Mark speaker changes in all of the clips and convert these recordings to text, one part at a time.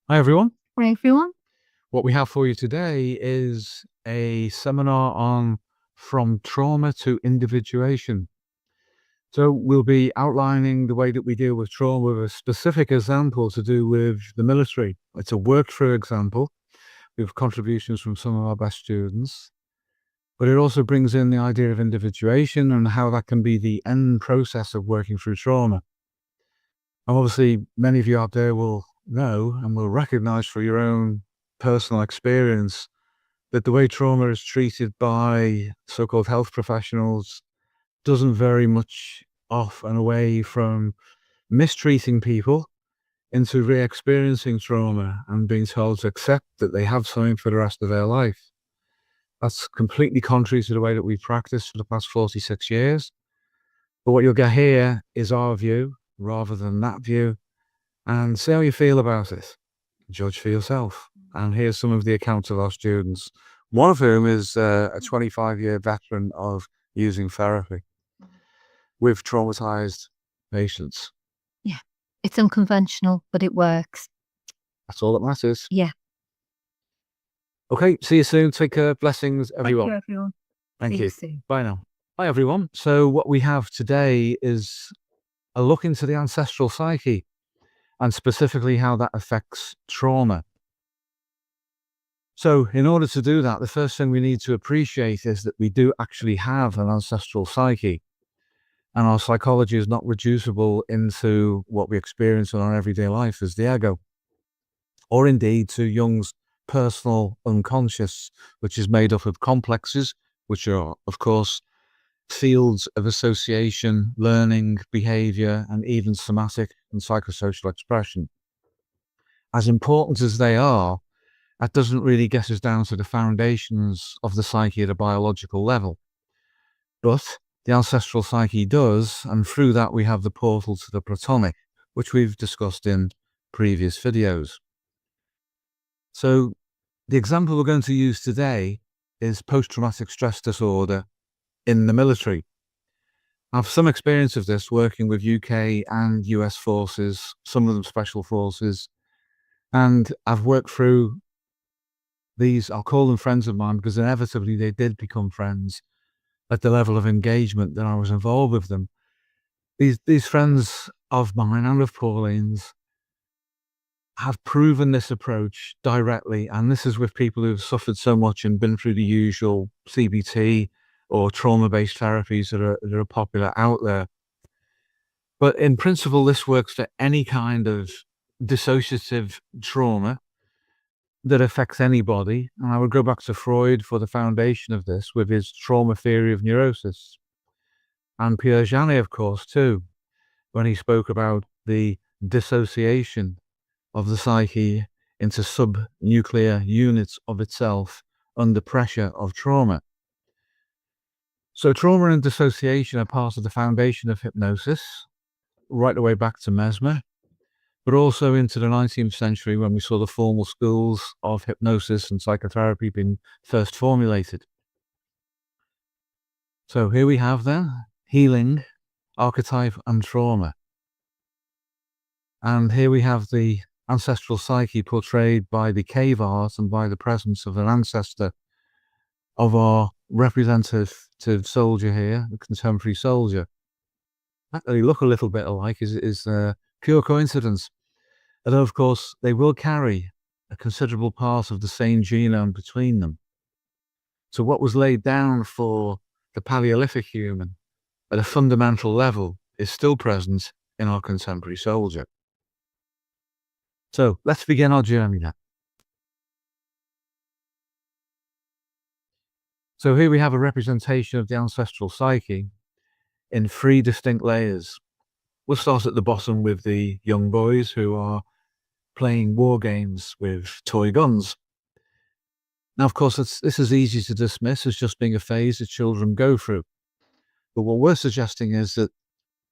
Speaker 1: Hi everyone.
Speaker 2: Hi everyone.
Speaker 1: What we have for you today is a seminar on From Trauma to Individuation. So we'll be outlining the way that we deal with trauma with a specific example to do with the military. It's a work-through example with contributions from some of our best students. But it also brings in the idea of individuation and how that can be the end process of working through trauma. And obviously, many of you out there will know and will recognize for your own personal experience that the way trauma is treated by so-called health professionals doesn't vary much off and away from mistreating people into re-experiencing trauma and being told to accept that they have something for the rest of their life. That's completely contrary to the way that we've practiced for the past 46 years. But what you'll get here is our view rather than that view, and see how you feel about it. Judge for yourself. And here's some of the accounts of our students, one of whom is a 25-year veteran of using therapy with traumatized patients.
Speaker 2: Yeah, it's unconventional, but it works.
Speaker 1: That's all that matters.
Speaker 2: Yeah.
Speaker 1: Okay, see you soon. Take care. Blessings, everyone.
Speaker 2: Thank you, everyone.
Speaker 1: Thank
Speaker 2: See
Speaker 1: you.
Speaker 2: you soon.
Speaker 1: Bye now. Hi, everyone. So what we have today is a look into the ancestral psyche and specifically how that affects trauma. So in order to do that, the first thing we need to appreciate is that we do actually have an ancestral psyche, and our psychology is not reducible into what we experience in our everyday life as the ego, or indeed to Jung's personal unconscious, which is made up of complexes, which are, of course, fields of association, learning, behavior, and even somatic and psychosocial expression. As important as they are, that doesn't really get us down to the foundations of the psyche at a biological level. But the ancestral psyche does, and through that we have the portal to the Platonic, which we've discussed in previous videos. So the example we're going to use today is post-traumatic stress disorder in the military. I have some experience of this working with UK and US forces, some of them special forces, and I've worked through these, I'll call them friends of mine because inevitably they did become friends at the level of engagement that I was involved with them. These friends of mine and of Pauline's have proven this approach directly, and this is with people who've suffered so much and been through the usual CBT or trauma-based therapies that are popular out there. But in principle, this works for any kind of dissociative trauma that affects anybody. And I would go back to Freud for the foundation of this with his trauma theory of neurosis. And Piaget, of course, too, when he spoke about the dissociation of the psyche into subnuclear units of itself under pressure of trauma. So trauma and dissociation are part of the foundation of hypnosis, right the way back to Mesmer, but also into the 19th century when we saw the formal schools of hypnosis and psychotherapy being first formulated. So here we have then healing, archetype, and trauma. And here we have the ancestral psyche portrayed by the cave art and by the presence of an ancestor of our representative soldier here, the contemporary soldier. That they look a little bit alike is pure coincidence. Although, of course, they will carry a considerable part of the same genome between them. So what was laid down for the Paleolithic human at a fundamental level is still present in our contemporary soldier. So let's begin our journey then. So here we have a representation of the ancestral psyche in 3 distinct layers. We'll start at the bottom with the young boys who are playing war games with toy guns. Now, of course, this is easy to dismiss as just being a phase that children go through. But what we're suggesting is that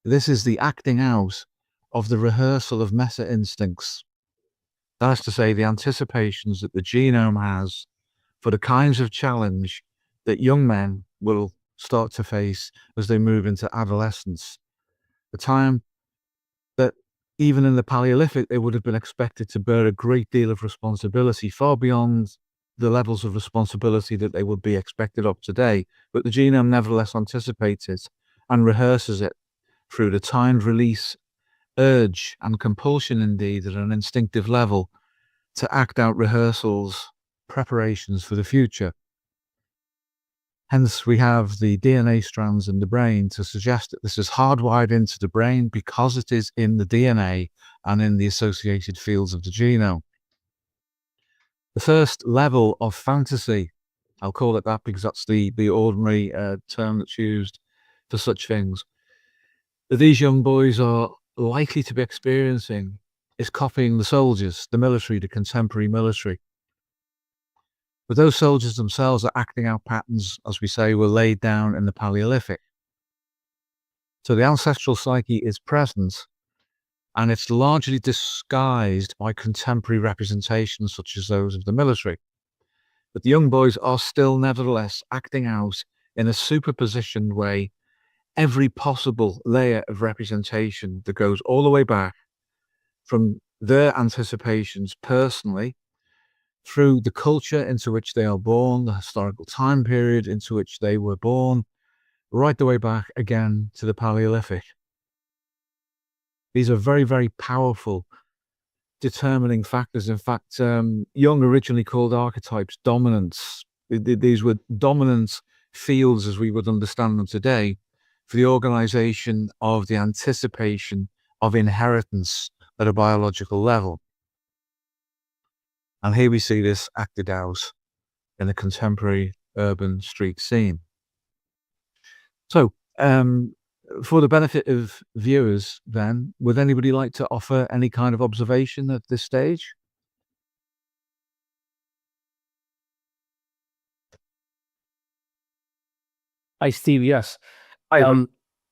Speaker 1: this is the acting out of the rehearsal of meta-instincts. That is to say, the anticipations that the genome has for the kinds of challenge that young men will start to face as they move into adolescence. The time that even in the Paleolithic, they would have been expected to bear a great deal of responsibility, far beyond the levels of responsibility that they would be expected of today. But the genome nevertheless anticipates it and rehearses it through the timed release urge and compulsion, indeed, at an instinctive level, to act out rehearsals, preparations for the future. Hence, we have the DNA strands in the brain to suggest that this is hardwired into the brain because it is in the DNA and in the associated fields of the genome. The first level of fantasy, I'll call it that because that's the ordinary term that's used for such things, that these young boys are likely to be experiencing is copying the soldiers, the military, the contemporary military. But those soldiers themselves are acting out patterns, as we say, were laid down in the Paleolithic. So the ancestral psyche is present, and it's largely disguised by contemporary representations such as those of the military. But the young boys are still nevertheless acting out in a superpositioned way every possible layer of representation that goes all the way back from their anticipations personally, through the culture into which they are born, the historical time period into which they were born, right the way back again to the Paleolithic. These are very, very powerful determining factors. In fact, Jung originally called archetypes dominants. These were dominant fields as we would understand them today for the organization of the anticipation of inheritance at a biological level. And here we see this acted out in the contemporary urban street scene. So, for the benefit of viewers, then, would anybody like to offer any kind of observation at this stage?
Speaker 3: Hi, Steve. Yes.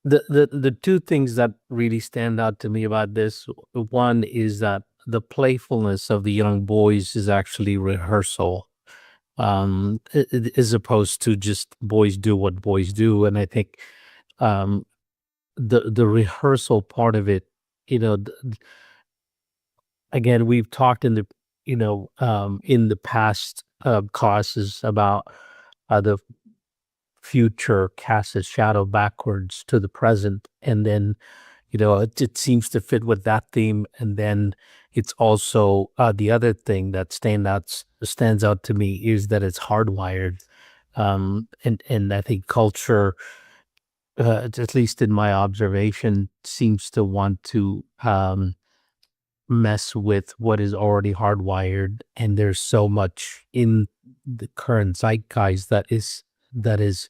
Speaker 3: The two things that really stand out to me about this, one is that the playfulness of the young boys is actually rehearsal, as opposed to just boys do what boys do. And I think the rehearsal part of it, again, we've talked in the in the past classes about the future casts its shadow backwards to the present, and then it seems to fit with that theme. And then it's also the other thing that stands out to me is that it's hardwired, and I think culture, at least in my observation, seems to want to mess with what is already hardwired, and there's so much in the current zeitgeist that is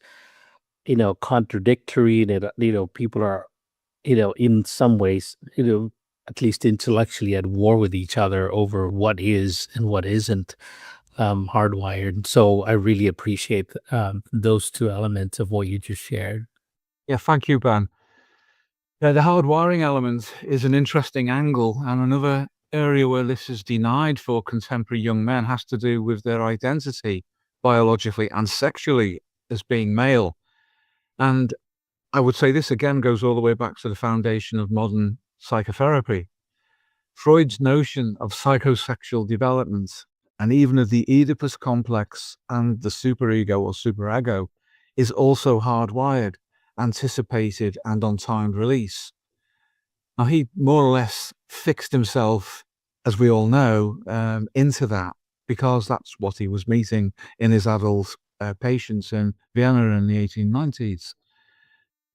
Speaker 3: contradictory, and people are in some ways at least intellectually at war with each other over what is and what isn't hardwired. So I really appreciate those two elements of what you just shared.
Speaker 1: Yeah, thank you, Ben. The hardwiring element is an interesting angle, and another area where this is denied for contemporary young men has to do with their identity, biologically and sexually, as being male. And I would say this again goes all the way back to the foundation of modern psychotherapy. Freud's notion of psychosexual development, and even of the Oedipus complex and the superego or superego, is also hardwired, anticipated, and on timed release. Now, he more or less fixed himself, as we all know, into that, because that's what he was meeting in his adult patients in Vienna in the 1890s.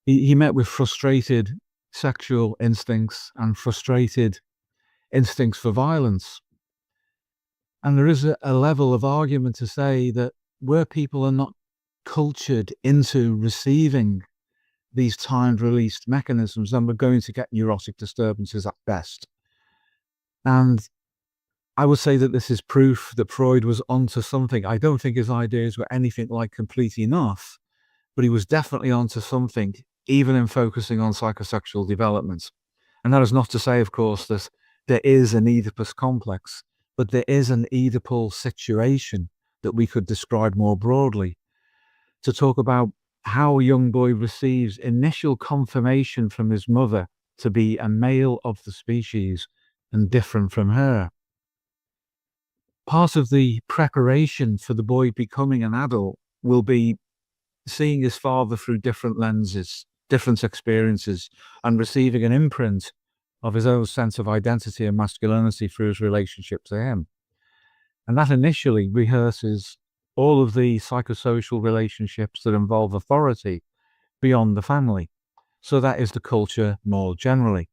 Speaker 1: He met with frustrated sexual instincts and frustrated instincts for violence. And there is a level of argument to say that where people are not cultured into receiving these timed released mechanisms, then we're going to get neurotic disturbances at best. And I would say that this is proof that Freud was onto something. I don't think his ideas were anything like complete enough, but he was definitely onto something, even in focusing on psychosexual development. And that is not to say, of course, that there is an Oedipus complex, but there is an Oedipal situation that we could describe more broadly, to talk about how a young boy receives initial confirmation from his mother to be a male of the species and different from her. Part of the preparation for the boy becoming an adult will be seeing his father through different lenses, different experiences, and receiving an imprint of his own sense of identity and masculinity through his relationship to him. And that initially rehearses all of the psychosocial relationships that involve authority beyond the family. So that is the culture more generally.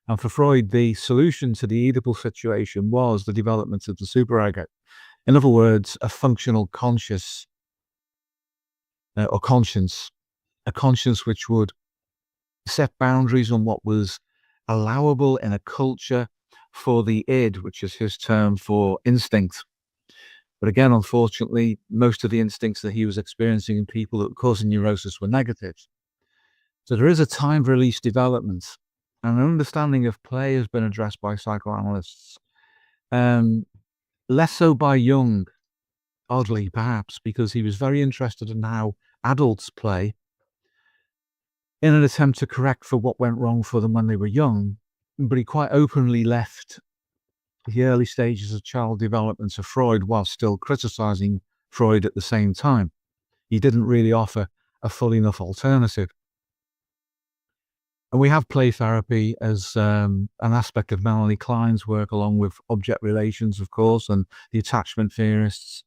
Speaker 1: And for Freud, the solution to the Oedipal situation was the development of the superego. In other words, a functional conscious or conscience, a conscience which would set boundaries on what was allowable in a culture for the id, which is his term for instinct. But again, unfortunately, most of the instincts that he was experiencing in people that were causing neurosis were negative. So there is a time release development, and an understanding of play has been addressed by psychoanalysts. Less so by Jung, oddly perhaps, because he was very interested in how adults play in an attempt to correct for what went wrong for them when they were young, but he quite openly left the early stages of child development to Freud while still criticizing Freud at the same time. He didn't really offer a full enough alternative. And we have play therapy as an aspect of Melanie Klein's work, along with object relations, of course, and the attachment theorists.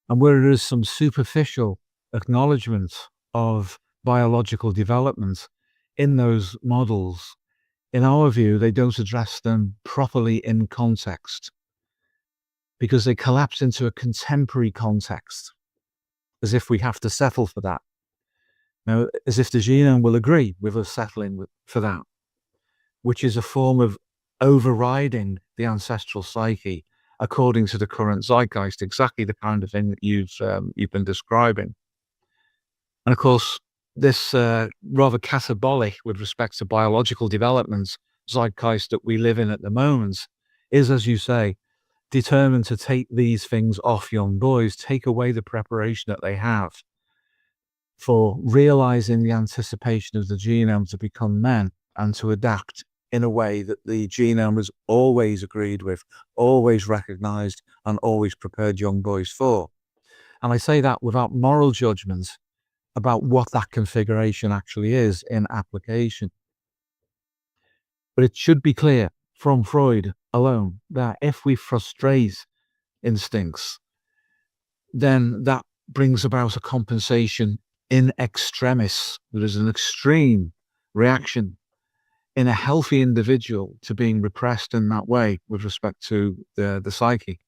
Speaker 1: And where there is some superficial acknowledgement of biological development in those models, in our view, they don't address them properly in context because they collapse into a contemporary context, as if we have to settle for that. Now, as if the genome will agree with us settling for that, which is a form of overriding the ancestral psyche according to the current zeitgeist, exactly the kind of thing that you've been describing. And of course, this rather catabolic with respect to biological developments zeitgeist that we live in at the moment is, as you say, determined to take these things off young boys, take away the preparation that they have for realizing the anticipation of the genome to become men and to adapt in a way that the genome was always agreed with, always recognized, and always prepared young boys for. And I say that without moral judgment about what that configuration actually is in application. But it should be clear from Freud alone that if we frustrate instincts, then that brings about a compensation in extremis. There is an extreme reaction in a healthy individual to being repressed in that way with respect to the psyche.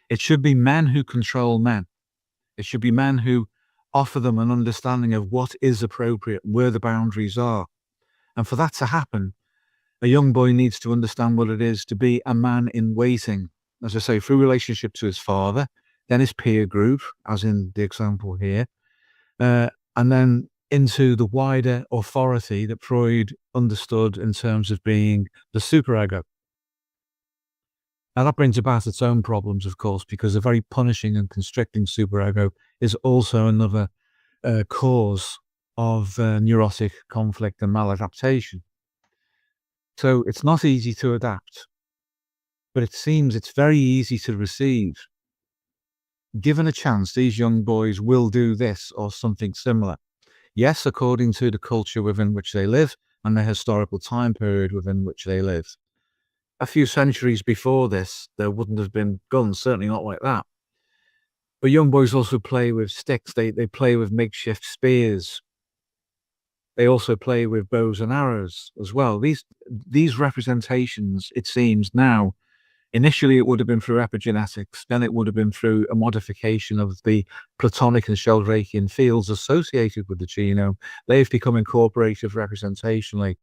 Speaker 1: It should be men who control men. It should be men who offer them an understanding of what is appropriate, where the boundaries are. And for that to happen, a young boy needs to understand what it is to be a man in waiting, as I say, through relationship to his father, then his peer group, as in the example here, and then into the wider authority that Freud understood in terms of being the superego. Now that brings about its own problems, of course, because a very punishing and constricting superego is also another cause of neurotic conflict and maladaptation. So it's not easy to adapt, but it seems it's very easy to receive. Given a chance, these young boys will do this or something similar. Yes, according to the culture within which they live and the historical time period within which they live. A few centuries before this, there wouldn't have been guns, certainly not like that. But young boys also play with sticks. They play with makeshift spears. They also play with bows and arrows as well. These representations, it seems now, initially it would have been through epigenetics, then it would have been through a modification of the Platonic and Sheldrakean fields associated with the genome. They've become incorporated representationally.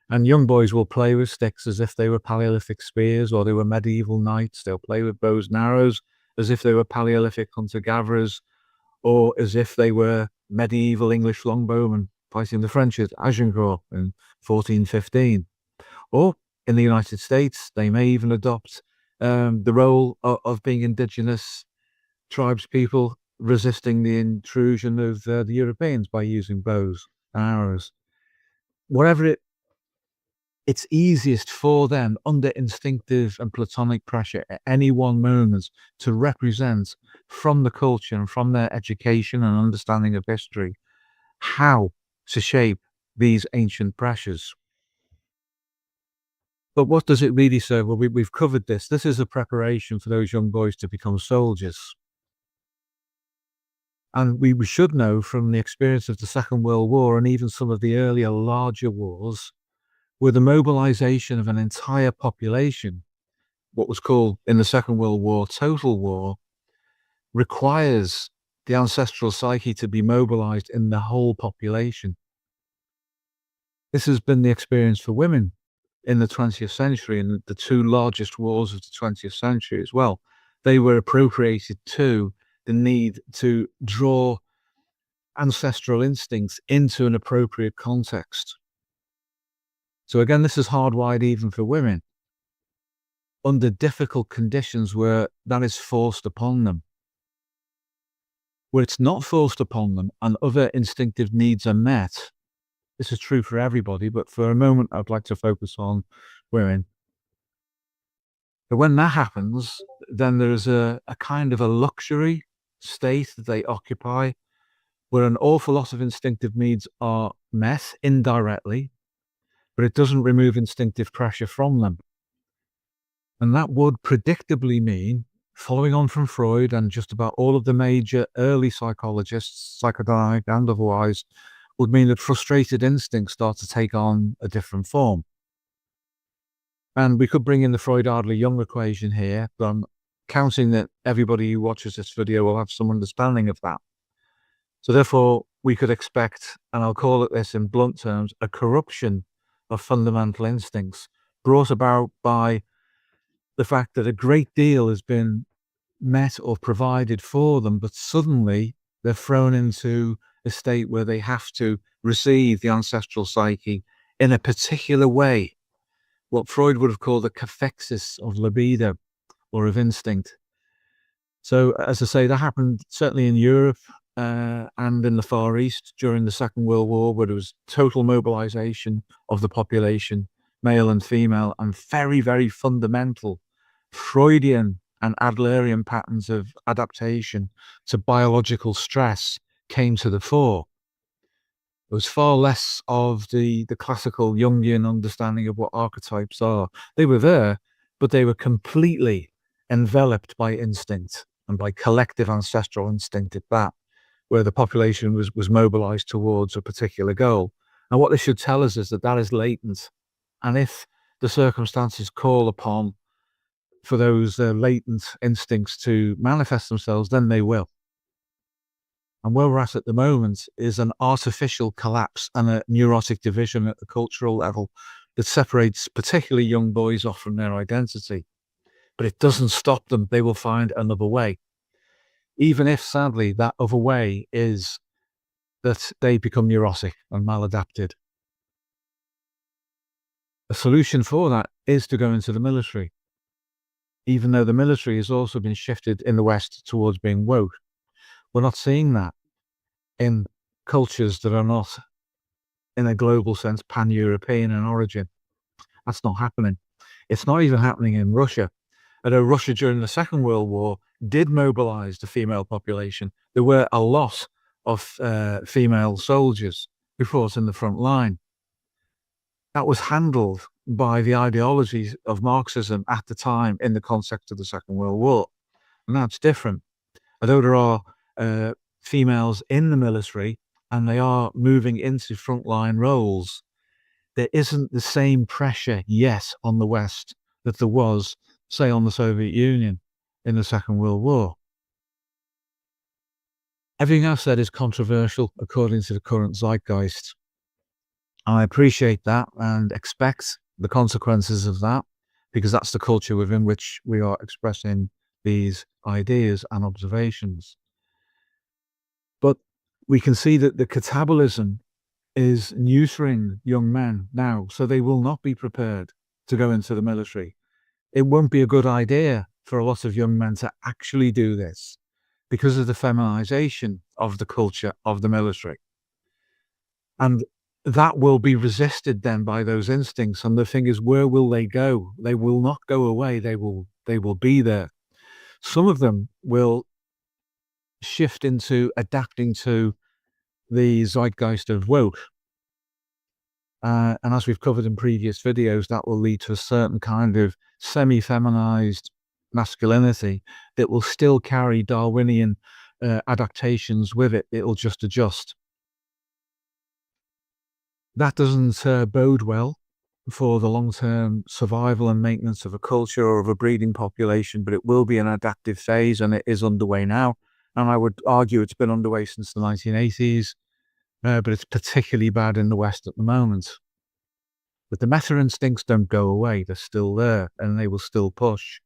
Speaker 1: And young boys will play with sticks as if they were Paleolithic spears or they were medieval knights. They'll play with bows and arrows as if they were Paleolithic hunter-gatherers or as if they were medieval English longbowmen fighting the French at Agincourt in 1415. Or in the United States, they may even adopt the role of being indigenous tribes people resisting the intrusion of the Europeans by using bows and arrows. Whatever it it's easiest for them under instinctive and Platonic pressure at any one moment to represent from the culture and from their education and understanding of history how to shape these ancient pressures. But what does it really say? Well, we've covered this. This is a preparation for those young boys to become soldiers. And we should know from the experience of the Second World War and even some of the earlier larger wars, where the mobilization of an entire population, what was called in the Second World War total war, requires the ancestral psyche to be mobilized in the whole population. This has been the experience for women in the 20th century, and the two largest wars of the 20th century as well. They were appropriated to the need to draw ancestral instincts into an appropriate context. So again, this is hardwired even for women under difficult conditions where that is forced upon them. Where it's not forced upon them and other instinctive needs are met, this is true for everybody, but for a moment I'd like to focus on women. But when that happens, then there's a kind of a luxury state that they occupy where an awful lot of instinctive needs are met indirectly, but it doesn't remove instinctive pressure from them. And that would predictably mean, following on from Freud and just about all of the major early psychologists, psychodynamic and otherwise, would mean that frustrated instincts start to take on a different form. And we could bring in the Freud-Adler-Jung equation here, but I'm counting that everybody who watches this video will have some understanding of that. So therefore, we could expect, and I'll call it this in blunt terms, a corruption of fundamental instincts brought about by the fact that a great deal has been met or provided for them, but suddenly they're thrown into a state where they have to receive the ancestral psyche in a particular way, what Freud would have called a cathexis of libido or of instinct. So, as I say, that happened certainly in Europe and in the Far East during the Second World War, where there was total mobilization of the population, male and female, and very, very fundamental Freudian and Adlerian patterns of adaptation to biological stress came to the fore. There was far less of the classical Jungian understanding of what archetypes are. They were there, but they were completely enveloped by instinct and by collective ancestral instinct at that, where the population was mobilized towards a particular goal. And what this should tell us is that that is latent. And if the circumstances call upon for those latent instincts to manifest themselves, then they will. And where we're at the moment is an artificial collapse and a neurotic division at the cultural level that separates particularly young boys off from their identity. But it doesn't stop them. They will find another way. Even if, sadly, that other way is that they become neurotic and maladapted. A solution for that is to go into the military, even though the military has also been shifted in the West towards being woke. We're not seeing that in cultures that are not, in a global sense, pan-European in origin. That's not happening. It's not even happening in Russia. Although Russia during the Second World War did mobilize the female population, there were a lot of female soldiers who fought in the front line. That was handled by the ideologies of Marxism at the time in the context of the Second World War. And that's different. Although there are females in the military and they are moving into frontline roles, there isn't the same pressure yet on the West that there was, say, on the Soviet Union in the Second World War. Everything I've said is controversial according to the current zeitgeist. I appreciate that and expect the consequences of that, because that's the culture within which we are expressing these ideas and observations. But we can see that the catabolism is neutering young men now, so they will not be prepared to go into the military. It won't be a good idea for a lot of young men to actually do this because of the feminization of the culture of the military. And that will be resisted then by those instincts. And the thing is, where will they go? They will not go away. They will be there. Some of them will shift into adapting to the zeitgeist of woke. And as we've covered in previous videos, that will lead to a certain kind of semi-feminized masculinity that will still carry Darwinian adaptations with it. It'll just adjust. That doesn't bode well for the long-term survival and maintenance of a culture or of a breeding population, but it will be an adaptive phase, and it is underway now. And I would argue it's been underway since the 1980s, but it's particularly bad in the West at the moment. But the meta instincts don't go away. They're still there, and they will still push.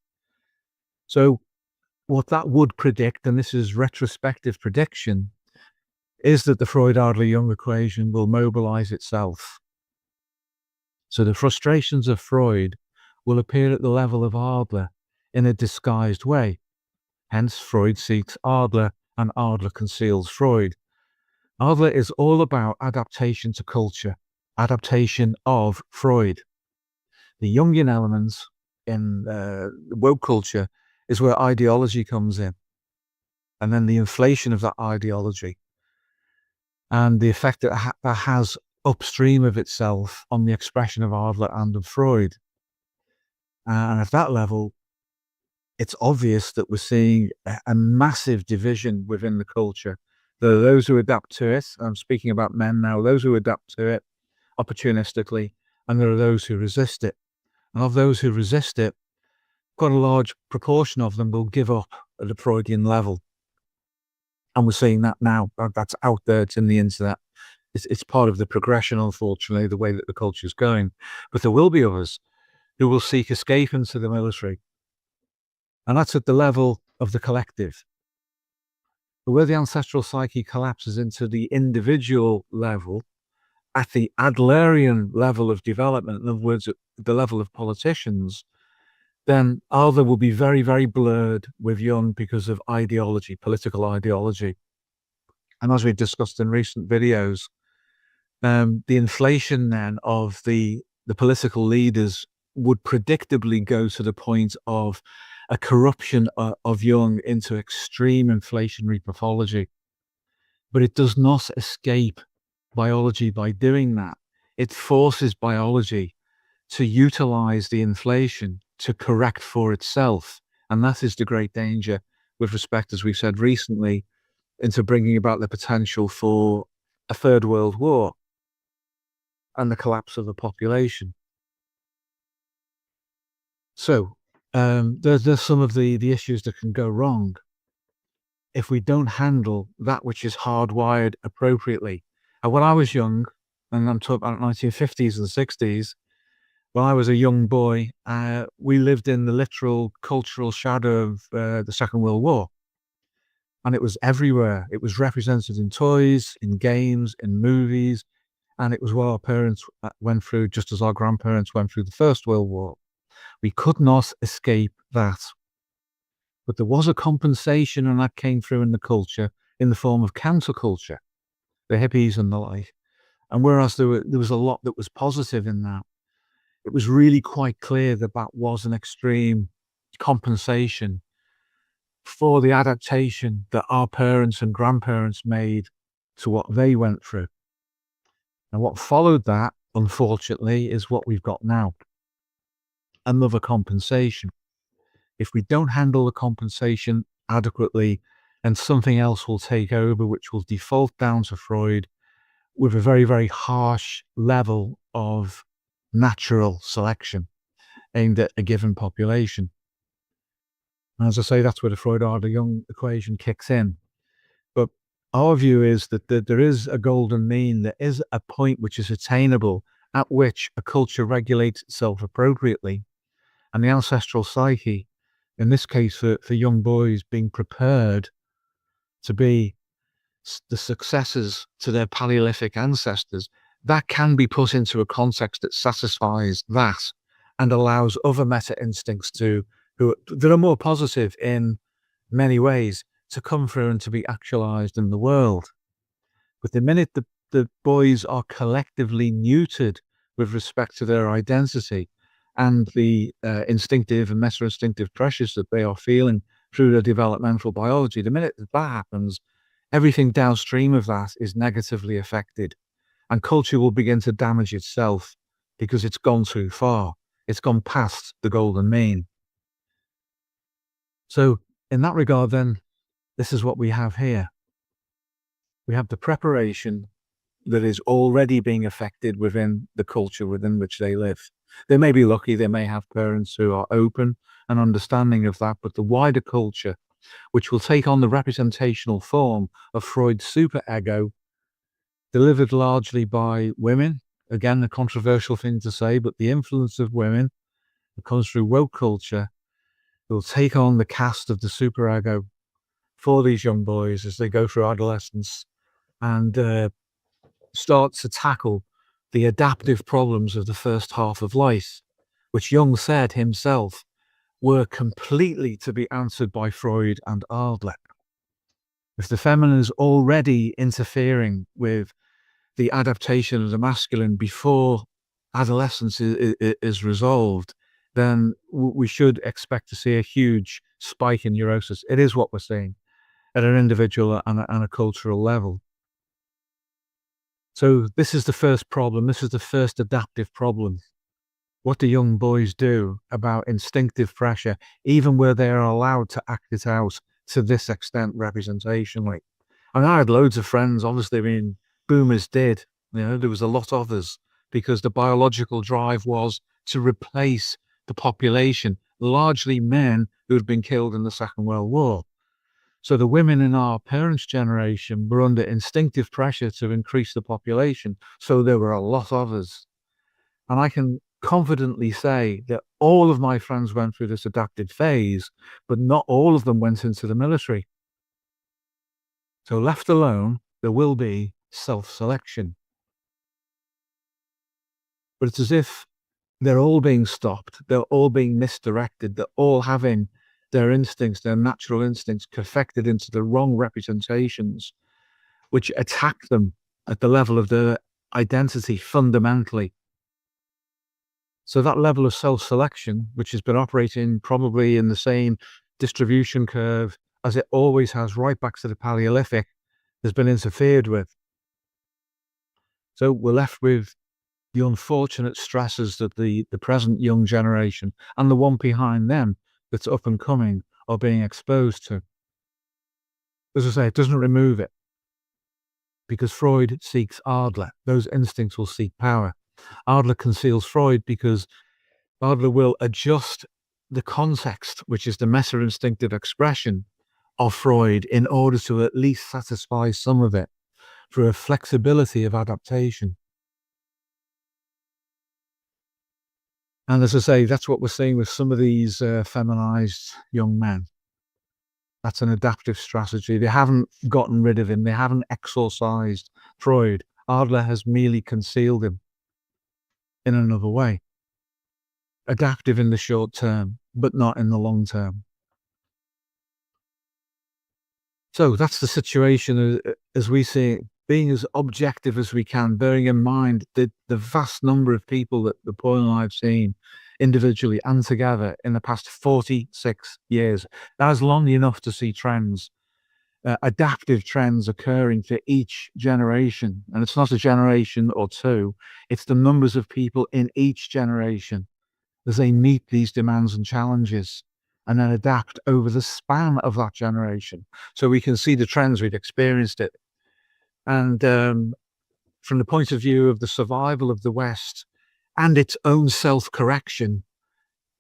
Speaker 1: So what that would predict, and this is retrospective prediction, is that the Freud-Adler-Jung equation will mobilize itself. So the frustrations of Freud will appear at the level of Adler in a disguised way. Hence, Freud seeks Adler, and Adler conceals Freud. Adler is all about adaptation to culture, adaptation of Freud. The Jungian elements in woke culture is where ideology comes in, and then the inflation of that ideology and the effect that has upstream of itself on the expression of Adler and of Freud. And at that level, it's obvious that we're seeing a massive division within the culture. There are those who adapt to it. I'm speaking about men now. Those who adapt to it opportunistically, and there are those who resist it. And of those who resist it, quite a large proportion of them will give up at the Freudian level. And we're seeing that now. That's out there. It's in the internet. It's part of the progression, unfortunately, the way that the culture is going. But there will be others who will seek escape into the military. And that's at the level of the collective. But where the ancestral psyche collapses into the individual level, at the Adlerian level of development, in other words, at the level of politicians, then Adler will be very, very blurred with Jung because of ideology, political ideology. And as we've discussed in recent videos, the inflation then of the political leaders would predictably go to the point of a corruption of Jung into extreme inflationary pathology. But it does not escape biology by doing that. It forces biology to utilize the inflation to correct for itself. And that is the great danger with respect, as we've said recently, into bringing about the potential for a third world war and the collapse of the population. So there's some of the issues that can go wrong if we don't handle that which is hardwired appropriately. And when I was young, and I'm talking about 1950s and 60s, when I was a young boy, we lived in the literal cultural shadow of the Second World War. And it was everywhere. It was represented in toys, in games, in movies. And it was what our parents went through, just as our grandparents went through the First World War. We could not escape that. But there was a compensation, and that came through in the culture in the form of counterculture, the hippies and the like. And whereas there was a lot that was positive in that, it was really quite clear that that was an extreme compensation for the adaptation that our parents and grandparents made to what they went through. And what followed that, unfortunately, is what we've got now. Another compensation. If we don't handle the compensation adequately, then something else will take over, which will default down to Freud with a very, very harsh level of natural selection aimed at a given population. And as I say, that's where the Freud-Adler-Jung equation kicks in. But our view is that there is a golden mean. There is a point which is attainable at which a culture regulates itself appropriately. And the ancestral psyche, in this case for young boys, being prepared to be the successors to their Paleolithic ancestors, that can be put into a context that satisfies that and allows other meta-instincts that are more positive in many ways to come through and to be actualized in the world. But the minute the boys are collectively neutered with respect to their identity and the instinctive and meta-instinctive pressures that they are feeling through their developmental biology. The minute that happens, everything downstream of that is negatively affected, and culture will begin to damage itself because it's gone too far. It's gone past the golden mean. So in that regard, then, this is what we have here. We have the preparation that is already being affected within the culture within which they live. They may be lucky, they may have parents who are open and understanding of that, but the wider culture, which will take on the representational form of Freud's superego, delivered largely by women. Again, a controversial thing to say, but the influence of women that comes through woke culture will take on the cast of the superego for these young boys as they go through adolescence and start to tackle the adaptive problems of the first half of life, which Jung said himself were completely to be answered by Freud and Adler. If the feminine is already interfering with the adaptation of the masculine before adolescence is resolved, then we should expect to see a huge spike in neurosis. It is what we're seeing at an individual and a cultural level. So this is the first problem. This is the first adaptive problem. What do young boys do about instinctive pressure, even where they are allowed to act it out to this extent representationally? And I had loads of friends, obviously, I mean, boomers did. You know, there was a lot of us because the biological drive was to replace the population, largely men who had been killed in the Second World War. So the women in our parents' generation were under instinctive pressure to increase the population. So there were a lot of us. And I can confidently say that all of my friends went through this adaptive phase, but not all of them went into the military. So left alone, there will be self-selection. But it's as if they're all being stopped. They're all being misdirected. They're all having their instincts, their natural instincts, perfected into the wrong representations, which attack them at the level of their identity fundamentally. So that level of self-selection, which has been operating probably in the same distribution curve as it always has right back to the Paleolithic, has been interfered with. So we're left with the unfortunate stresses that the present young generation and the one behind them that's up and coming are being exposed to. As I say, it doesn't remove it, because Freud seeks Adler. Those instincts will seek power. Adler conceals Freud because Adler will adjust the context, which is the meta-instinctive expression of Freud, in order to at least satisfy some of it through a flexibility of adaptation. And as I say, that's what we're seeing with some of these feminized young men. That's an adaptive strategy. They haven't gotten rid of him. They haven't exorcised Freud. Adler has merely concealed him in another way. Adaptive in the short term, but not in the long term. So that's the situation as we see it, being as objective as we can, bearing in mind the vast number of people that Paul and I have seen individually and together in the past 46 years. That is long enough to see trends, adaptive trends occurring for each generation. And it's not a generation or two, it's the numbers of people in each generation as they meet these demands and challenges and then adapt over the span of that generation. So we can see the trends, we've experienced it. And from the point of view of the survival of the West and its own self-correction,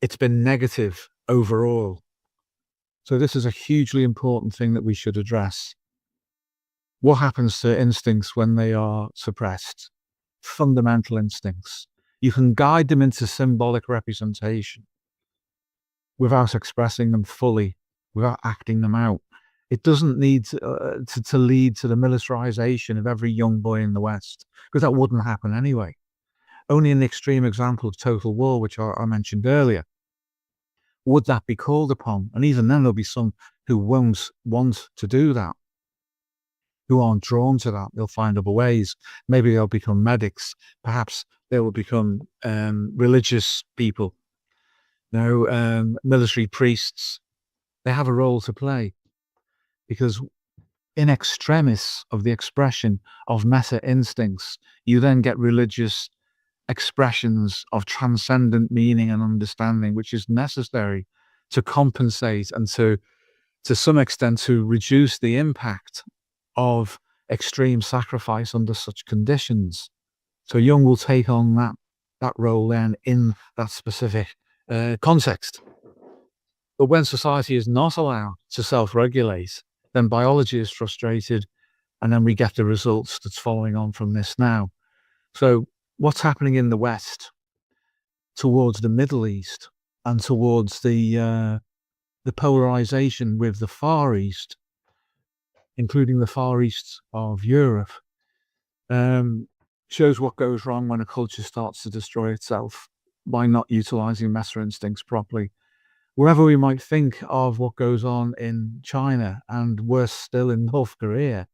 Speaker 1: it's been negative overall. So this is a hugely important thing that we should address. What happens to instincts when they are suppressed? Fundamental instincts. You can guide them into symbolic representation without expressing them fully, without acting them out. It doesn't need to lead to the militarization of every young boy in the West, because that wouldn't happen anyway. Only in the extreme example of total war, which I mentioned earlier, would that be called upon. And even then, there'll be some who won't want to do that. who aren't drawn to that. They'll find other ways. Maybe they'll become medics. Perhaps they will become religious people. Military priests. They have a role to play, because in extremis of the expression of meta instincts, you then get religious expressions of transcendent meaning and understanding, which is necessary to compensate and to some extent to reduce the impact of extreme sacrifice under such conditions. So Jung will take on that role then in that specific context. But when society is not allowed to self-regulate, then biology is frustrated, and then we get the results that's following on from this now. So what's happening in the West towards the Middle East and towards the polarization with the Far East, including the Far East of Europe, shows what goes wrong when a culture starts to destroy itself by not utilizing meta instincts properly. Wherever we might think of what goes on in China, and worse still in North Korea,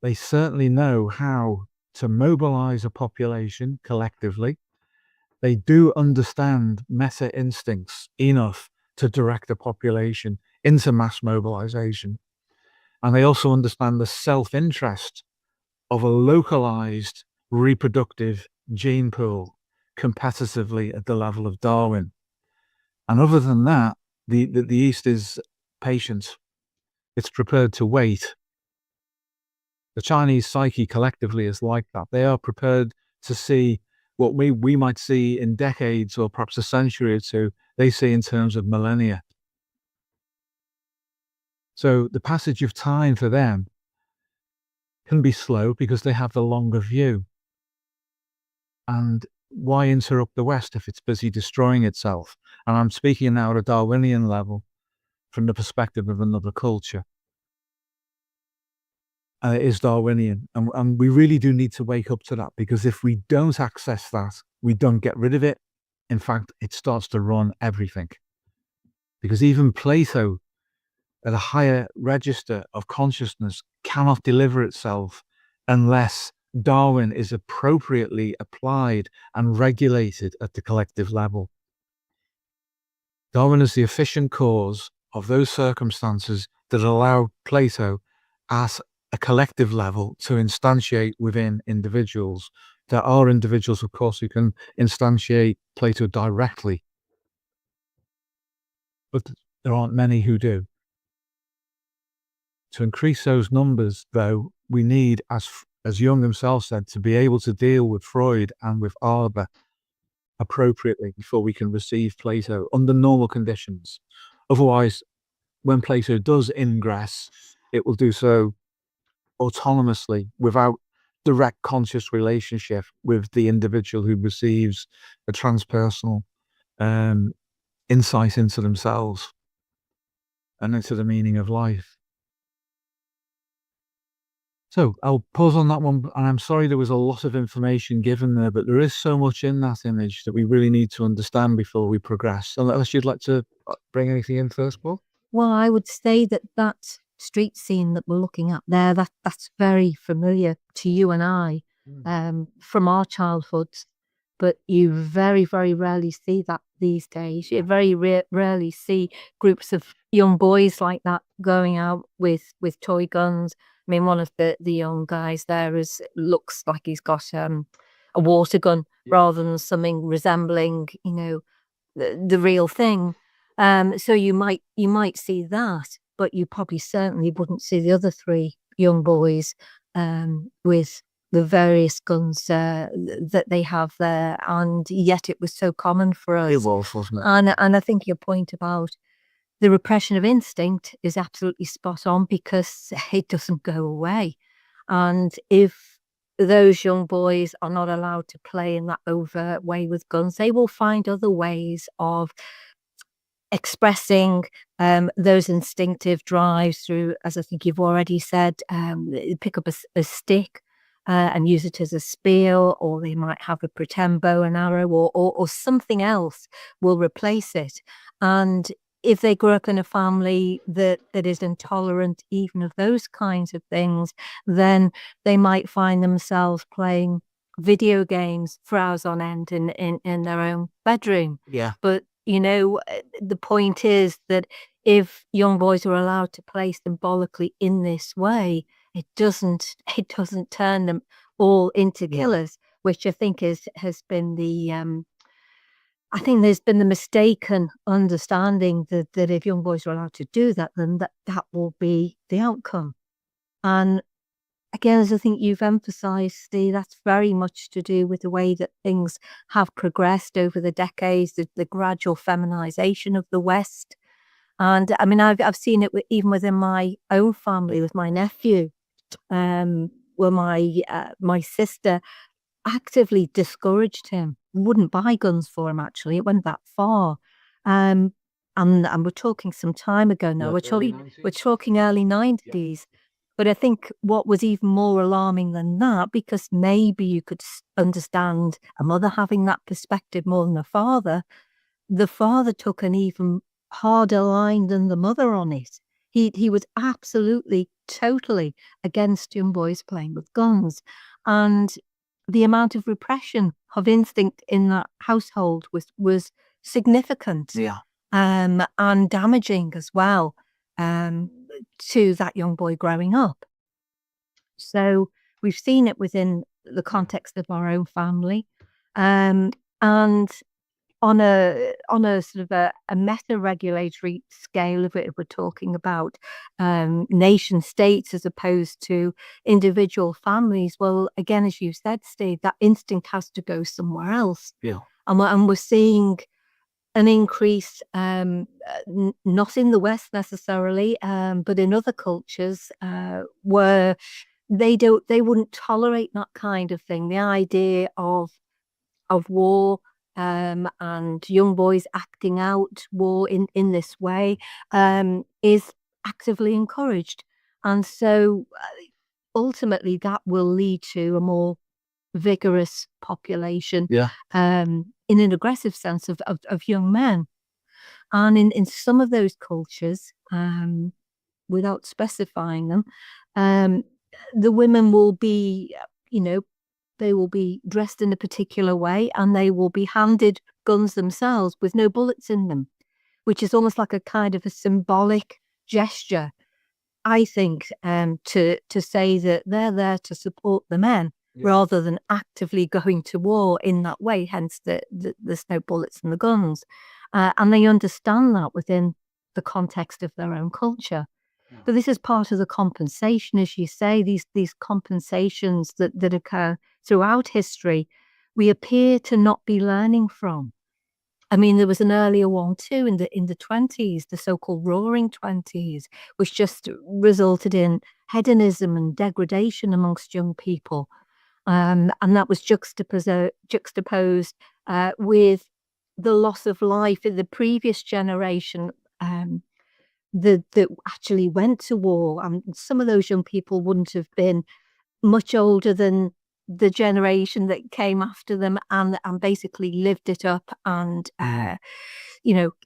Speaker 1: they certainly know how to mobilize a population collectively. They do understand meta instincts enough to direct a population into mass mobilization. And they also understand the self-interest of a localized reproductive gene pool competitively at the level of Darwin. And other than that, the East is patient. It's prepared to wait. The Chinese psyche collectively is like that. They are prepared to see what we might see in decades or perhaps a century or two. They see in terms of millennia. So the passage of time for them can be slow because they have the longer view. And why interrupt the West if it's busy destroying itself? And I'm speaking now at a Darwinian level from the perspective of another culture. It is Darwinian. And we really do need to wake up to that, because if we don't access that, we don't get rid of it. In fact, it starts to run everything. Because even Plato, at a higher register of consciousness, cannot deliver itself unless Darwin is appropriately applied and regulated at the collective level. Darwin is the efficient cause of those circumstances that allow Plato at a collective level to instantiate within individuals. There are individuals, of course, who can instantiate Plato directly, but there aren't many who do. To increase those numbers, though, we need, as Jung himself said, to be able to deal with Freud and with Arber appropriately before we can receive Plato under normal conditions. Otherwise, when Plato does ingress, it will do so autonomously, without direct conscious relationship with the individual who receives a transpersonal insight into themselves and into the meaning of life. So I'll pause on that one, and I'm sorry there was a lot of information given there, but there is so much in that image that we really need to understand before we progress. Unless you'd like to bring anything in first, Paul?
Speaker 2: Well, I would say that street scene that we're looking at there, that's very familiar to you and I from our childhoods, but you very, very rarely see that these days. You very rarely see groups of young boys like that going out with toy guns. I mean, one of the young guys there looks like he's got a water gun rather than something resembling, the real thing. So you might see that, but you probably certainly wouldn't see the other three young boys with the various guns that they have there, and yet it was so common for us.
Speaker 1: It was, wasn't it?
Speaker 2: And I think your point about the repression of instinct is absolutely spot on, because it doesn't go away. And if those young boys are not allowed to play in that overt way with guns, they will find other ways of expressing those instinctive drives through, as I think you've already said, pick up a stick and use it as a spear, or they might have a pretend bow and arrow, or something else will replace it. And if they grew up in a family that is intolerant even of those kinds of things, then they might find themselves playing video games for hours on end in their own bedroom.
Speaker 3: Yeah.
Speaker 2: But, the point is that if young boys are allowed to play symbolically in this way, it doesn't turn them all into killers, which I think has been I think there's been the mistaken understanding that if young boys are allowed to do that, then that will be the outcome. And again, as I think you've emphasized, Steve, that's very much to do with the way that things have progressed over the decades, the gradual feminization of the West. And I mean, I've seen it even within my own family with my nephew, where my sister actively discouraged him, wouldn't buy guns for him. Actually, it went that far. And we're talking some time ago now. We're talking early 90s. But I think what was even more alarming than that, because maybe you could understand a mother having that perspective more than the father took an even harder line than the mother on it. He was absolutely, totally against young boys playing with guns. And the amount of repression of instinct in that household was significant. And damaging as well. To that young boy growing up. So we've seen it within the context of our own family. And on a sort of a meta-regulatory scale of it, if we're talking about nation states as opposed to individual families, well, again, as you said, Steve, that instinct has to go somewhere else. And we're seeing an increase, not in the West necessarily, but in other cultures where they wouldn't tolerate that kind of thing. The idea of war and young boys acting out war in this way is actively encouraged, and so ultimately that will lead to a more vigorous population. In an aggressive sense of young men. And in some of those cultures, without specifying them, the women will be, they will be dressed in a particular way and they will be handed guns themselves with no bullets in them, which is almost like a kind of a symbolic gesture, I think, to say that they're there to support the men. Rather than actively going to war in that way, hence there's no bullets in the guns. And they understand that within the context of their own culture. So this is part of the compensation, as you say, these compensations that occur throughout history, we appear to not be learning from. I mean, there was an earlier one too in the 20s, the so-called Roaring 20s, which just resulted in hedonism and degradation amongst young people. And that was juxtaposed with the loss of life in the previous generation that actually went to war. And some of those young people wouldn't have been much older than the generation that came after them, and basically lived it up, and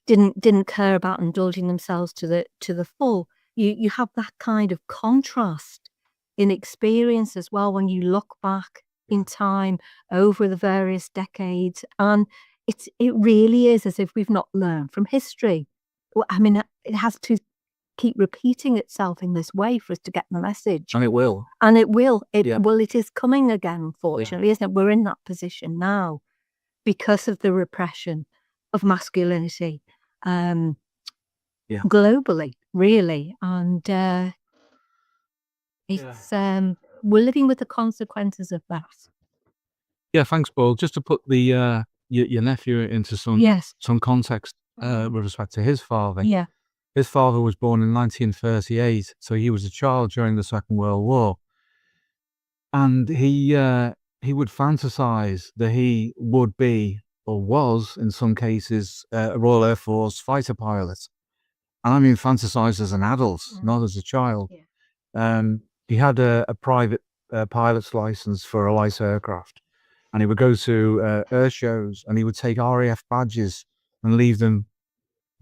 Speaker 2: didn't care about indulging themselves to the full. You have that kind of contrast in experience as well when you look back in time over the various decades, and it really is as if we've not learned from history. I mean, it has to keep repeating itself in this way for us to get the message,
Speaker 3: And it will.
Speaker 2: It is coming again, unfortunately, isn't it? We're in that position now because of the repression of masculinity globally, really, and it's we're living with the consequences of that.
Speaker 1: Yeah, thanks, Paul. Just to put the your nephew into some context with respect to his father.
Speaker 2: Yeah.
Speaker 1: His father was born in 1938, so he was a child during the Second World War, and he would fantasize that he would be, or was in some cases, a Royal Air Force fighter pilot. And I mean fantasize as an adult, not as a child. He had a private pilot's license for a light aircraft, and he would go to air shows and he would take RAF badges and leave them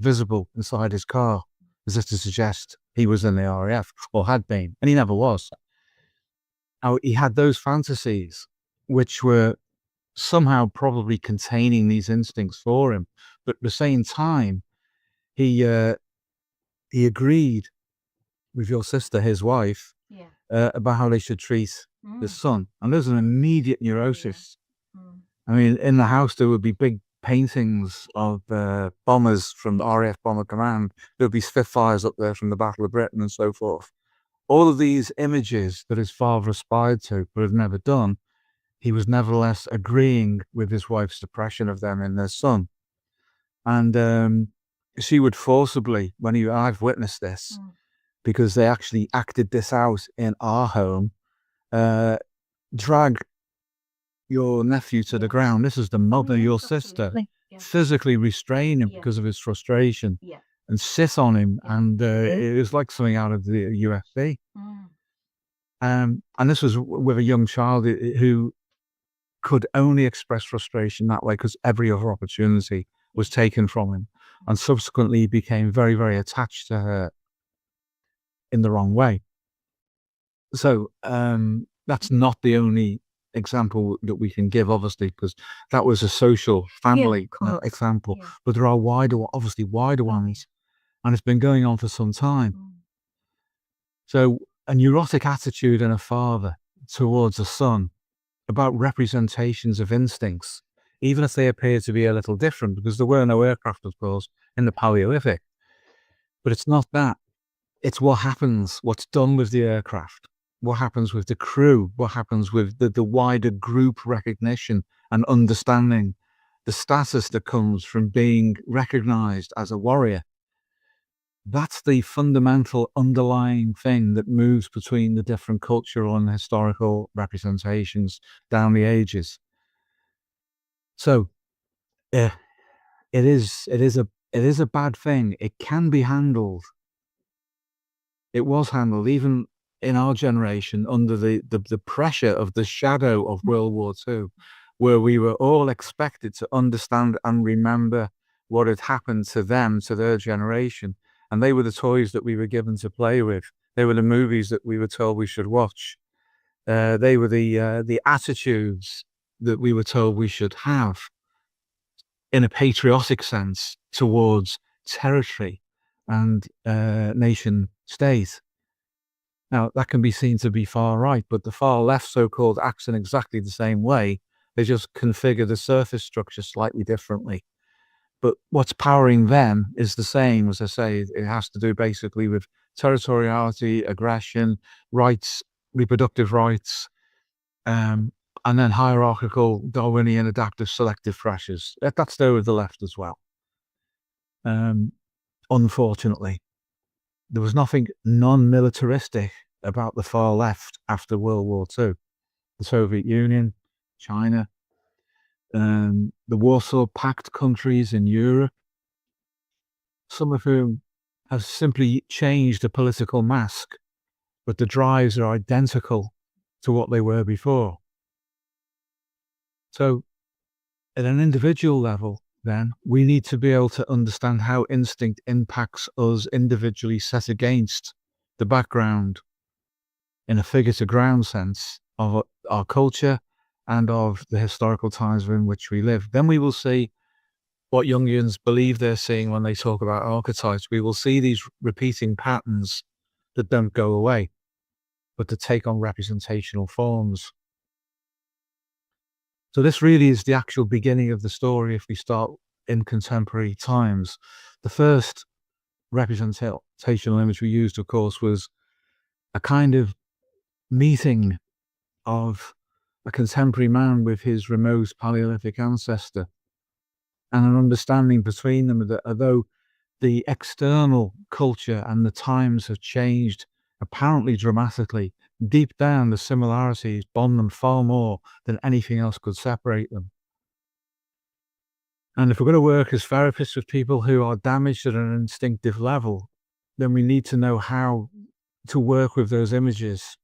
Speaker 1: visible inside his car, as if to suggest he was in the RAF or had been, and he never was. He had those fantasies, which were somehow probably containing these instincts for him, but at the same time, he agreed with your sister, his wife, about how they should treat the son, and there's an immediate neurosis. I mean, in the house there would be big paintings of bombers from the RAF Bomber Command. There would be Spitfires up there from the Battle of Britain and so forth. All of these images that his father aspired to but had never done, he was nevertheless agreeing with his wife's depression of them in their son. And she would forcibly, I've witnessed this, because they actually acted this out in our home, drag your nephew to the ground. This is the mother, your sister, physically restrain him because of his frustration and sit on him. And it was like something out of the UFC. And this was with a young child who could only express frustration that way because every other opportunity was taken from him, and subsequently became very, very attached to her in the wrong way. So that's not the only example that we can give, obviously, because that was a social family example, but there are wider ones, and it's been going on for some time. So a neurotic attitude in a father towards a son about representations of instincts, even if they appear to be a little different, because there were no aircraft, of course, in the Paleolithic. But it's not that. It's what happens, what's done with the aircraft, what happens with the crew, what happens with the wider group recognition and understanding, the status that comes from being recognized as a warrior. That's the fundamental underlying thing that moves between the different cultural and historical representations down the ages. So it is a bad thing. It can be handled. It was handled even in our generation under the pressure of the shadow of World War II, where we were all expected to understand and remember what had happened to them, to their generation. And they were the toys that we were given to play with. They were the movies that we were told we should watch. They were the attitudes that we were told we should have in a patriotic sense towards territory and nation state. Now, that can be seen to be far right, but the far left so-called acts in exactly the same way. They just configure the surface structure slightly differently. But what's powering them is the same. As I say, it has to do basically with territoriality, aggression, rights, reproductive rights, and then hierarchical, Darwinian, adaptive, selective pressures. That's there with the left as well. Unfortunately, there was nothing non-militaristic about the far left after World War II. The Soviet Union, China, the Warsaw Pact countries in Europe, some of whom have simply changed the political mask, but the drives are identical to what they were before. So at an individual level, then, we need to be able to understand how instinct impacts us individually set against the background in a figure-to-ground sense of our culture and of the historical times in which we live. Then we will see what Jungians believe they're seeing when they talk about archetypes. We will see these repeating patterns that don't go away, but that take on representational forms. So this really is the actual beginning of the story if we start in contemporary times. The first representational image we used, of course, was a kind of meeting of a contemporary man with his remote Paleolithic ancestor, and an understanding between them that although the external culture and the times have changed apparently dramatically, deep down the similarities bond them far more than anything else could separate them. And if we're going to work as therapists with people who are damaged at an instinctive level, then we need to know how to work with those images.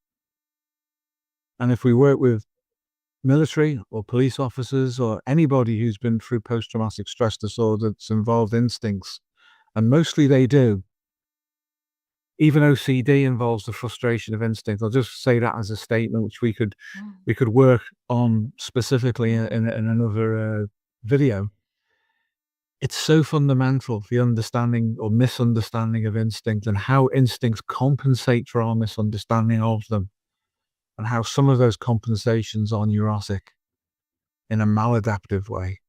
Speaker 1: And if we work with military or police officers or anybody who's been through post-traumatic stress disorder that's involved instincts, and mostly they do. Even OCD involves the frustration of instinct. I'll just say that as a statement, which we could work on specifically in another video. It's so fundamental, the understanding or misunderstanding of instinct, and how instincts compensate for our misunderstanding of them, and how some of those compensations are neurotic in a maladaptive way.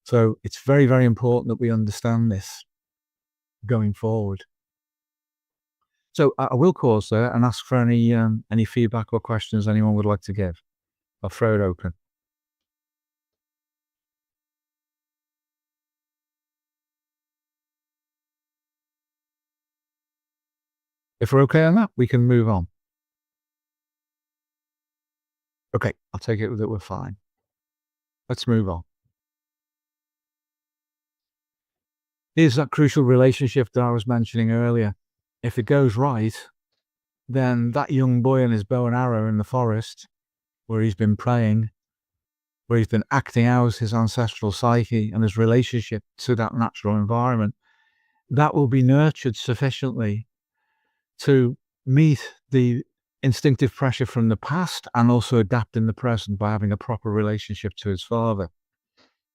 Speaker 1: So it's very, very important that we understand this going forward. So I will pause there and ask for any feedback or questions anyone would like to give. I'll throw it open. If we're okay on that, we can move on. Okay, I'll take it that we're fine. Let's move on. Here's that crucial relationship that I was mentioning earlier. If it goes right, then that young boy and his bow and arrow in the forest, where he's been praying, where he's been acting out his ancestral psyche and his relationship to that natural environment, that will be nurtured sufficiently to meet the instinctive pressure from the past and also adapt in the present by having a proper relationship to his father.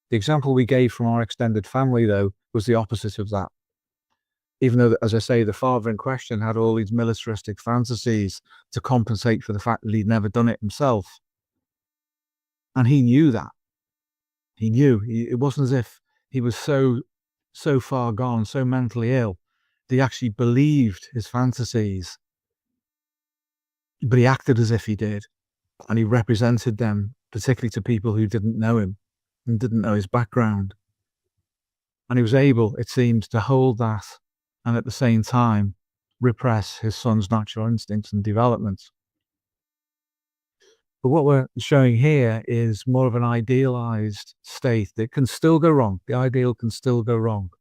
Speaker 1: The example we gave from our extended family, though, was the opposite of that. Even though, as I say, the father in question had all these militaristic fantasies to compensate for the fact that he'd never done it himself. And he knew that. He knew. It wasn't as if he was so far gone, so mentally ill, that he actually believed his fantasies. But he acted as if he did. And he represented them, particularly to people who didn't know him and didn't know his background. And he was able, it seems, to hold that and at the same time repress his son's natural instincts and development. But what we're showing here is more of an idealized state that can still go wrong. The ideal can still go wrong,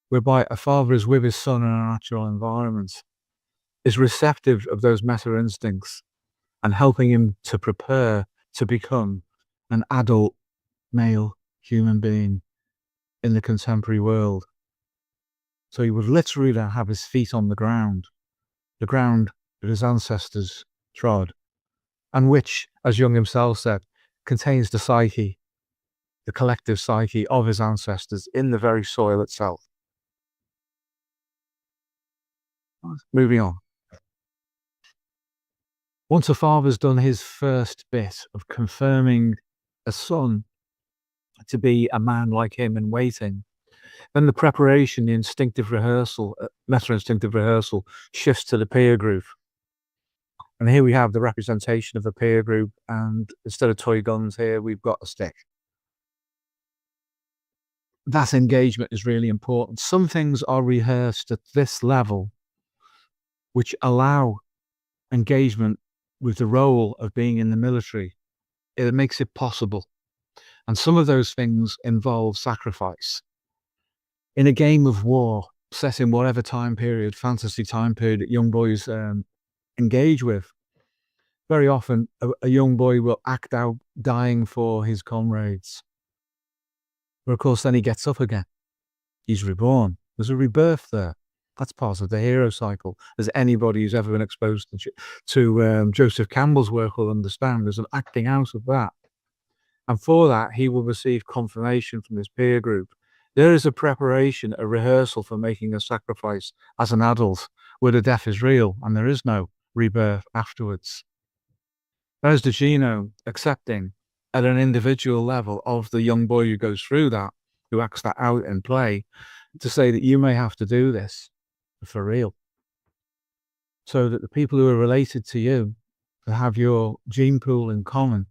Speaker 1: whereby a father is with his son in a natural environment, is receptive of those meta instincts and helping him to prepare to become an adult male human being in the contemporary world. So he would literally then have his feet on the ground that his ancestors trod, and which, as Jung himself said, contains the psyche, the collective psyche of his ancestors in the very soil itself. Moving on. Once a father's done his first bit of confirming a son to be a man like him in waiting, then the preparation, the instinctive rehearsal, meta-instinctive rehearsal, shifts to the peer group. And here we have the representation of the peer group, and instead of toy guns here, we've got a stick. That engagement is really important. Some things are rehearsed at this level, which allow engagement with the role of being in the military. It makes it possible. And some of those things involve sacrifice. In a game of war, set in whatever time period, fantasy time period that young boys engage with, very often a young boy will act out dying for his comrades. But of course, then he gets up again. He's reborn. There's a rebirth there. That's part of the hero cycle. As anybody who's ever been exposed to Joseph Campbell's work will understand, there's an acting out of that. And for that, he will receive confirmation from his peer group. There is a preparation, a rehearsal for making a sacrifice as an adult, where the death is real and there is no rebirth afterwards. There's the genome accepting at an individual level of the young boy who goes through that, who acts that out in play, to say that you may have to do this for real. So that the people who are related to you, who have your gene pool in common,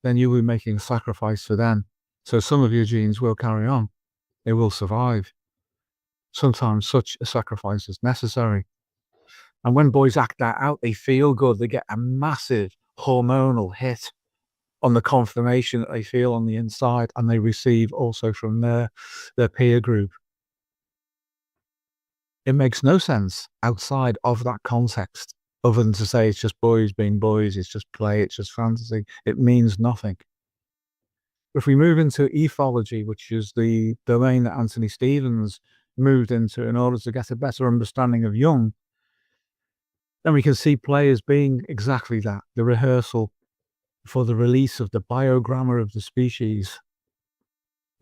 Speaker 1: then you will be making a sacrifice for them. So some of your genes will carry on. They will survive. Sometimes such a sacrifice is necessary. And when boys act that out, they feel good. They get a massive hormonal hit on the confirmation that they feel on the inside, and they receive also from their peer group. It makes no sense outside of that context, other than to say it's just boys being boys, it's just play, it's just fantasy. It means nothing. If we move into ethology, which is the domain that Anthony Stevens moved into in order to get a better understanding of Jung, then we can see play as being exactly that, the rehearsal for the release of the biogrammar of the species.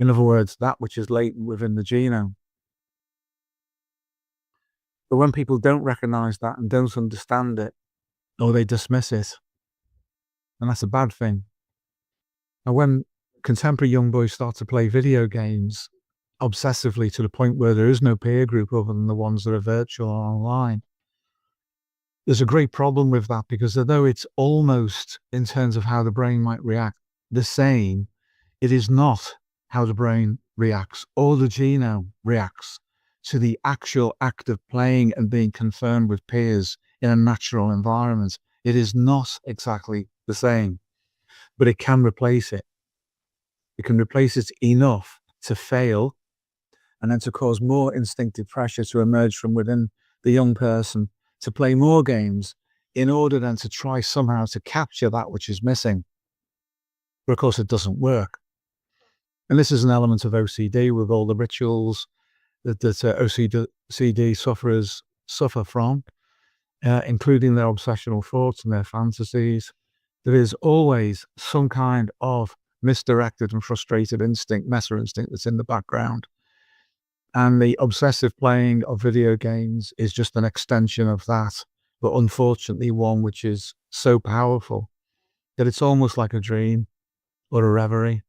Speaker 1: In other words, that which is latent within the genome. But when people don't recognize that and don't understand it, or they dismiss it, and that's a bad thing. And when contemporary young boys start to play video games obsessively to the point where there is no peer group other than the ones that are virtual or online, there's a great problem with that, because although it's almost, in terms of how the brain might react, the same, it is not how the brain reacts or the genome reacts to the actual act of playing and being confirmed with peers in a natural environment. It is not exactly the same, but it can replace it. It can replace it enough to fail and then to cause more instinctive pressure to emerge from within the young person to play more games in order then to try somehow to capture that which is missing. But of course it doesn't work. And this is an element of OCD with all the rituals that OCD sufferers suffer from, including their obsessional thoughts and their fantasies. There is always some kind of misdirected and frustrated instinct, meta-instinct that's in the background. And the obsessive playing of video games is just an extension of that, but unfortunately one which is so powerful that it's almost like a dream or a reverie,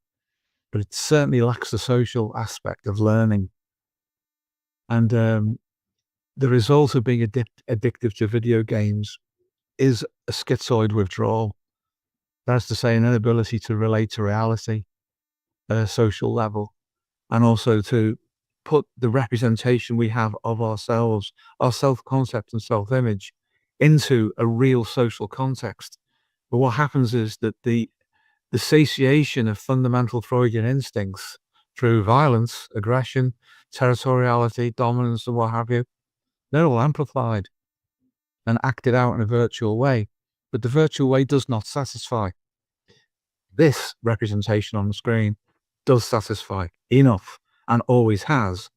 Speaker 1: but it certainly lacks the social aspect of learning. And the result of being addictive to video games is a schizoid withdrawal. That's to say, an inability to relate to reality at a social level, and also to put the representation we have of ourselves, our self-concept and self-image, into a real social context. But what happens is that the satiation of fundamental Freudian instincts through violence, aggression, territoriality, dominance, and what have you, they're all amplified and acted out in a virtual way. But the virtual way does not satisfy. This representation on the screen does satisfy enough, and always has,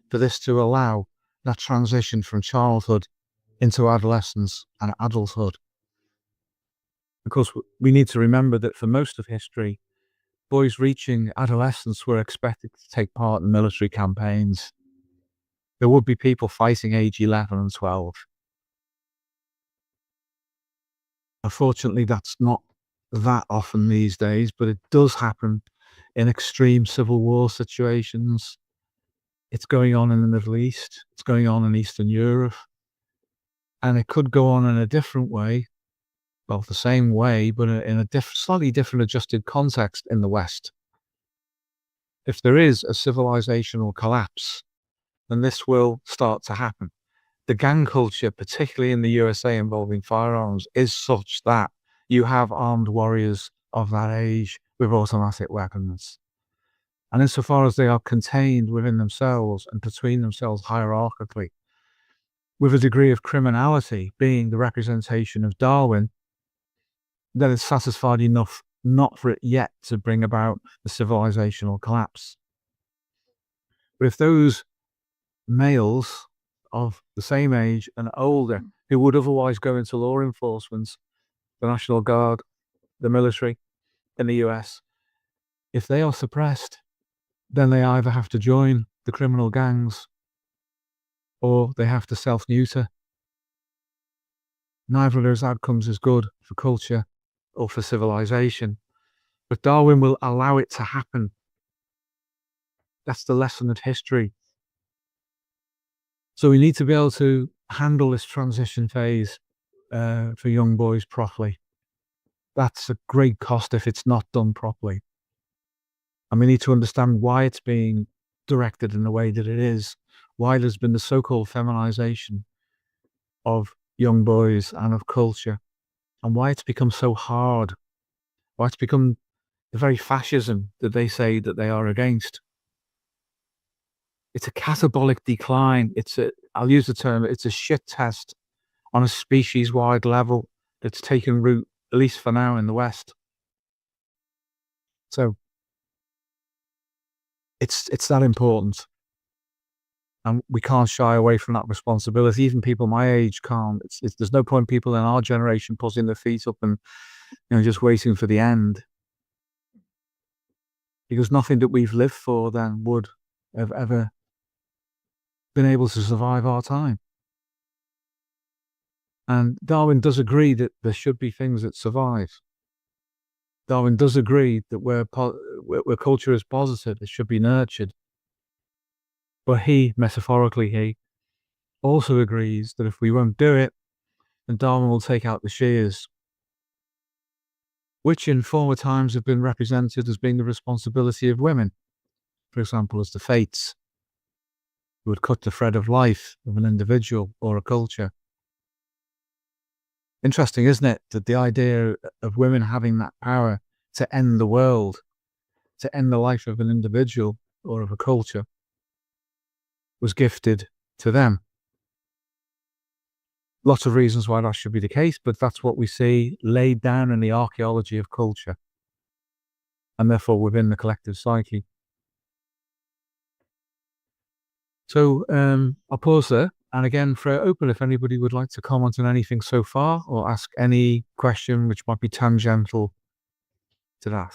Speaker 1: for this to allow that transition from childhood into adolescence and adulthood. Of course, we need to remember that for most of history, boys reaching adolescence were expected to take part in military campaigns. There would be people fighting age 11 and 12. Unfortunately, that's not that often these days, but it does happen in extreme civil war situations. It's going on in the Middle East. It's going on in Eastern Europe. And it could go on in a different way, well, the same way, but in a slightly different adjusted context in the West. If there is a civilizational collapse, then this will start to happen. The gang culture, particularly in the USA involving firearms, is such that you have armed warriors of that age with automatic weapons. And insofar as they are contained within themselves and between themselves hierarchically, with a degree of criminality being the representation of Darwin, then it's satisfied enough not for it yet to bring about the civilizational collapse. But if those males of the same age and older, who would otherwise go into law enforcement, the National Guard, the military in the US, if they are suppressed, then they either have to join the criminal gangs or they have to self-neuter. Neither of those outcomes is good for culture or for civilization, but Darwin will allow it to happen. That's the lesson of history. So we need to be able to handle this transition phase for young boys properly. That's a great cost if it's not done properly. And we need to understand why it's being directed in the way that it is, why there's been the so-called feminization of young boys and of culture, and why it's become so hard, why it's become the very fascism that they say that they are against. It's a catabolic decline. I'll use the term, it's a shit test on a species-wide level that's taken root, at least for now, in the West. So it's that important. And we can't shy away from that responsibility. Even people my age can't. There's no point people in our generation putting their feet up and just waiting for the end, because nothing that we've lived for then would have ever been able to survive our time. And Darwin does agree that there should be things that survive. Darwin does agree that where culture is positive, it should be nurtured. But metaphorically, he also agrees that if we won't do it, then Darwin will take out the shears, which in former times have been represented as being the responsibility of women, for example, as the fates, who would cut the thread of life of an individual or a culture. Interesting, isn't it, that the idea of women having that power to end the world, to end the life of an individual or of a culture, was gifted to them. Lots of reasons why that should be the case, but that's what we see laid down in the archaeology of culture, and therefore within the collective psyche. So I'll pause there, and again, throw it open if anybody would like to comment on anything so far, or ask any question which might be tangential to that.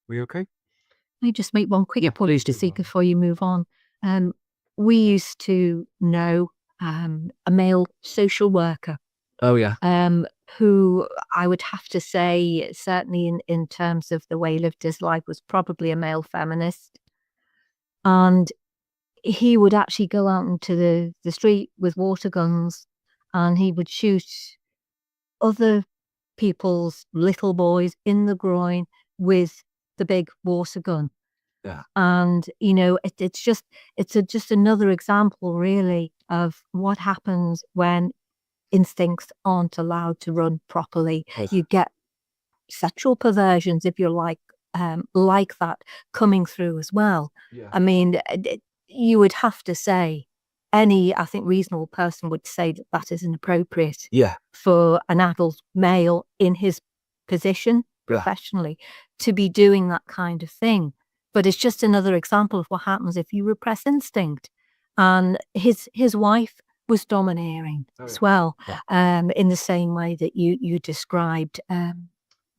Speaker 1: We okay?
Speaker 2: Let me just make one quick point to see before you move on. We used to know a male social worker.
Speaker 1: Oh yeah.
Speaker 2: Who I would have to say, certainly in terms of the way he lived his life, was probably a male feminist. And he would actually go out into the street with water guns, and he would shoot other people's little boys in the groin with the big water gun.
Speaker 1: Yeah.
Speaker 2: And it's just another example really of what happens when instincts aren't allowed to run properly.
Speaker 1: Yes.
Speaker 2: You get sexual perversions, if you like that coming through as well.
Speaker 1: Yeah.
Speaker 2: I mean, you would have to say, I think reasonable person would say that is inappropriate.
Speaker 1: Yeah.
Speaker 2: For an adult male in his position professionally to be doing that kind of thing. But it's just another example of what happens if you repress instinct. And his wife was domineering as well, in the same way that you described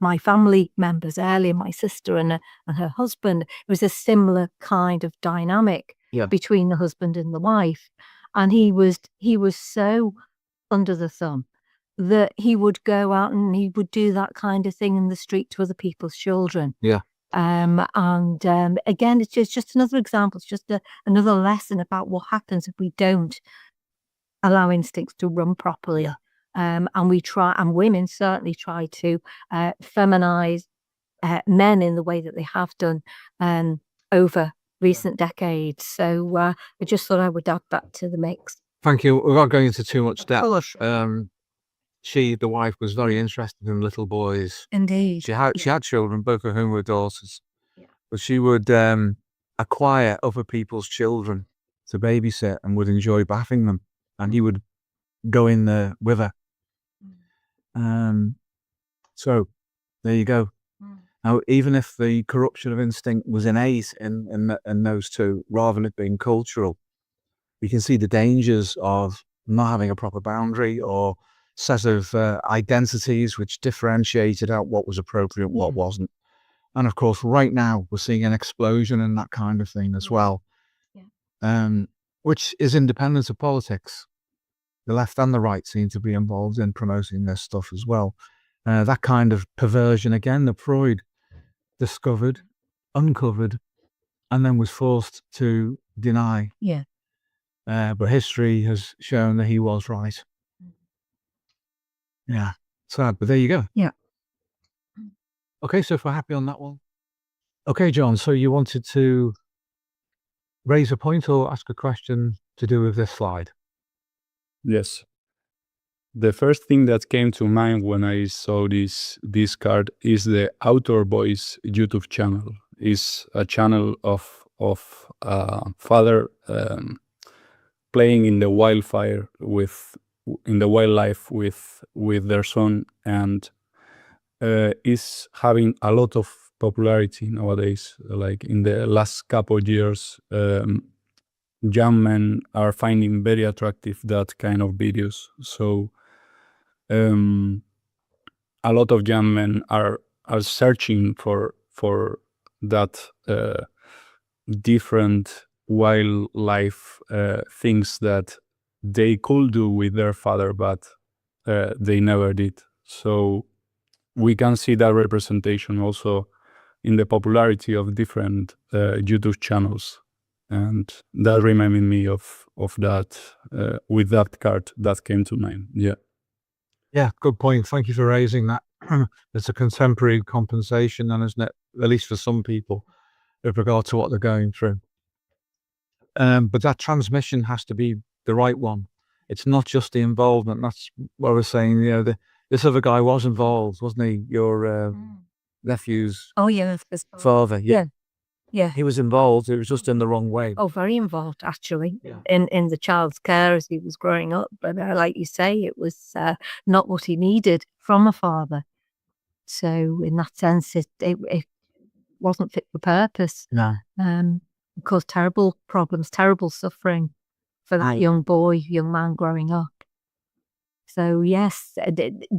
Speaker 2: my family members earlier, my sister and her husband. It was a similar kind of dynamic between the husband and the wife, and he was so under the thumb that he would go out and he would do that kind of thing in the street to other people's children.
Speaker 1: Yeah.
Speaker 2: Again, it's just another example. It's just another lesson about what happens if we don't allow instincts to run properly. And women certainly try to feminize men in the way that they have done over recent decades. So I just thought I would add that to the mix.
Speaker 1: Thank you. Without going into too much depth, the wife, was very interested in little boys.
Speaker 2: Indeed.
Speaker 1: She had children, both of whom were daughters.
Speaker 2: Yeah.
Speaker 1: But she would acquire other people's children to babysit and would enjoy bathing them. And he would go in there with her. So there you go. Now, even if the corruption of instinct was innate in those two, rather than it being cultural, we can see the dangers of not having a proper boundary or set of identities which differentiated out what was appropriate, what wasn't. And of course, right now, we're seeing an explosion in that kind of thing as well, which is independent of politics. The left and the right seem to be involved in promoting this stuff as well. That kind of perversion, again, that Freud discovered, uncovered, and then was forced to deny.
Speaker 2: Yeah.
Speaker 1: But history has shown that he was right. Yeah, sad, but there you go.
Speaker 2: Yeah.
Speaker 1: Okay, so if we're happy on that one. Okay, Jon, so you wanted to raise a point or ask a question to do with this slide?
Speaker 4: Yes. The first thing that came to mind when I saw this card is the Outdoor Boys YouTube channel. It's a channel of father playing in the wildlife with their son, and is having a lot of popularity nowadays. Like in the last couple of years, young men are finding very attractive that kind of videos. So a lot of young men are searching for that different wildlife things that they could do with their father, but they never did. So we can see that representation also in the popularity of different YouTube channels. And that reminded me of that with that card that came to mind. Yeah.
Speaker 1: Yeah, good point. Thank you for raising that. It's a contemporary compensation, and isn't it? At least for some people, with regard to what they're going through. But that transmission has to be the right one. It's not just the involvement. That's what I was saying. You know, this other guy was involved, wasn't he? Your nephew's
Speaker 2: Oh, yeah.
Speaker 1: father.
Speaker 2: Yeah. Yeah.
Speaker 1: He was involved. It was just in the wrong way.
Speaker 2: Oh, very involved, actually,
Speaker 1: Yeah.
Speaker 2: in the child's care as he was growing up. But like you say, it was not what he needed from a father. So in that sense, it wasn't fit for purpose.
Speaker 1: No.
Speaker 2: It caused terrible problems, terrible suffering for that young man growing up. So yes,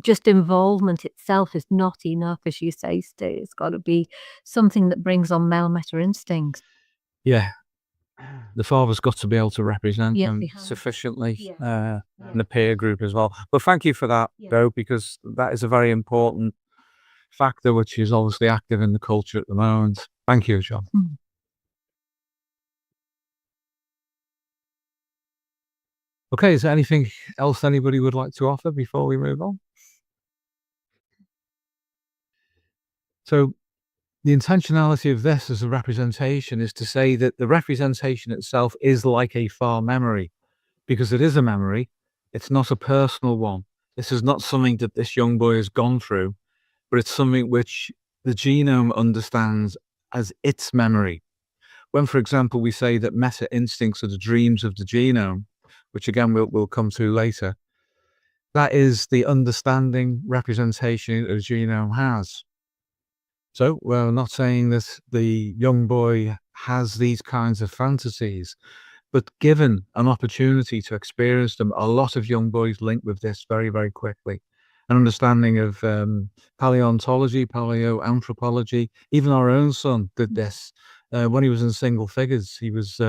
Speaker 2: just involvement itself is not enough, as you say, Stu. It's got to be something that brings on male meta instincts.
Speaker 1: Yeah. The father's got to be able to represent them
Speaker 2: he has.
Speaker 1: sufficiently
Speaker 2: Yeah.
Speaker 1: in the peer group as well. But thank you for that, though, because that is a very important factor which is obviously active in the culture at the moment. Thank you, Jon. Okay, is there anything else anybody would like to offer before we move on? So the intentionality of this as a representation is to say that the representation itself is like a far memory, because it is a memory. It's not a personal one. This is not something that this young boy has gone through, but it's something which the genome understands as its memory. When, for example, we say that meta instincts are the dreams of the genome, which again we'll come to later, that is the understanding representation that the genome has. So we're not saying that the young boy has these kinds of fantasies, but given an opportunity to experience them, a lot of young boys link with this very, very quickly. An understanding of paleontology, paleoanthropology, even our own son did this. When he was in single figures, he was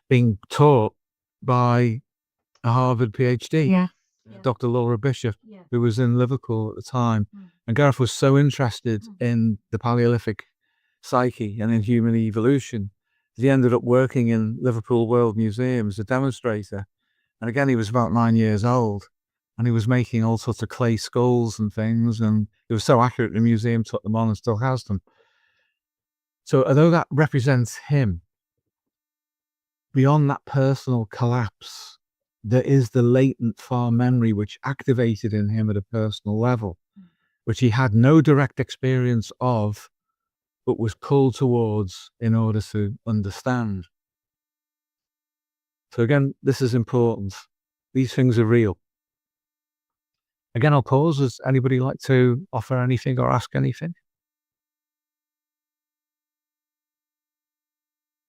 Speaker 1: being taught by a Harvard PhD, Dr. Laura Bishop, who was in Liverpool at the time. And Gareth was so interested in the Paleolithic psyche and in human evolution, he ended up working in Liverpool World Museum as a demonstrator. And again, he was about 9 years old, and he was making all sorts of clay skulls and things, and it was so accurate, the museum took them on and still has them. So although that represents him, beyond that personal collapse, there is the latent far memory which activated in him at a personal level, which he had no direct experience of, but was pulled towards in order to understand. So again, this is important. These things are real. Again, I'll pause. Does anybody like to offer anything or ask anything?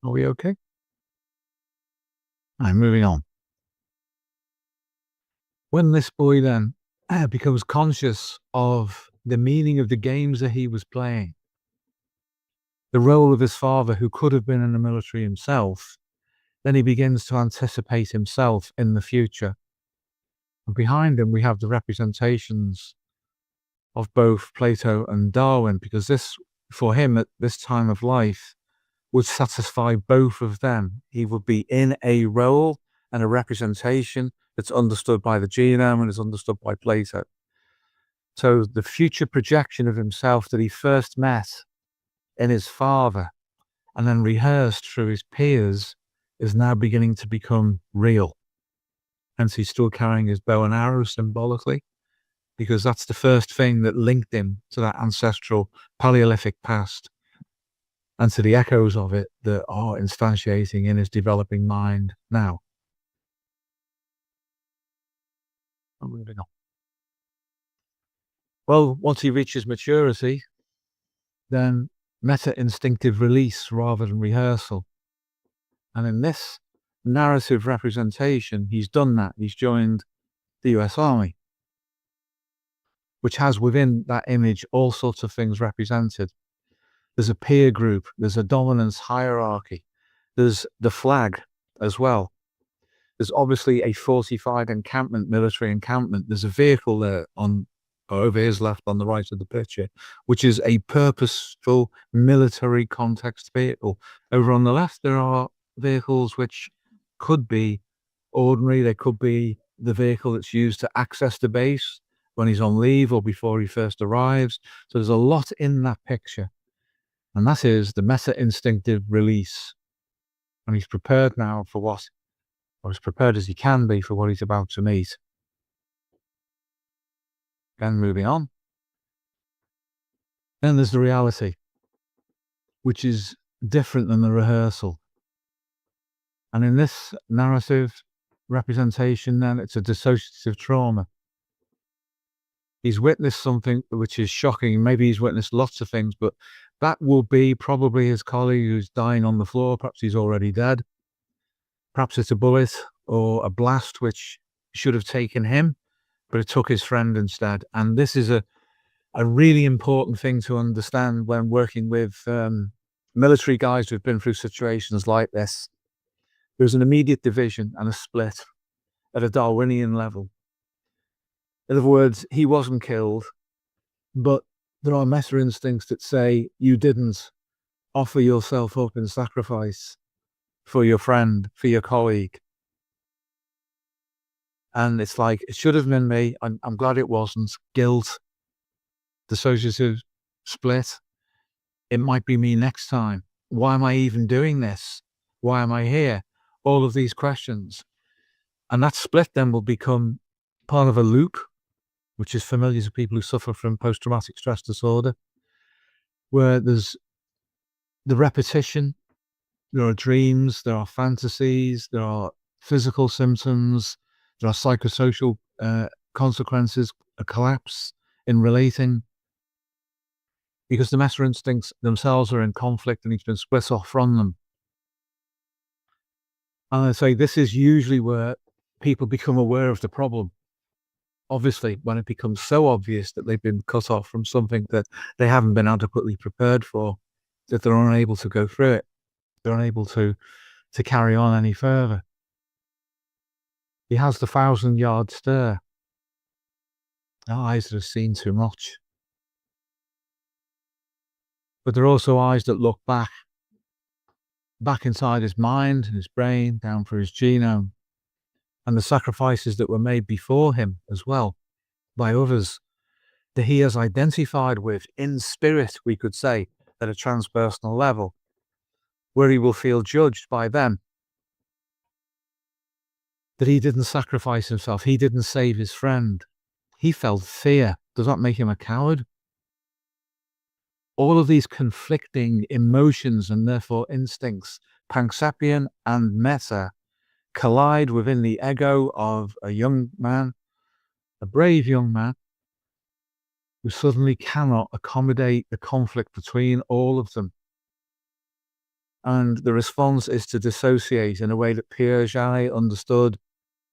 Speaker 1: Are we okay? I'm moving on. When this boy then becomes conscious of the meaning of the games that he was playing, the role of his father, who could have been in the military himself, then he begins to anticipate himself in the future. And behind him, we have the representations of both Plato and Darwin, because this, for him at this time of life, would satisfy both of them. He would be in a role and a representation that's understood by the genome and is understood by Plato. So the future projection of himself that he first met in his father and then rehearsed through his peers is now beginning to become real. Hence he's still carrying his bow and arrow symbolically, because that's the first thing that linked him to that ancestral Paleolithic past and to the echoes of it that are instantiating in his developing mind now. I'm moving on. Well, once he reaches maturity, then Meta-Instinctive Release rather than rehearsal. And in this narrative representation, he's done that. He's joined the US Army, which has within that image all sorts of things represented. There's a peer group, there's a dominance hierarchy, there's the flag as well. There's obviously a fortified encampment, military encampment. There's a vehicle there over his left on the right of the picture, which is a purposeful military context vehicle. Over on the left, there are vehicles which could be ordinary. They could be the vehicle that's used to access the base when he's on leave or before he first arrives. So there's a lot in that picture. And that is the Meta-Instinctive Release. And he's prepared now for or as prepared as he can be for what he's about to meet. Then moving on. Then there's the reality, which is different than the rehearsal. And in this narrative representation, then it's a dissociative trauma. He's witnessed something which is shocking. Maybe he's witnessed lots of things, but that will be probably his colleague who's dying on the floor. Perhaps he's already dead. Perhaps it's a bullet or a blast which should have taken him, but it took his friend instead. And this is a really important thing to understand when working with military guys who've been through situations like this. There's an immediate division and a split at a Darwinian level. In other words, he wasn't killed, but there are meta instincts that say you didn't offer yourself up in sacrifice for your friend, for your colleague. And it's like, it should have been me. I'm glad it wasn't. Guilt, dissociative split. It might be me next time. Why am I even doing this? Why am I here? All of these questions. And that split then will become part of a loop, which is familiar to people who suffer from post-traumatic stress disorder, where there's the repetition, there are dreams, there are fantasies, there are physical symptoms, there are psychosocial consequences, a collapse in relating, because the meta instincts themselves are in conflict and he's been split off from them. And I say this is usually where people become aware of the problem. Obviously, when it becomes so obvious that they've been cut off from something that they haven't been adequately prepared for, that they're unable to go through it, they're unable to carry on any further. He has the 1,000-yard stare. Eyes that have seen too much. But there are also eyes that look back inside his mind and his brain, down through his genome, and the sacrifices that were made before him as well, by others, that he has identified with in spirit, we could say, at a transpersonal level, where he will feel judged by them. That he didn't sacrifice himself, he didn't save his friend. He felt fear. Does that make him a coward? All of these conflicting emotions and therefore instincts, Panksapian and Meta, collide within the ego of a young man, a brave young man, who suddenly cannot accommodate the conflict between all of them. And the response is to dissociate in a way that Piaget understood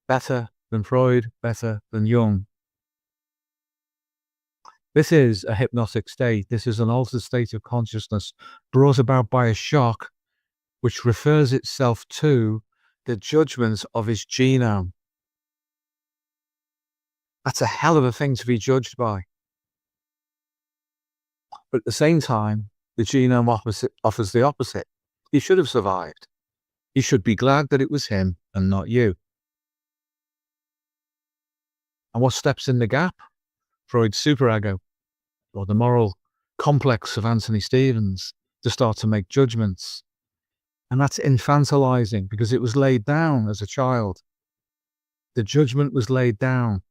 Speaker 1: better than Freud, better than Jung. This is a hypnotic state. This is an altered state of consciousness brought about by a shock which refers itself to the judgments of his genome. That's a hell of a thing to be judged by. But at the same time, the genome offers the opposite. He should have survived. You should be glad that it was him and not you. And what steps in the gap? Freud's superego, or the moral complex of Anthony Stevens, to start to make judgments. And that's infantilizing because it was laid down as a child. The judgment was laid down.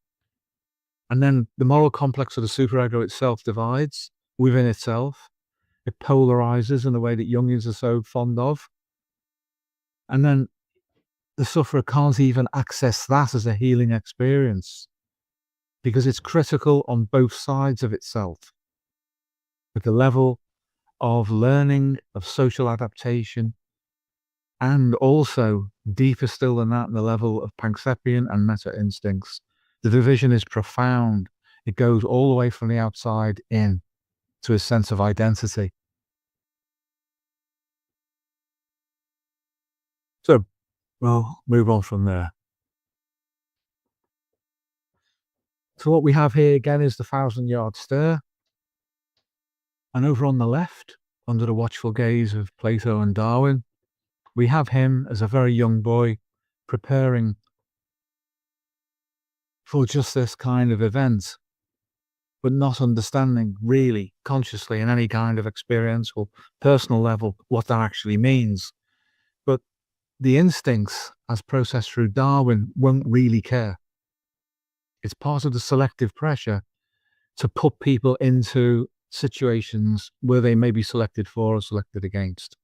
Speaker 1: And then the moral complex of the superego itself divides within itself. It polarizes in the way that Jungians are so fond of. And then the sufferer can't even access that as a healing experience. because it's critical on both sides of itself. At the level of learning, of social adaptation, and also deeper still than that, in the level of Panksepian and meta instincts, the division is profound. It goes all the way from the outside in to a sense of identity. So we'll move on from there. So what we have here again is the 1,000-yard stare. And over on the left, under the watchful gaze of Plato and Darwin, we have him as a very young boy preparing for just this kind of event, but not understanding really consciously in any kind of experiential, personal level what that actually means. But the instincts, as processed through Darwin, won't really care. It's part of the selective pressure to put people into situations where they may be selected for or selected against.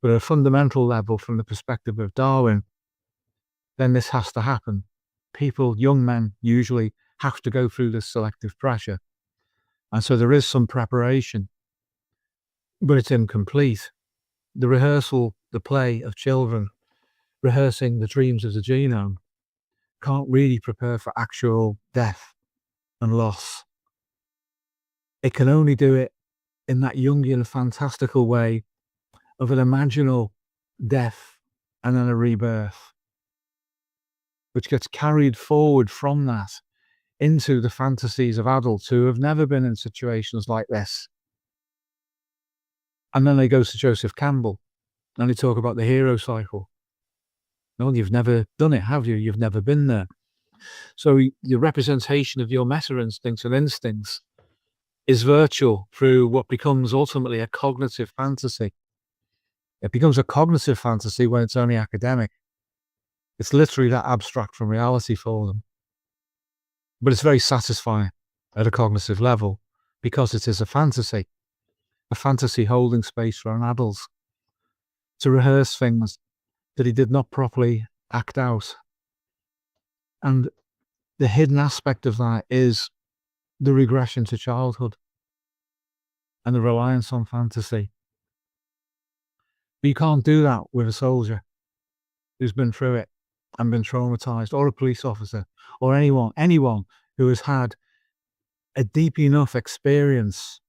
Speaker 1: But at a fundamental level, from the perspective of Darwin, then this has to happen. People, young men, usually have to go through this selective pressure. And so there is some preparation, but it's incomplete. The rehearsal, the play of children, rehearsing the dreams of the genome, can't really prepare for actual death and loss. It can only do it in that Jungian fantastical way of an imaginal death and then a rebirth, which gets carried forward from that into the fantasies of adults who have never been in situations like this. And then they go to Joseph Campbell and they talk about the hero cycle. No, you've never done it, have you? You've never been there. So the representation of your meta-instincts and instincts is virtual through what becomes ultimately a cognitive fantasy. It becomes a cognitive fantasy when it's only academic. It's literally that abstract from reality for them. But it's very satisfying at a cognitive level because it is a fantasy holding space for an adult to rehearse things that he did not properly act out. And the hidden aspect of that is the regression to childhood and the reliance on fantasy. But you can't do that with a soldier who's been through it and been traumatized, or a police officer, or anyone who has had a deep enough experience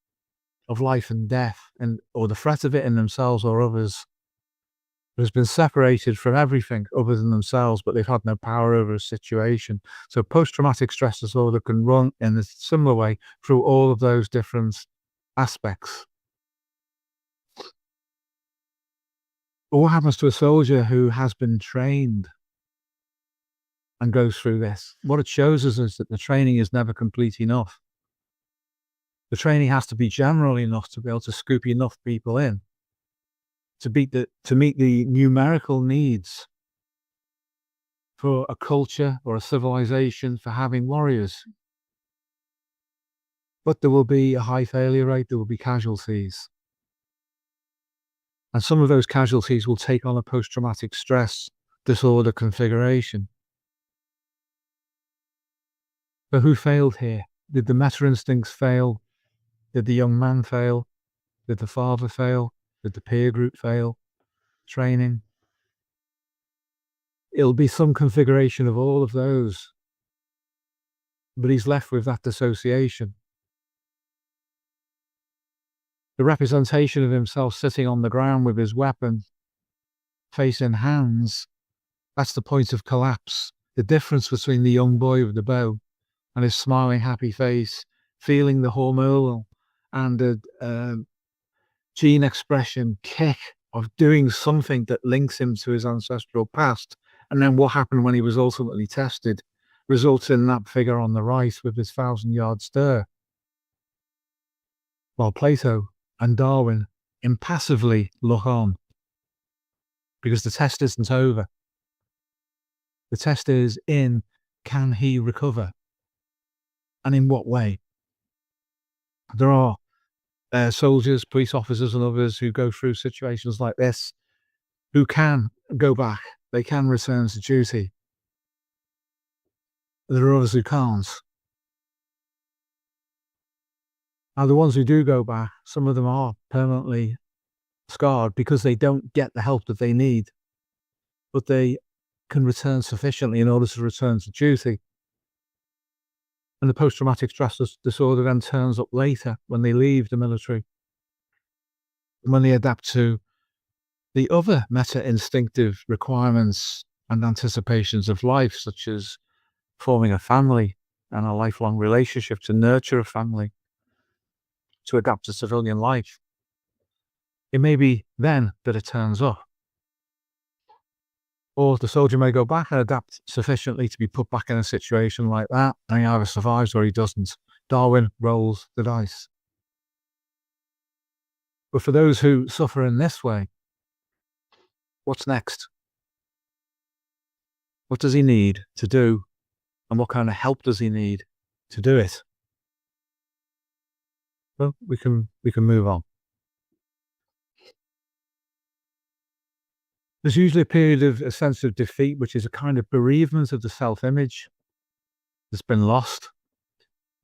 Speaker 1: of life and death, or the threat of it in themselves or others, who's been separated from everything other than themselves, but they've had no power over a situation. So post-traumatic stress disorder can run in a similar way through all of those different aspects. But what happens to a soldier who has been trained and goes through this? What it shows us is that the training is never complete enough. The training has to be general enough to be able to scoop enough people in to meet the numerical needs for a culture or a civilization for having warriors. But there will be a high failure rate, there will be casualties. And some of those casualties will take on a post-traumatic stress disorder configuration. But who failed here? Did the meta-instincts fail? Did the young man fail? Did the father fail? Did the peer group fail? Training? It'll be some configuration of all of those. But he's left with that dissociation. The representation of himself sitting on the ground with his weapon, face in hands, that's the point of collapse. The difference between the young boy with the bow and his smiling, happy face, feeling the hormonal and the gene expression kick of doing something that links him to his ancestral past. And then what happened when he was ultimately tested results in that figure on the right with his 1,000-yard stare. While Plato and Darwin impassively look on, because the test isn't over. The test is can he recover? And in what way? There are soldiers, police officers and others who go through situations like this who can go back. They can return to duty. There are others who can't. Now, the ones who do go back, some of them are permanently scarred because they don't get the help that they need, but they can return sufficiently in order to return to duty. And the post-traumatic stress disorder then turns up later when they leave the military, when they adapt to the other meta-instinctive requirements and anticipations of life, such as forming a family and a lifelong relationship, to nurture a family, to adapt to civilian life. It may be then that it turns up. Or the soldier may go back and adapt sufficiently to be put back in a situation like that, and he either survives or he doesn't. Darwin rolls the dice. But for those who suffer in this way, what's next? What does he need to do? And what kind of help does he need to do it? Well, we can move on. There's usually a period of a sense of defeat, which is a kind of bereavement of the self-image that's been lost.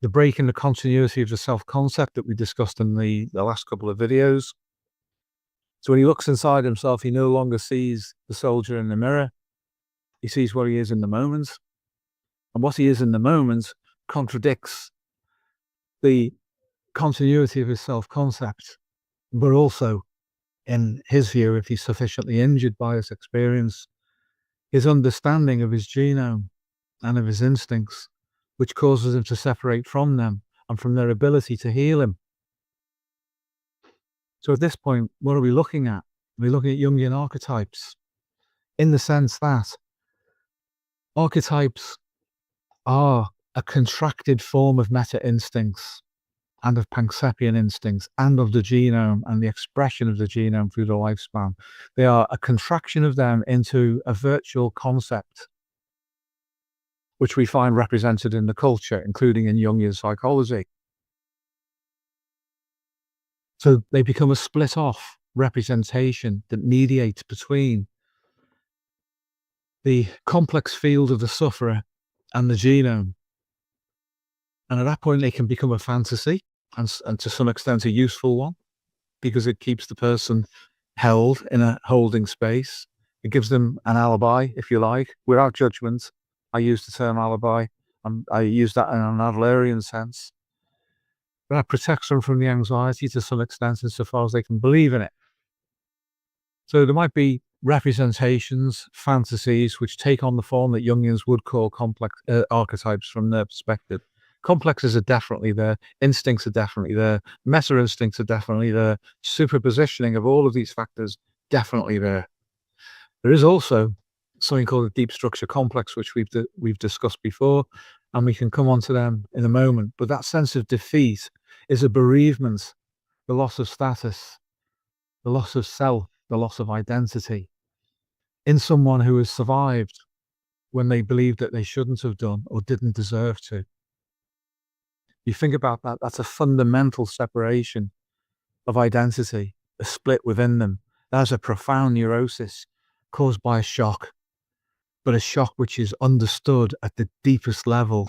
Speaker 1: The break in the continuity of the self-concept that we discussed in the last couple of videos. So when he looks inside himself, he no longer sees the soldier in the mirror. He sees what he is in the moment. And what he is in the moment contradicts the continuity of his self-concept, but also, in his view, if he's sufficiently injured by his experience, his understanding of his genome and of his instincts, which causes him to separate from them and from their ability to heal him. So at this point, what are we looking at? We're looking at Jungian archetypes, in the sense that archetypes are a contracted form of meta-instincts and of Panksepian instincts and of the genome and the expression of the genome through the lifespan. They are a contraction of them into a virtual concept, which we find represented in the culture, including in Jungian psychology. So they become a split off representation that mediates between the complex field of the sufferer and the genome. And at that point, they can become a fantasy, and to some extent a useful one, because it keeps the person held in a holding space. It gives them an alibi, if you like, without judgment. I use the term alibi, and I use that in an Adlerian sense. But that protects them from the anxiety to some extent, insofar as they can believe in it. So there might be representations, fantasies, which take on the form that Jungians would call complex archetypes from their perspective. Complexes are definitely there. Instincts are definitely there. Meta-instincts are definitely there. Superpositioning of all of these factors, definitely there. There is also something called a deep structure complex, which we've discussed before, and we can come on to them in a moment. But that sense of defeat is a bereavement, the loss of status, the loss of self, the loss of identity in someone who has survived when they believed that they shouldn't have done or didn't deserve to. You think about that, that's a fundamental separation of identity, a split within them. That's a profound neurosis caused by a shock, but a shock which is understood at the deepest level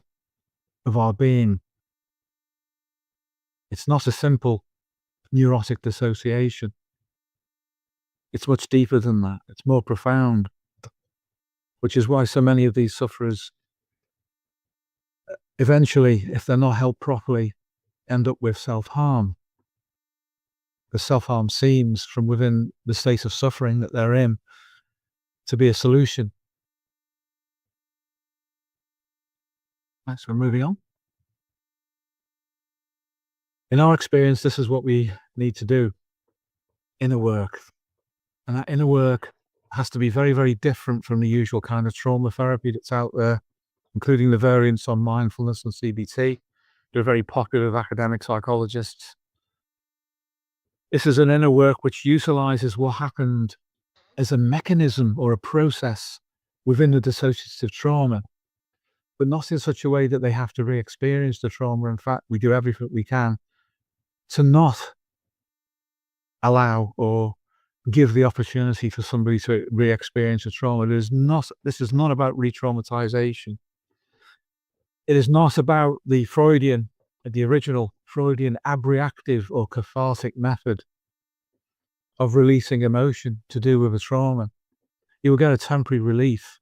Speaker 1: of our being. It's not a simple neurotic dissociation. It's much deeper than that. It's more profound, which is why so many of these sufferers eventually, if they're not helped properly, end up with self-harm. Because self-harm seems, from within the state of suffering that they're in, to be a solution. Right, so we're moving on. In our experience, this is what we need to do. Inner work. And that inner work has to be very, very different from the usual kind of trauma therapy that's out there, including the variants on mindfulness and CBT. They're very popular with academic psychologists. This is an inner work which utilizes what happened as a mechanism or a process within the dissociative trauma, but not in such a way that they have to re-experience the trauma. In fact, we do everything we can to not allow or give the opportunity for somebody to re-experience a trauma. This is not about re-traumatization. It is not about the original Freudian abreactive or cathartic method of releasing emotion to do with a trauma, you will get a temporary relief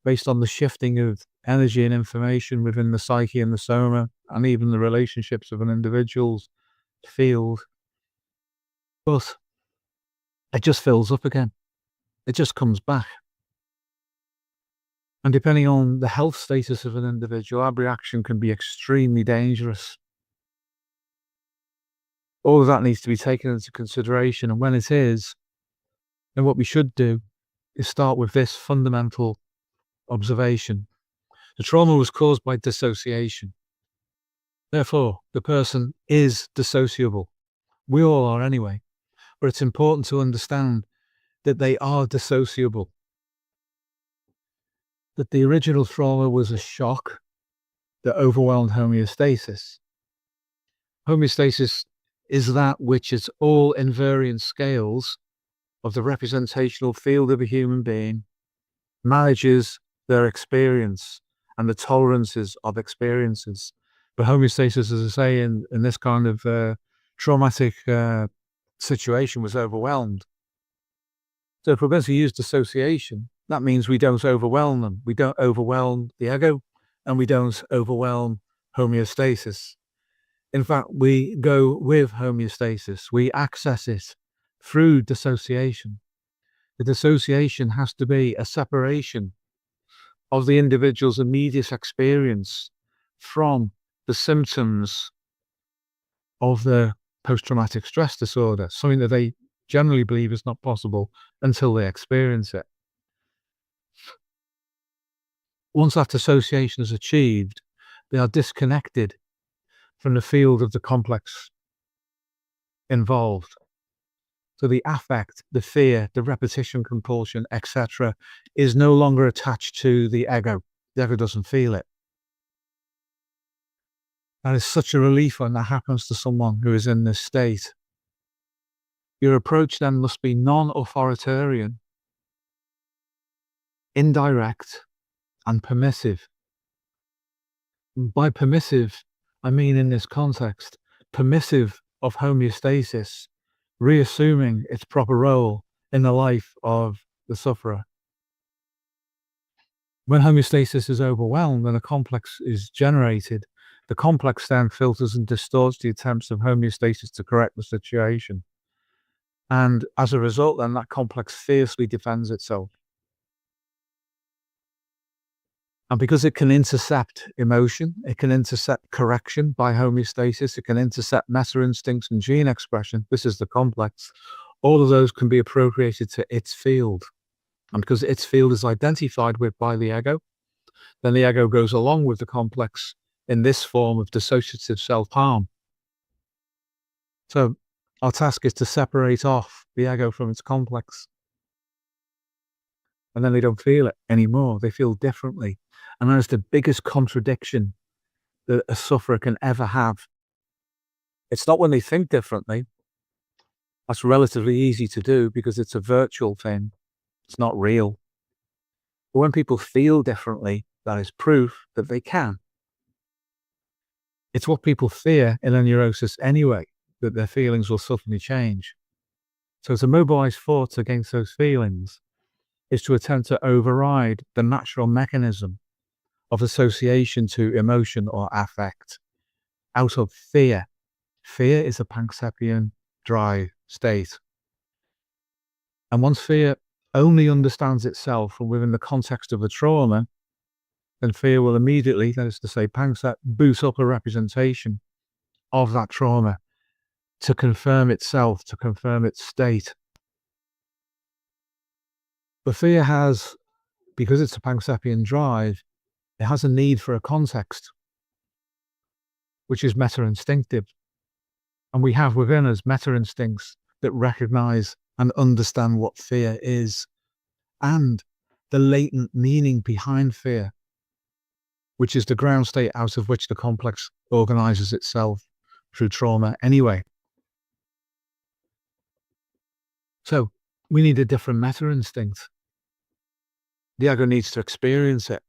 Speaker 1: based on the shifting of energy and information within the psyche and the soma, and even the relationships of an individual's field. But it just fills up again. It just comes back. And depending on the health status of an individual, abreaction can be extremely dangerous. All of that needs to be taken into consideration. And when it is, then what we should do is start with this fundamental observation. The trauma was caused by dissociation. Therefore, the person is dissociable. We all are anyway. But it's important to understand that they are dissociable. That the original trauma was a shock that overwhelmed homeostasis. Homeostasis is that which is all invariant scales of the representational field of a human being, manages their experience and the tolerances of experiences. But homeostasis, as I say, in this kind of traumatic situation was overwhelmed. So if we're going to use dissociation, that means we don't overwhelm them. We don't overwhelm the ego, and we don't overwhelm homeostasis. In fact, we go with homeostasis. We access it through dissociation. The dissociation has to be a separation of the individual's immediate experience from the symptoms of the post-traumatic stress disorder, something that they generally believe is not possible until they experience it. Once that dissociation is achieved, they are disconnected from the field of the complex involved. So the affect, the fear, the repetition compulsion, etc., is no longer attached to the ego. The ego doesn't feel it. That is such a relief when that happens to someone who is in this state. Your approach then must be non-authoritarian, indirect, and permissive. By permissive, I mean in this context, permissive of homeostasis, reassuming its proper role in the life of the sufferer. When homeostasis is overwhelmed and a complex is generated, the complex then filters and distorts the attempts of homeostasis to correct the situation. And as a result, then that complex fiercely defends itself. And because it can intercept emotion, it can intercept correction by homeostasis, it can intercept meta-instincts and gene expression, this is the complex, all of those can be appropriated to its field. And because its field is identified with by the ego, then the ego goes along with the complex in this form of dissociative self-harm. So our task is to separate off the ego from its complex. And then they don't feel it anymore. They feel differently. And that is the biggest contradiction that a sufferer can ever have. It's not when they think differently. That's relatively easy to do because it's a virtual thing. It's not real. But when people feel differently, that is proof that they can. It's what people fear in a neurosis anyway, that their feelings will suddenly change. So to mobilize thoughts against those feelings is to attempt to override the natural mechanism of association to emotion or affect out of fear. Fear is a Panksepian drive state. And once fear only understands itself from within the context of a trauma, then fear will immediately, that is to say, Panksep, boot up a representation of that trauma to confirm itself, to confirm its state. But fear has, because it's a Panksepian drive, it has a need for a context, which is meta-instinctive. And we have within us meta-instincts that recognize and understand what fear is and the latent meaning behind fear, which is the ground state out of which the complex organizes itself through trauma anyway. So we need a different meta-instinct. The ego needs to experience it.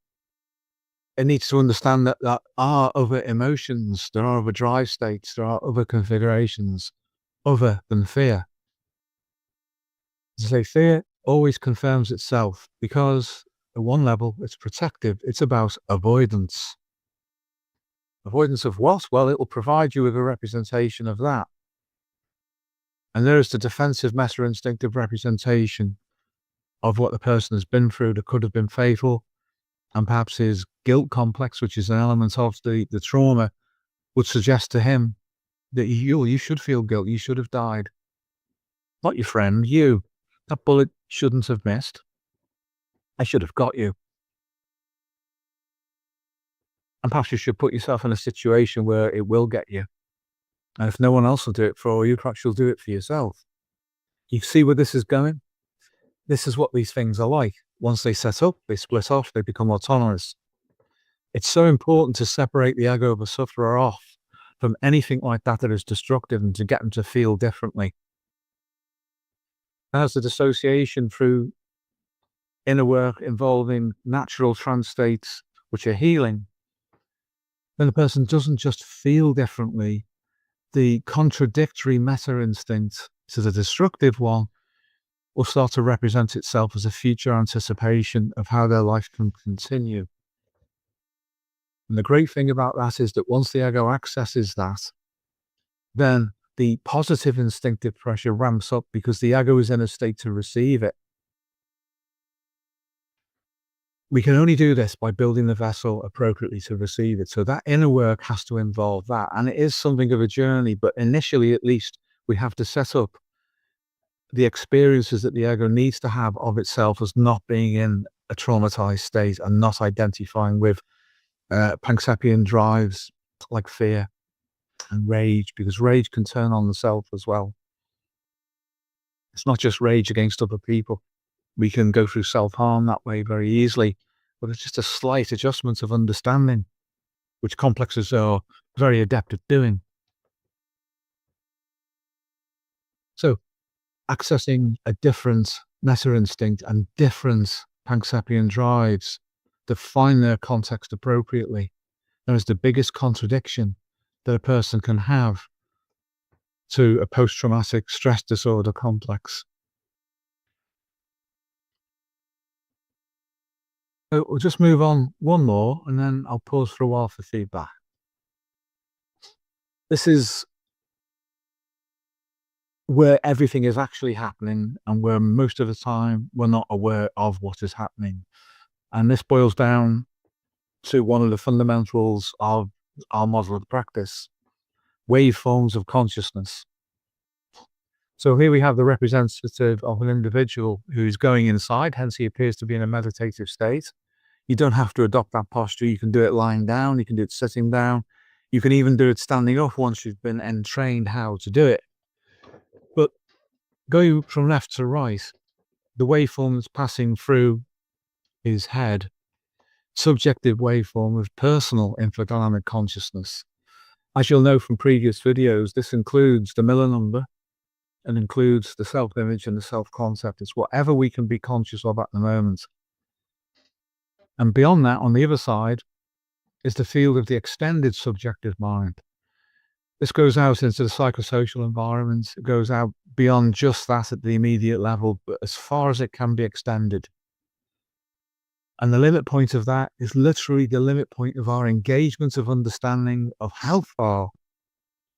Speaker 1: it needs to understand that there are other emotions, there are other drive states, there are other configurations other than fear. As I say, fear always confirms itself because at one level it's protective. It's about avoidance. Avoidance of what? Well, it will provide you with a representation of that. And there is the defensive meta-instinctive representation of what the person has been through that could have been fatal, and perhaps his guilt complex, which is an element of the trauma, would suggest to him that you should feel guilt, you should have died. Not your friend, you. That bullet shouldn't have missed. I should have got you. And perhaps you should put yourself in a situation where it will get you. And if no one else will do it for you, perhaps you'll do it for yourself. You see where this is going? This is what these things are like. Once they set up, they split off, they become autonomous. It's so important to separate the ego of a sufferer off from anything like that that is destructive and to get them to feel differently. As the dissociation through inner work involving natural trance states which are healing, then the person doesn't just feel differently. The contradictory meta-instinct to the destructive one will start to represent itself as a future anticipation of how their life can continue. And the great thing about that is that once the ego accesses that, then the positive instinctive pressure ramps up because the ego is in a state to receive it. We can only do this by building the vessel appropriately to receive it. So that inner work has to involve that. And it is something of a journey, but initially at least we have to set up the experiences that the ego needs to have of itself as not being in a traumatized state and not identifying with Panxapian drives like fear and rage, because rage can turn on the self as well. It's not just rage against other people. We can go through self-harm that way very easily, but it's just a slight adjustment of understanding, which complexes are very adept at doing. So accessing a different meta-instinct and different Panxapian drives to find their context appropriately, that is the biggest contradiction that a person can have to a post-traumatic stress disorder complex. So we'll just move on one more and then I'll pause for a while for feedback. This is where everything is actually happening and where most of the time we're not aware of what is happening. And this boils down to one of the fundamentals of our model of practice, waveforms of consciousness. So here we have the representative of an individual who's going inside, hence he appears to be in a meditative state. You don't have to adopt that posture. You can do it lying down, you can do it sitting down, you can even do it standing up once you've been entrained how to do it. But going from left to right, the waveforms passing through his head, subjective waveform of personal infodynamic consciousness. As you'll know from previous videos, this includes the Miller number and includes the self-image and the self-concept. It's whatever we can be conscious of at the moment. And beyond that, on the other side, is the field of the extended subjective mind. This goes out into the psychosocial environment. It goes out beyond just that at the immediate level, but as far as it can be extended. And the limit point of that is literally the limit point of our engagement of understanding of how far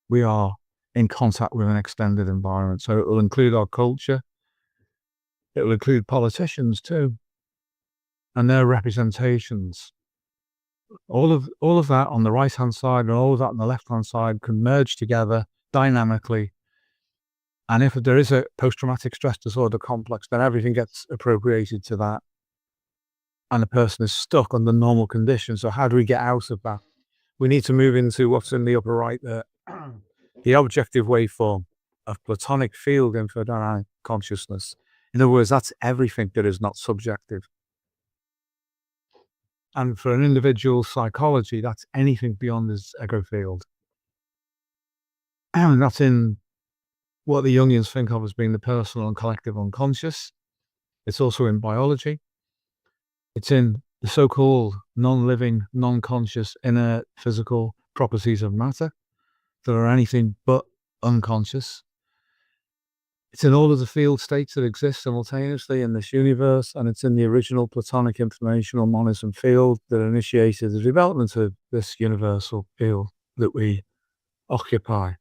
Speaker 1: we are in contact with an extended environment. So it will include our culture. It will include politicians too, and their representations. All of that on the right-hand side and all of that on the left-hand side can merge together dynamically. And if there is a post-traumatic stress disorder complex, then everything gets appropriated to that. And the person is stuck under normal conditions. So how do we get out of that? We need to move into what's in the upper right there. The objective waveform of Platonic field infodynamic consciousness. In other words, that's everything that is not subjective. And for an individual psychology, that's anything beyond his ego field. And that's in what the Jungians think of as being the personal and collective unconscious. It's also in biology. It's in the so-called non-living, non-conscious inner physical properties of matter that are anything but unconscious. It's in all of the field states that exist simultaneously in this universe, and it's in the original Platonic informational monism field that initiated the development of this universal field that we occupy.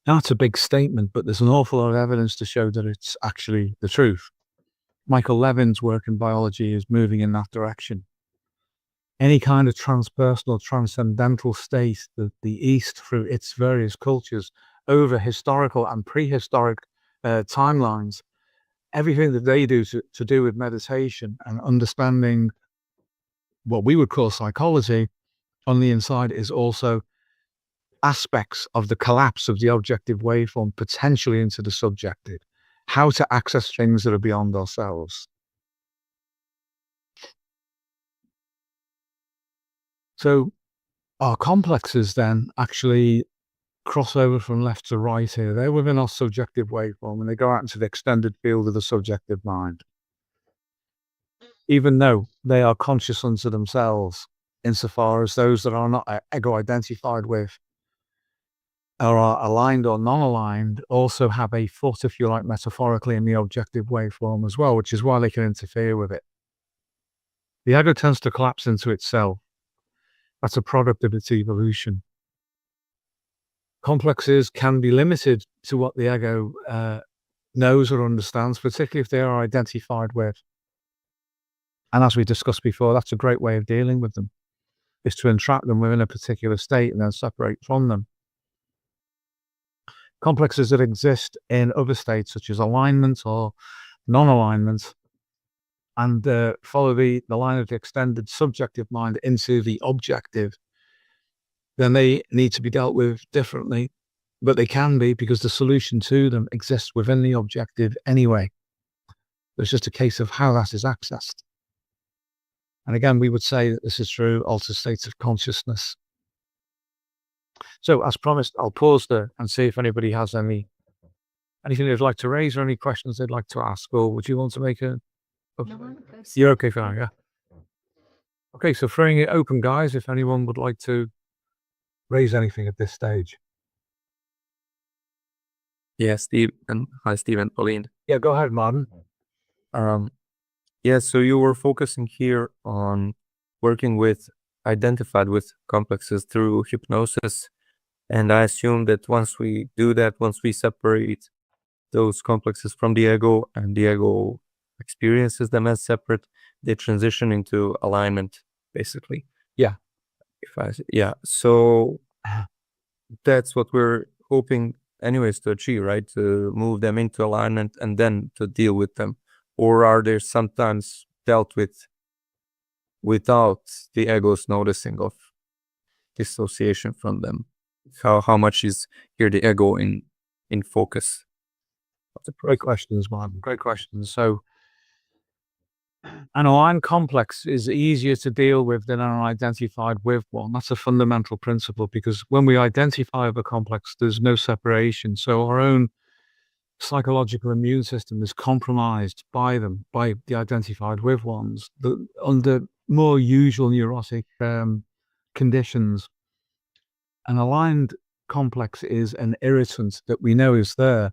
Speaker 1: Now, that's a big statement, but there's an awful lot of evidence to show that it's actually the truth. Michael Levin's work in biology is moving in that direction. Any kind of transpersonal, transcendental state that the East, through its various cultures, over historical and prehistoric timelines, everything that they do to do with meditation and understanding what we would call psychology on the inside is also aspects of the collapse of the objective waveform potentially into the subjective, how to access things that are beyond ourselves. So our complexes then actually cross over from left to right here. They're within our subjective waveform and they go out into the extended field of the subjective mind. Even though they are conscious unto themselves, insofar as those that are not ego-identified with or are aligned or non-aligned also have a foot, if you like, metaphorically in the objective waveform as well, which is why they can interfere with it. The ego tends to collapse into itself. That's a product of its evolution. Complexes can be limited to what the ego knows or understands, particularly if they are identified with. And as we discussed before, that's a great way of dealing with them, is to entrap them within a particular state and then separate from them. Complexes that exist in other states, such as alignment or non-alignment, and follow the line of the extended subjective mind into the objective, then they need to be dealt with differently. But they can be, because the solution to them exists within the objective anyway. It's just a case of how that is accessed. And again, we would say that this is through altered states of consciousnness. So as promised, I'll pause there and see if anybody has anything they'd like to raise or any questions they'd like to ask. Or would you want to make a...
Speaker 2: No,
Speaker 1: You're okay for now, yeah? Okay, so throwing it open, guys, if anyone would like to raise anything at this stage.
Speaker 5: Yeah, Steve, and hi, Steve and Pauline.
Speaker 1: Yeah, go ahead, Mladen.
Speaker 5: Yeah, so you were focusing here on working with identified with complexes through hypnosis. And I assume that once we do that, once we separate those complexes from the ego and the ego experiences them as separate, they transition into alignment, basically.
Speaker 1: Yeah.
Speaker 5: So that's what we're hoping anyways to achieve, right? To move them into alignment and then to deal with them. Or are they sometimes dealt with without the ego's noticing of dissociation from them? How much is here the ego in focus?
Speaker 1: That's a great questions, Mladen. Great questions. So an aligned complex is easier to deal with than an identified with one. That's a fundamental principle, because when we identify with a complex, there's no separation. So our own psychological immune system is compromised by them, by the identified with ones. Under more usual neurotic conditions, an aligned complex is an irritant that we know is there.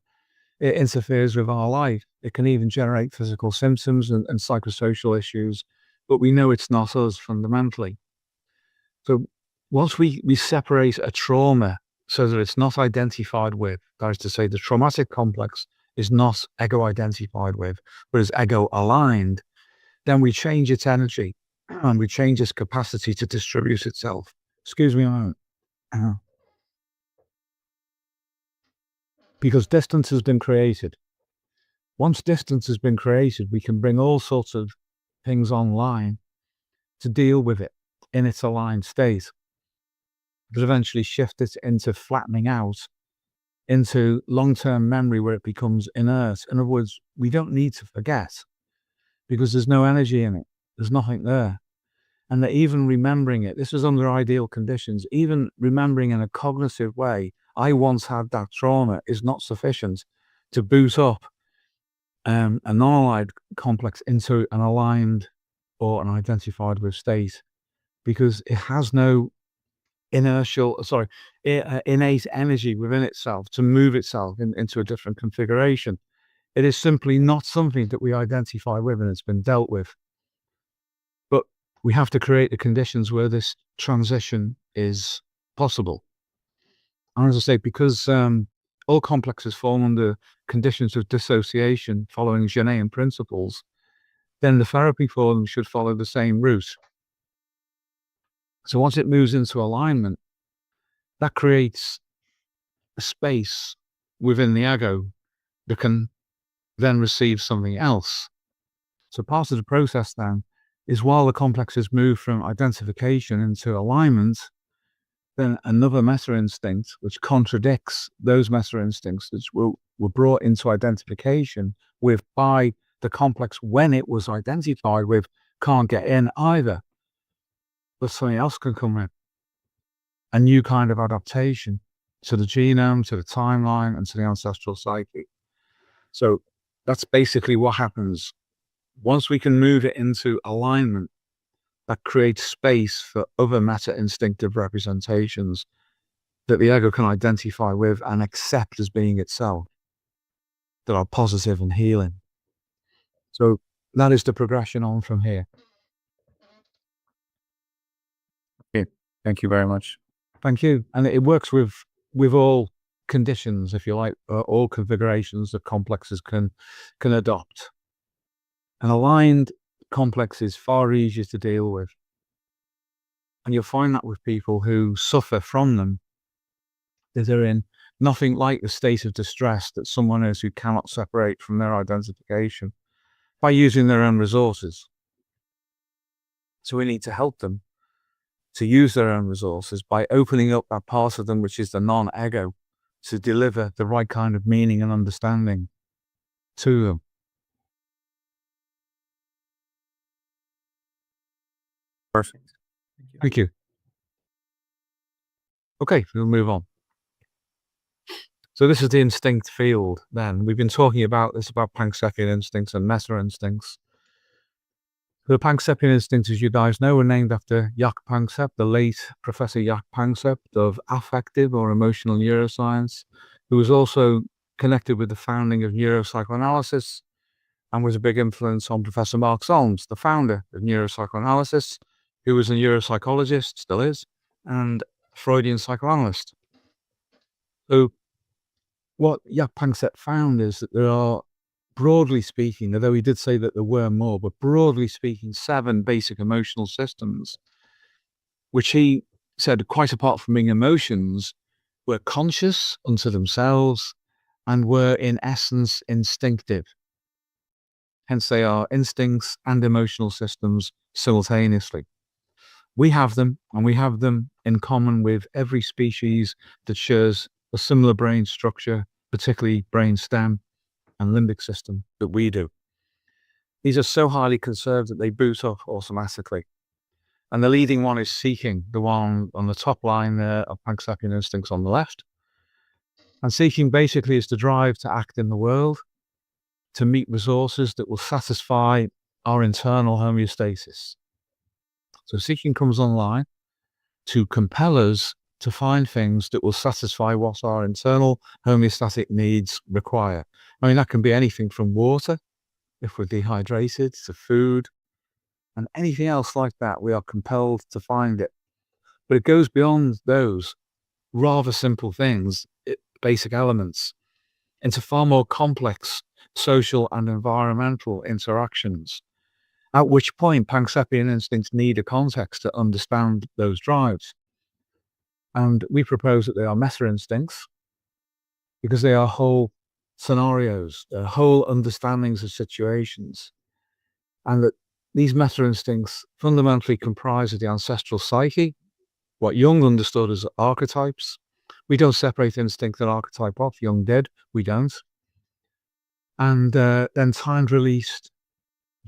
Speaker 1: It interferes with our life. It can even generate physical symptoms and psychosocial issues, but we know it's not us fundamentally. So once we separate a trauma so that it's not identified with, that is to say, the traumatic complex is not ego-identified with, but is ego-aligned, then we change its energy and we change its capacity to distribute itself. Excuse me a moment. Because distance has been created. Once distance has been created, we can bring all sorts of things online to deal with it in its aligned state, but eventually shift it into flattening out, into long-term memory where it becomes inert. In other words, we don't need to forget because there's no energy in it. There's nothing there. And that even remembering it, this is under ideal conditions, even remembering in a cognitive way, I once had that trauma, is not sufficient to boot up a non-aligned complex into an aligned or an identified with state, because it has no innate energy within itself to move itself into a different configuration. It is simply not something that we identify with, and it's been dealt with. But we have to create the conditions where this transition is possible. And as I say, because all complexes fall under conditions of dissociation following Jungian principles, then the therapy for them should follow the same route. So once it moves into alignment, that creates a space within the ego that can then receive something else. So part of the process then is, while the complexes move from identification into alignment, then another meta-instinct, which contradicts those meta-instincts that were brought into identification with by the complex when it was identified with, can't get in either. But something else can come in. A new kind of adaptation to the genome, to the timeline, and to the ancestral psyche. So that's basically what happens. Once we can move it into alignment, that creates space for other meta-instinctive representations that the ego can identify with and accept as being itself, that are positive and healing. So that is the progression on from here.
Speaker 5: Okay. Thank you very much.
Speaker 1: Thank you. And it works with all conditions, if you like, all configurations that complexes can adopt. An aligned complex is far easier to deal with. And you'll find that with people who suffer from them, that they're in nothing like the state of distress that someone is who cannot separate from their identification by using their own resources. So we need to help them to use their own resources by opening up that part of them which is the non-ego to deliver the right kind of meaning and understanding to them.
Speaker 5: Perfect.
Speaker 1: Thank you. Okay, we'll move on. So this is the instinct field then. We've been talking about this, about Panksepian instincts and meta-instincts. The Panksepian instincts, as you guys know, were named after Jaak Panksepp, the late Professor Jaak Panksepp of affective or emotional neuroscience, who was also connected with the founding of neuropsychoanalysis and was a big influence on Professor Mark Solms, the founder of neuropsychoanalysis, who was a neuropsychologist, still is, and Freudian psychoanalyst. So what Jaak Panksepp found is that there are, broadly speaking, although he did say that there were more, but broadly speaking, 7 basic emotional systems, which he said, quite apart from being emotions, were conscious unto themselves and were in essence instinctive. Hence they are instincts and emotional systems simultaneously. We have them, and we have them in common with every species that shares a similar brain structure, particularly brain stem and limbic system, that we do. These are so highly conserved that they boot up automatically. And the leading one is seeking, the one on the top line there of Panksepian instincts on the left. And seeking basically is the drive to act in the world, to meet resources that will satisfy our internal homeostasis. So seeking comes online to compel us to find things that will satisfy what our internal homeostatic needs require. I mean, that can be anything from water, if we're dehydrated, to food, and anything else like that. We are compelled to find it. But it goes beyond those rather simple things, basic elements, into far more complex social and environmental interactions, at which point Panksepian instincts need a context to understand those drives. And we propose that they are meta-instincts because they are whole scenarios, whole understandings of situations, and that these meta-instincts fundamentally comprise of the ancestral psyche, what Jung understood as archetypes. We don't separate instinct and archetype off. Jung did, we don't. And then time-released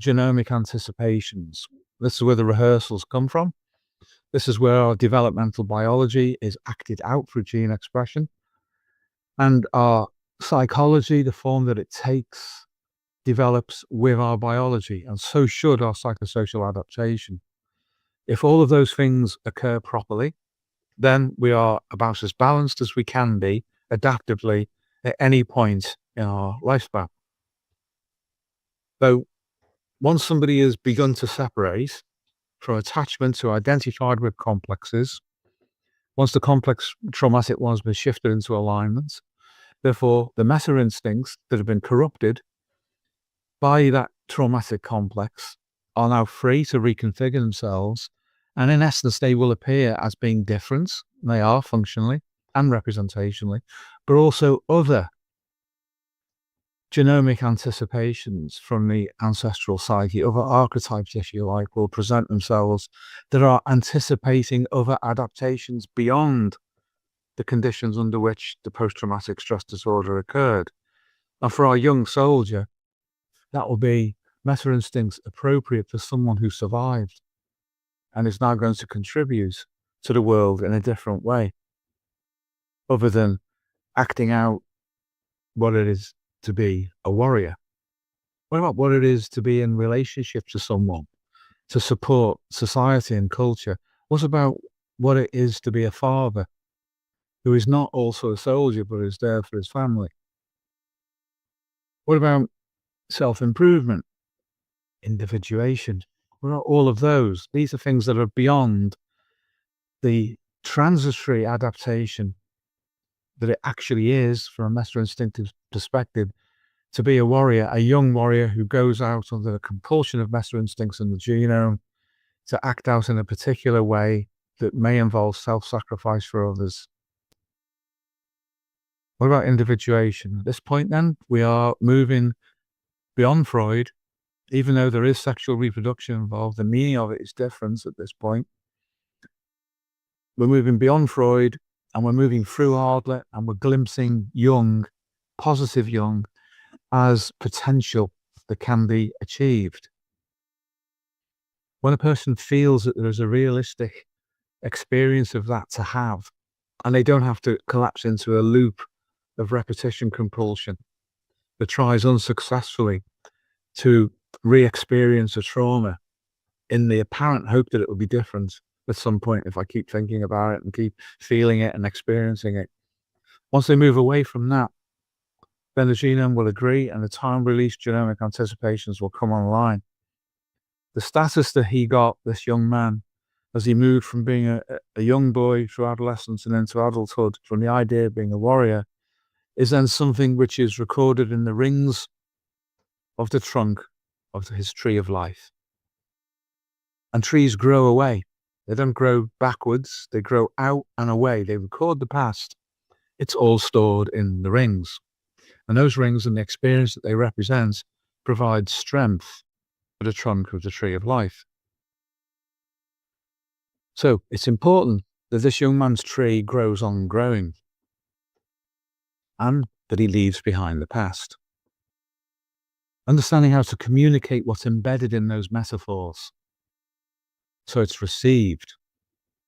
Speaker 1: genomic anticipations. This is where the rehearsals come from. This is where our developmental biology is acted out through gene expression. And our psychology, the form that it takes, develops with our biology, and so should our psychosocial adaptation. If all of those things occur properly, then we are about as balanced as we can be adaptively at any point in our lifespan. So once somebody has begun to separate from attachment to identified with complexes, once the complex traumatic one has been shifted into alignment, therefore the meta instincts that have been corrupted by that traumatic complex are now free to reconfigure themselves, and in essence they will appear as being different. They are functionally and representationally, but also other genomic anticipations from the ancestral psyche, other archetypes, if you like, will present themselves that are anticipating other adaptations beyond the conditions under which the post-traumatic stress disorder occurred. And for our young soldier, that will be meta instincts appropriate for someone who survived and is now going to contribute to the world in a different way, other than acting out what it is to be a warrior. What about what it is to be in relationship to someone, to support society and culture? What about what it is to be a father who is not also a soldier but is there for his family? What about self-improvement, individuation? What about all of those? These are things that are beyond the transitory adaptation that it actually is, from a meta-instinctive perspective, to be a warrior, a young warrior who goes out under the compulsion of meta-instincts in the genome to act out in a particular way that may involve self-sacrifice for others. What about individuation? At this point then, we are moving beyond Freud. Even though there is sexual reproduction involved, the meaning of it is different at this point. We're moving beyond Freud, and we're moving through Adler, and we're glimpsing Jung, positive Jung, as potential that can be achieved. When a person feels that there is a realistic experience of that to have, and they don't have to collapse into a loop of repetition compulsion that tries unsuccessfully to re-experience a trauma in the apparent hope that it will be different at some point if I keep thinking about it and keep feeling it and experiencing it. Once they move away from that, then the genome will agree and the time-release genomic anticipations will come online. The status that he got, this young man, as he moved from being a young boy through adolescence and into adulthood, from the idea of being a warrior, is then something which is recorded in the rings of the trunk of his tree of life. And trees grow away. They don't grow backwards. They grow out and away. They record the past. It's all stored in the rings. And those rings and the experience that they represent provide strength for the trunk of the tree of life. So it's important that this young man's tree grows on growing and that he leaves behind the past. Understanding how to communicate what's embedded in those metaphors so it's received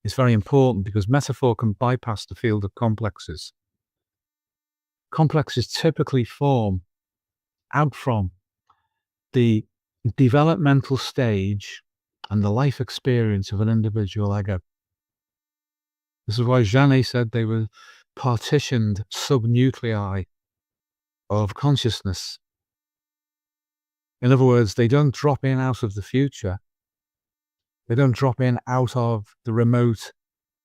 Speaker 1: is very important, because metaphor can bypass the field of complexes. Complexes typically form out from the developmental stage and the life experience of an individual ego. This is why Janet said they were partitioned subnuclei of consciousness. In other words, they don't drop in out of the future. They don't drop in out of the remote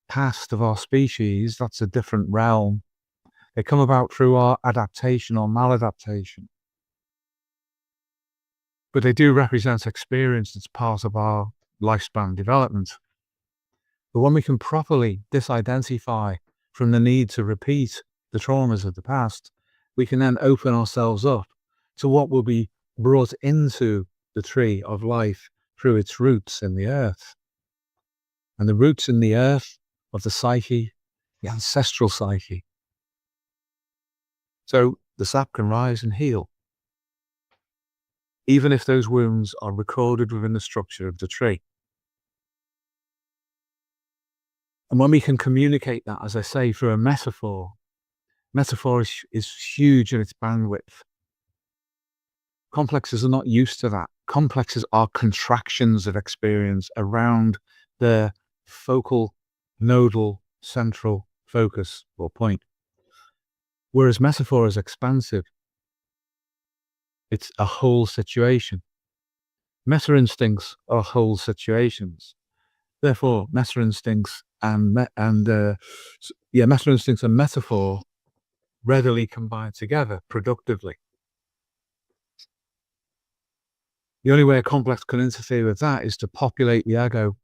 Speaker 1: past of our species. That's a different realm. They come about through our adaptation or maladaptation. But they do represent experience that's part of our lifespan development. But when we can properly disidentify from the need to repeat the traumas of the past, we can then open ourselves up to what will be brought into the tree of life through its roots in the earth. And the roots in the earth of the psyche, the ancestral psyche. So the sap can rise and heal, even if those wounds are recorded within the structure of the tree. And when we can communicate that, as I say, through a metaphor, metaphor is huge in its bandwidth. Complexes are not used to that. Complexes are contractions of experience around their focal, nodal, central focus or point. Whereas metaphor is expansive. It's a whole situation. Meta-instincts are whole situations. Therefore, meta-instincts and meta-instincts and metaphor readily combine together productively. The only way a complex can interfere with that is to populate the ego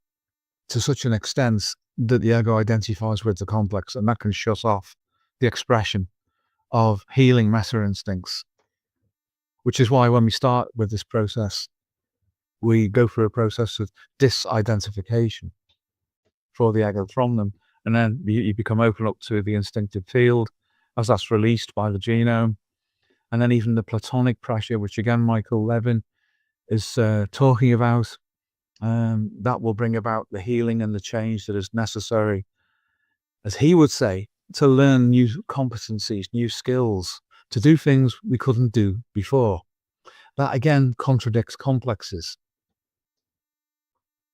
Speaker 1: to such an extent that the ego identifies with the complex, and that can shut off the expression of healing meta-instincts. Which is why when we start with this process, we go through a process of disidentification for the ego from them, and then you become open up to the instinctive field as that's released by the genome, and then even the Platonic pressure, which again Michael Levin is talking about, that will bring about the healing and the change that is necessary, as he would say, to learn new competencies, new skills, to do things we couldn't do before. That again contradicts complexes.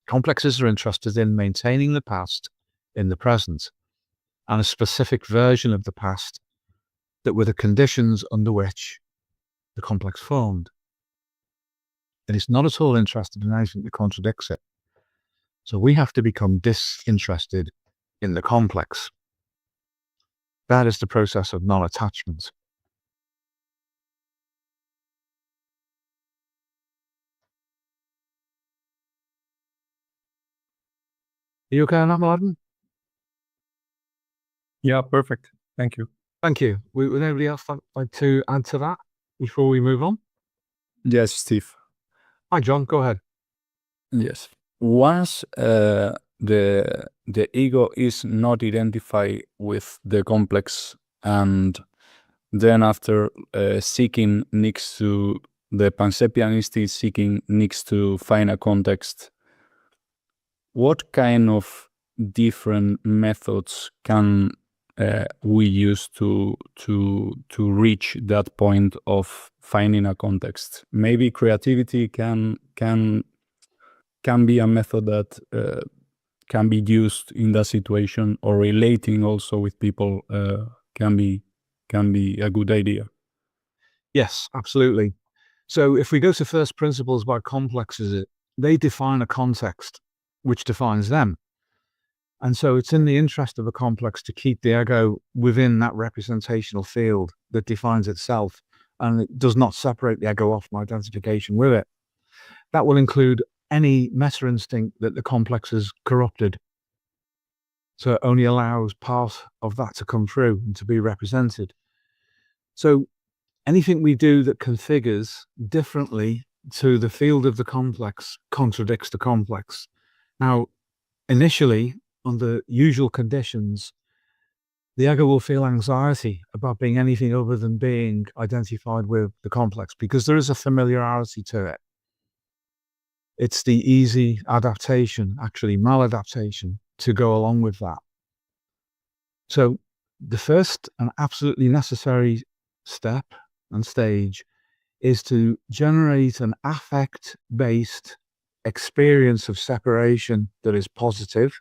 Speaker 1: Complexes are interested in maintaining the past in the present, and a specific version of the past that were the conditions under which the complex formed. And it's not at all interested in anything that contradicts it. So we have to become disinterested in the complex. That is the process of non-attachment. Are you okay on that, Mladen?
Speaker 5: Yeah, perfect. Thank you.
Speaker 1: Thank you. Would anybody else like to add to that before we move on?
Speaker 4: Yes, Steve.
Speaker 1: Hi, John. Go ahead.
Speaker 4: Yes. Once the ego is not identified with the complex, and then after seeking needs to, the pansepianistic seeking needs to find a context, what kind of different methods can we use to reach that point of finding a context? Maybe creativity can be a method that can be used in that situation, or relating also with people can be a good idea.
Speaker 1: Yes, absolutely. So if we go to first principles about complexes, they define a context which defines them. And so it's in the interest of a complex to keep the ego within that representational field that defines itself, and it does not separate the ego off from identification with it. That will include any meta-instinct that the complex has corrupted. So it only allows part of that to come through and to be represented. So anything we do that configures differently to the field of the complex contradicts the complex. Now, initially, under usual conditions, the ego will feel anxiety about being anything other than being identified with the complex, because there is a familiarity to it. It's the easy adaptation, actually maladaptation, to go along with that. So the first and absolutely necessary step and stage is to generate an affect-based experience of separation that is positive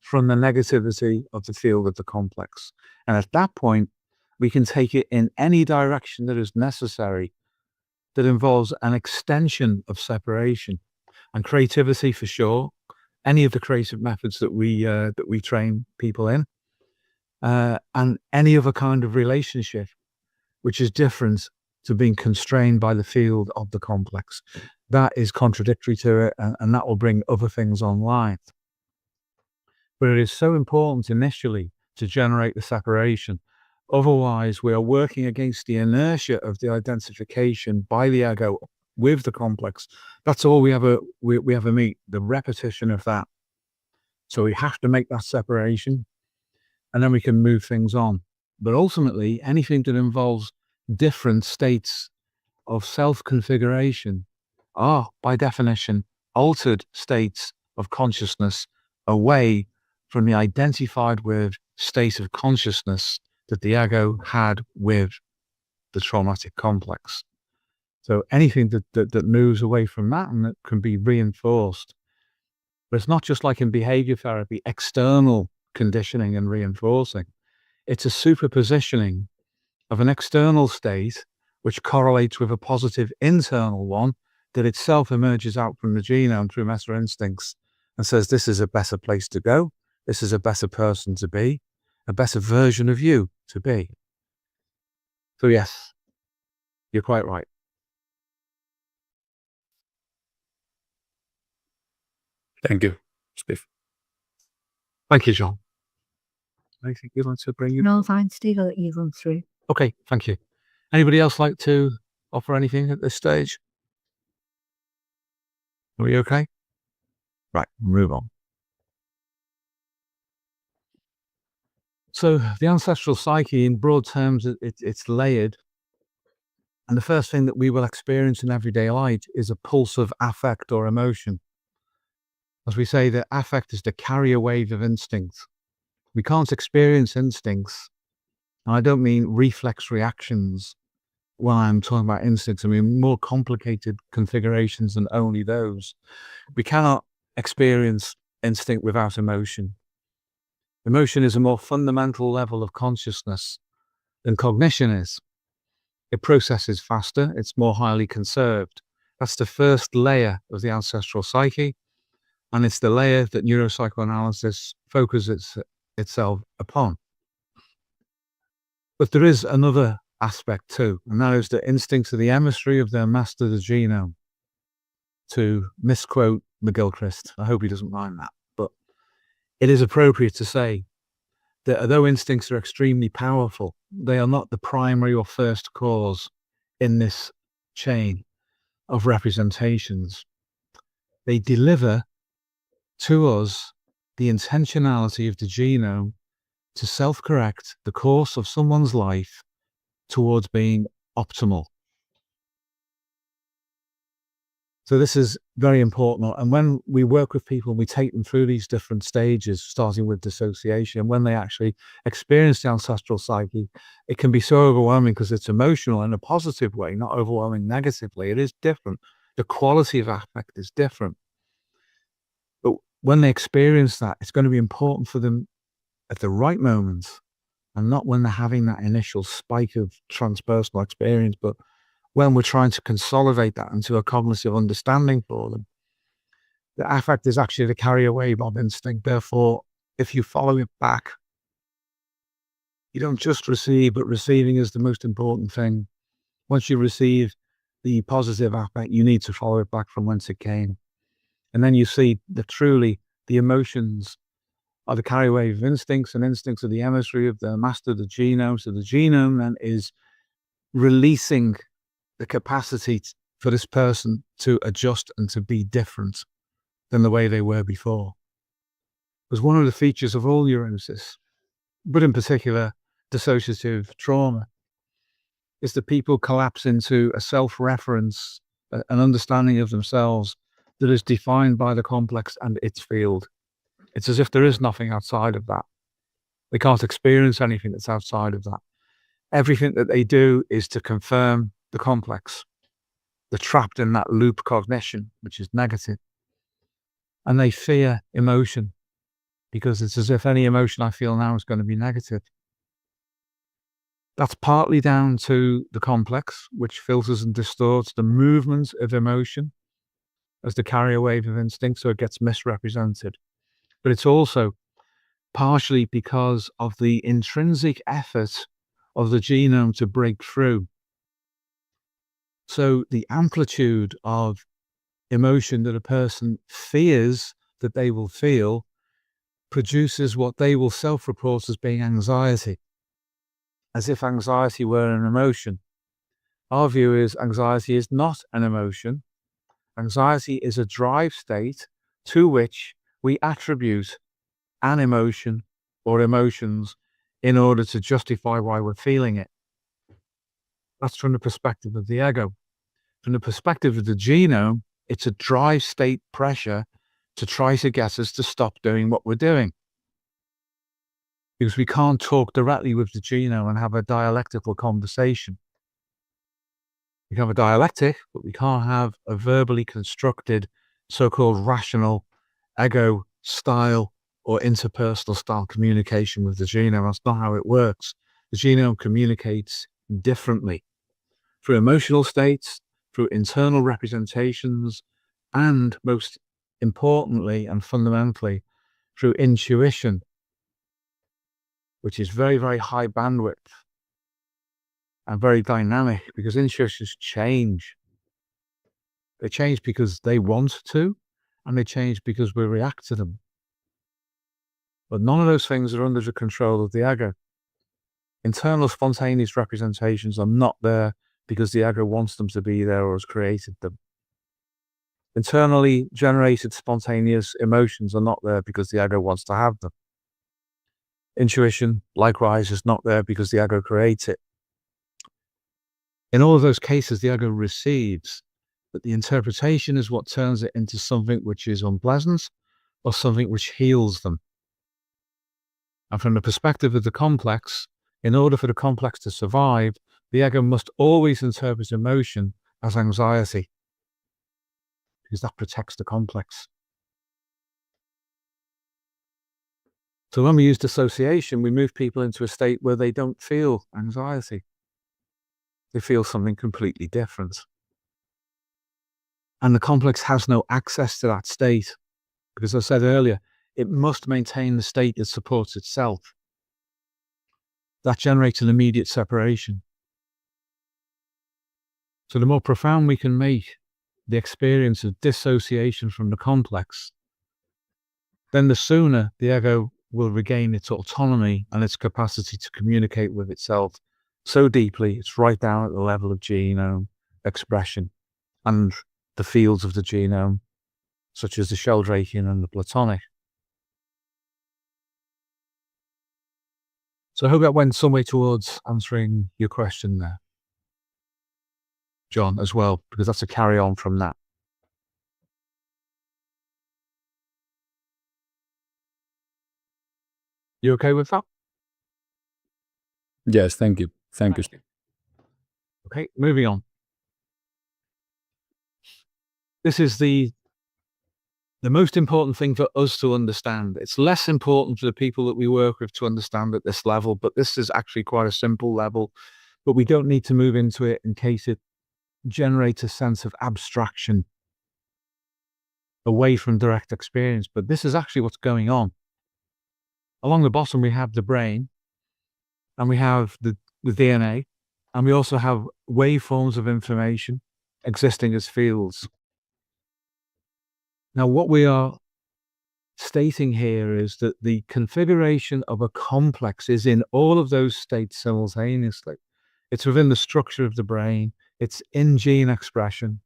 Speaker 1: from the negativity of the field of the complex. And at that point, we can take it in any direction that is necessary that involves an extension of separation and creativity, for sure. Any of the creative methods that we train people in, and any other kind of relationship which is different to being constrained by the field of the complex. That is contradictory to it, and that will bring other things online. But it is so important initially to generate the separation. Otherwise, we are working against the inertia of the identification by the ego with the complex. That's all we ever meet, the repetition of that. So we have to make that separation, and then we can move things on. But ultimately, anything that involves different states of self-configuration are, by definition, altered states of consciousness away from the identified with state of consciousness that the ego had with the traumatic complex. So anything that moves away from that and that can be reinforced. But it's not just like in behavior therapy, external conditioning and reinforcing. It's a superpositioning of an external state which correlates with a positive internal one that itself emerges out from the genome through meta instincts and says, this is a better place to go. This is a better person to be, a better version of you to be. So yes, you're quite right.
Speaker 4: Thank you, Steve.
Speaker 1: Thank you, Jon. Anything you'd like to bring you?
Speaker 2: No, fine, Steve, I'll let you run through.
Speaker 1: Okay, thank you. Anybody else like to offer anything at this stage? Are we okay? Right, move on. So the ancestral psyche, in broad terms, it's layered. And the first thing that we will experience in everyday life is a pulse of affect or emotion. As we say, the affect is the carrier wave of instincts. We can't experience instincts. And I don't mean reflex reactions when I'm talking about instincts. I mean more complicated configurations than only those. We cannot experience instinct without emotion. Emotion is a more fundamental level of consciousness than cognition is. It processes faster, it's more highly conserved. That's the first layer of the ancestral psyche, and it's the layer that neuropsychoanalysis focuses itself upon. But there is another aspect too, and that is the instincts of the emissary of their master, the genome. To misquote McGilchrist, I hope he doesn't mind that, but it is appropriate to say that although instincts are extremely powerful, they are not the primary or first cause in this chain of representations. They deliver to us the intentionality of the genome to self-correct the course of someone's life towards being optimal. So this is very important. And when we work with people, we take them through these different stages, starting with dissociation. And when they actually experience the ancestral psyche, it can be so overwhelming because it's emotional in a positive way, not overwhelming negatively. It is different. The quality of affect is different. But when they experience that, it's going to be important for them at the right moments and not when they're having that initial spike of transpersonal experience, but when we're trying to consolidate that into a cognitive understanding for them. The affect is actually the carrier wave of instinct. Therefore, if you follow it back, you don't just receive, but receiving is the most important thing. Once you receive the positive affect, you need to follow it back from whence it came. And then you see that truly the emotions are the carrier wave of instincts, and instincts are the emissary of the master, the genome. So the genome then is releasing the capacity for this person to adjust and to be different than the way they were before. Because one of the features of all neurosis, but in particular dissociative trauma, is that people collapse into a self-reference, an understanding of themselves that is defined by the complex and its field. It's as if there is nothing outside of that. They can't experience anything that's outside of that. Everything that they do is to confirm the complex. They're trapped in that loop cognition, which is negative. And they fear emotion because it's as if any emotion I feel now is going to be negative. That's partly down to the complex, which filters and distorts the movement of emotion as the carrier wave of instinct, so it gets misrepresented. But it's also partially because of the intrinsic effort of the genome to break through. So the amplitude of emotion that a person fears that they will feel produces what they will self-report as being anxiety, as if anxiety were an emotion. Our view is anxiety is not an emotion. Anxiety is a drive state to which we attribute an emotion or emotions in order to justify why we're feeling it. That's from the perspective of the ego. From the perspective of the genome, it's a drive state pressure to try to get us to stop doing what we're doing. Because we can't talk directly with the genome and have a dialectical conversation. We can have a dialectic, but we can't have a verbally constructed, so-called rational ego style or interpersonal style communication with the genome. That's not how it works. The genome communicates differently through emotional states, through internal representations, and most importantly and fundamentally, through intuition, which is very, very high bandwidth and very dynamic, because intuitions change. They change because they want to, and they change because we react to them. But none of those things are under the control of the ego. Internal spontaneous representations are not there because the ego wants them to be there or has created them. Internally generated spontaneous emotions are not there because the ego wants to have them. Intuition, likewise, is not there because the ego creates it. In all of those cases, the ego receives, but the interpretation is what turns it into something which is unpleasant or something which heals them. And from the perspective of the complex, in order for the complex to survive, the ego must always interpret emotion as anxiety, because that protects the complex. So when we use dissociation, we move people into a state where they don't feel anxiety. They feel something completely different. And the complex has no access to that state, because as I said earlier, it must maintain the state that supports itself. That generates an immediate separation. So the more profound we can make the experience of dissociation from the complex, then the sooner the ego will regain its autonomy and its capacity to communicate with itself so deeply, it's right down at the level of genome expression and the fields of the genome, such as the Sheldrakean and the Platonic. So I hope that went some way towards answering your question there, Jon, as well, because that's a carry on from that. You okay with that?
Speaker 4: Yes, thank you. Thank you.
Speaker 1: Okay, moving on. This is the most important thing for us to understand. It's less important for the people that we work with to understand at this level, but this is actually quite a simple level. But we don't need to move into it in case it generates a sense of abstraction away from direct experience. But this is actually what's going on. Along the bottom, we have the brain, and we have the DNA, and we also have waveforms of information existing as fields. Now, what we are stating here is that the configuration of a complex is in all of those states simultaneously. It's within the structure of the brain, it's in gene expression,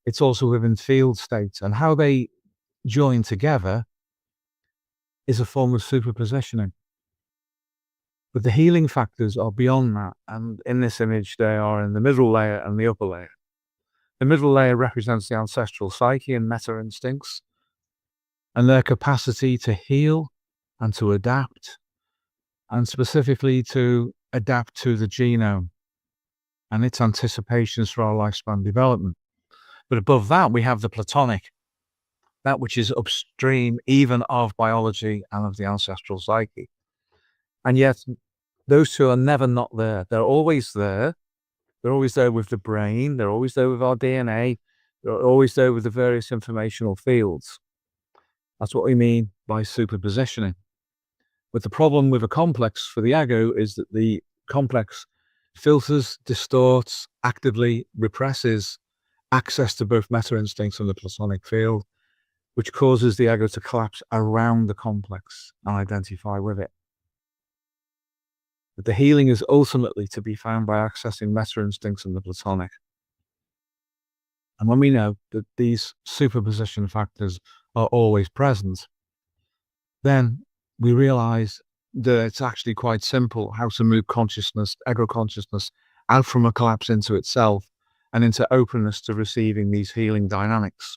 Speaker 1: it's also within field states, and how they join together is a form of superpositioning. But the healing factors are beyond that, and in this image they are in the middle layer and the upper layer. The middle layer represents the ancestral psyche and meta-instincts, and their capacity to heal and to adapt, and specifically to adapt to the genome and its anticipations for our lifespan development. But above that, we have the Platonic, that which is upstream even of biology and of the ancestral psyche. And yet, those two are never not there. They're always there. They're always there with the brain. They're always there with our DNA. They're always there with the various informational fields. That's what we mean by superpositioning. But the problem with a complex for the ego is that the complex filters, distorts, actively represses access to both meta-instincts and the Platonic field, which causes the ego to collapse around the complex and identify with it. But the healing is ultimately to be found by accessing meta-instincts and the Platonic. And when we know that these superposition factors are always present, then we realize that it's actually quite simple how to move consciousness, ego consciousness, out from a collapse into itself and into openness to receiving these healing dynamics.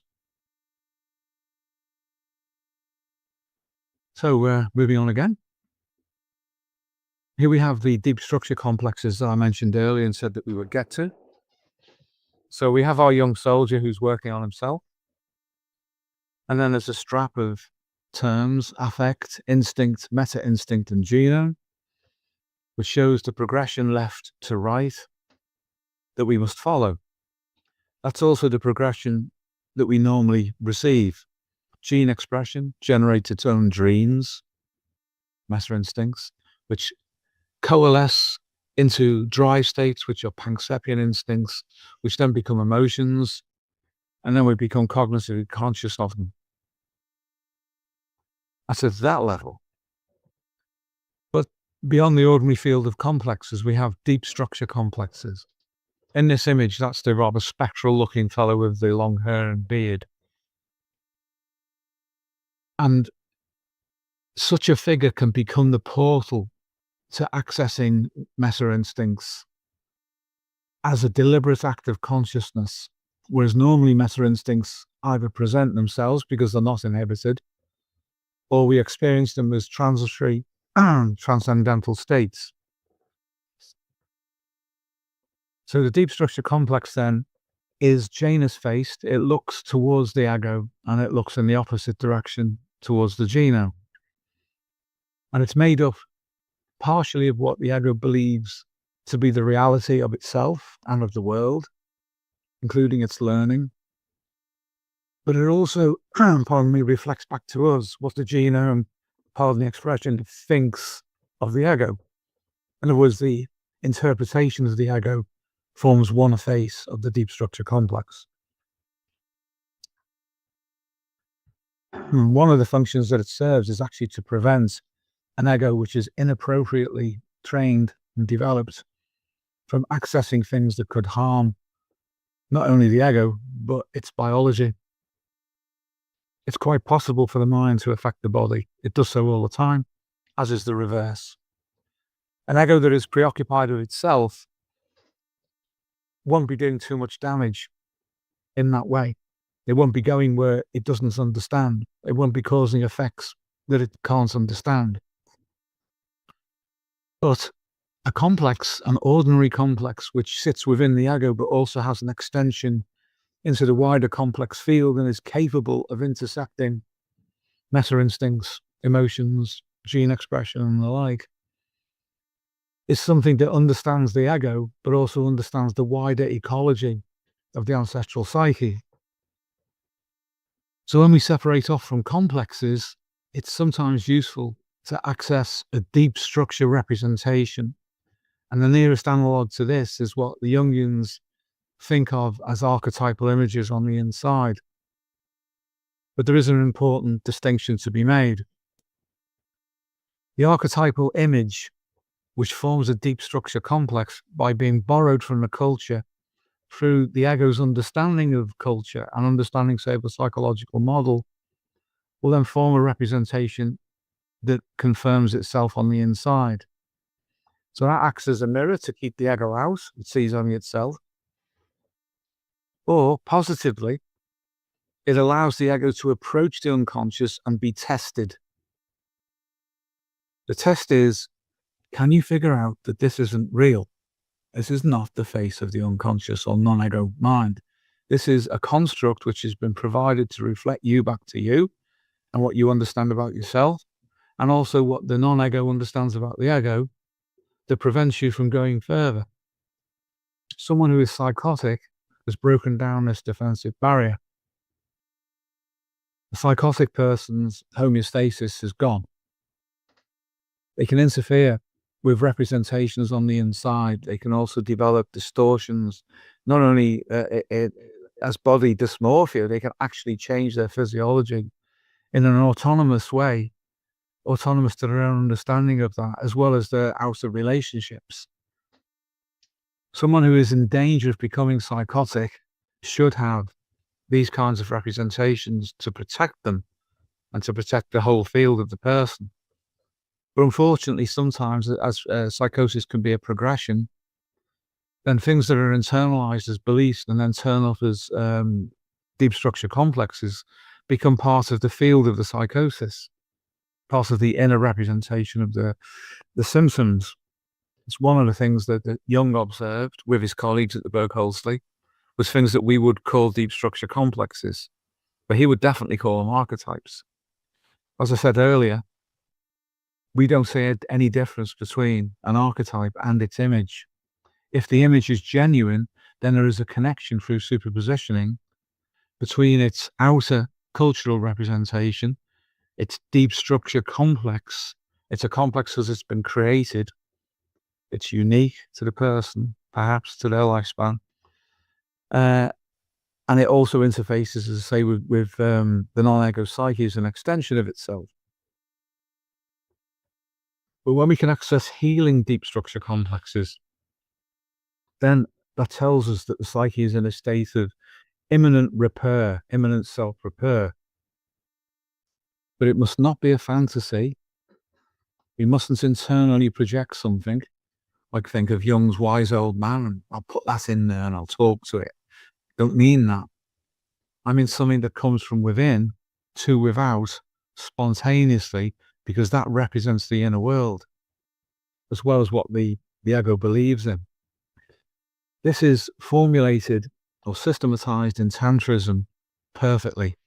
Speaker 1: So we're moving on again. Here we have the deep structure complexes that I mentioned earlier and said that we would get to. So we have our young soldier who's working on himself. And then there's a strap of terms: affect, instinct, meta-instinct, and genome, which shows the progression left to right that we must follow. That's also the progression that we normally receive. Gene expression generates its own dreams, meta-instincts, which coalesce into drive states, which are Panksepian instincts, which then become emotions, and then we become cognitively conscious of them. That's at that level. But beyond the ordinary field of complexes, we have deep structure complexes. In this image, that's the rather spectral looking fellow with the long hair and beard. And such a figure can become the portal to accessing meta-instincts as a deliberate act of consciousness, whereas normally meta-instincts either present themselves because they're not inhibited, or we experience them as transitory and transcendental states. So the deep structure complex then is Janus-faced. It looks towards the ego and it looks in the opposite direction towards the genome. And it's made up partially of what the ego believes to be the reality of itself and of the world, including its learning. But it also, reflects back to us what the genome, pardon the expression, thinks of the ego. In other words, the interpretation of the ego forms one face of the deep structure complex. One of the functions that it serves is actually to prevent an ego which is inappropriately trained and developed from accessing things that could harm not only the ego, but its biology. It's quite possible for the mind to affect the body. It does so all the time, as is the reverse. An ego that is preoccupied with itself won't be doing too much damage in that way. It won't be going where it doesn't understand. It won't be causing effects that it can't understand. But a complex, an ordinary complex, which sits within the ego but also has an extension into the wider complex field and is capable of intersecting meta-instincts, emotions, gene expression, and the like, is something that understands the ego but also understands the wider ecology of the ancestral psyche. So when we separate off from complexes, it's sometimes useful to access a deep structure representation. And the nearest analogue to this is what the Jungians think of as archetypal images on the inside. But there is an important distinction to be made. The archetypal image, which forms a deep structure complex by being borrowed from the culture through the ego's understanding of culture and understanding, say, of a psychological model, will then form a representation that confirms itself on the inside. So that acts as a mirror to keep the ego out. It sees only itself. Or, positively, it allows the ego to approach the unconscious and be tested. The test is, can you figure out that this isn't real? This is not the face of the unconscious or non-ego mind. This is a construct which has been provided to reflect you back to you and what you understand about yourself, and also what the non-ego understands about the ego, that prevents you from going further. Someone who is psychotic has broken down this defensive barrier. The psychotic person's homeostasis is gone. They can interfere with representations on the inside. They can also develop distortions, not only as body dysmorphia, they can actually change their physiology in an autonomous way, autonomous to their own understanding of that, as well as their outer relationships. Someone who is in danger of becoming psychotic should have these kinds of representations to protect them and to protect the whole field of the person. But unfortunately, sometimes, as psychosis can be a progression, then things that are internalized as beliefs and then turn up as deep structure complexes become part of the field of the psychosis, part of the inner representation of the symptoms. It's one of the things that Jung observed with his colleagues at the Berkeley, was things that we would call deep structure complexes, but he would definitely call them archetypes. As I said earlier, we don't see any difference between an archetype and its image. If the image is genuine, then there is a connection through superpositioning between its outer cultural representation, its deep structure complex. It's a complex because it's been created. It's unique to the person, perhaps to their lifespan. And it also interfaces, as I say, with the non-ego psyche as an extension of itself. But when we can access healing deep structure complexes, then that tells us that the psyche is in a state of imminent repair, imminent self-repair. But it must not be a fantasy. We mustn't internally project something. Like think of Jung's wise old man, and I'll put that in there and I'll talk to it. Don't mean that. I mean something that comes from within to without, spontaneously, because that represents the inner world, as well as what the ego believes in. This is formulated or systematized in Tantrism perfectly.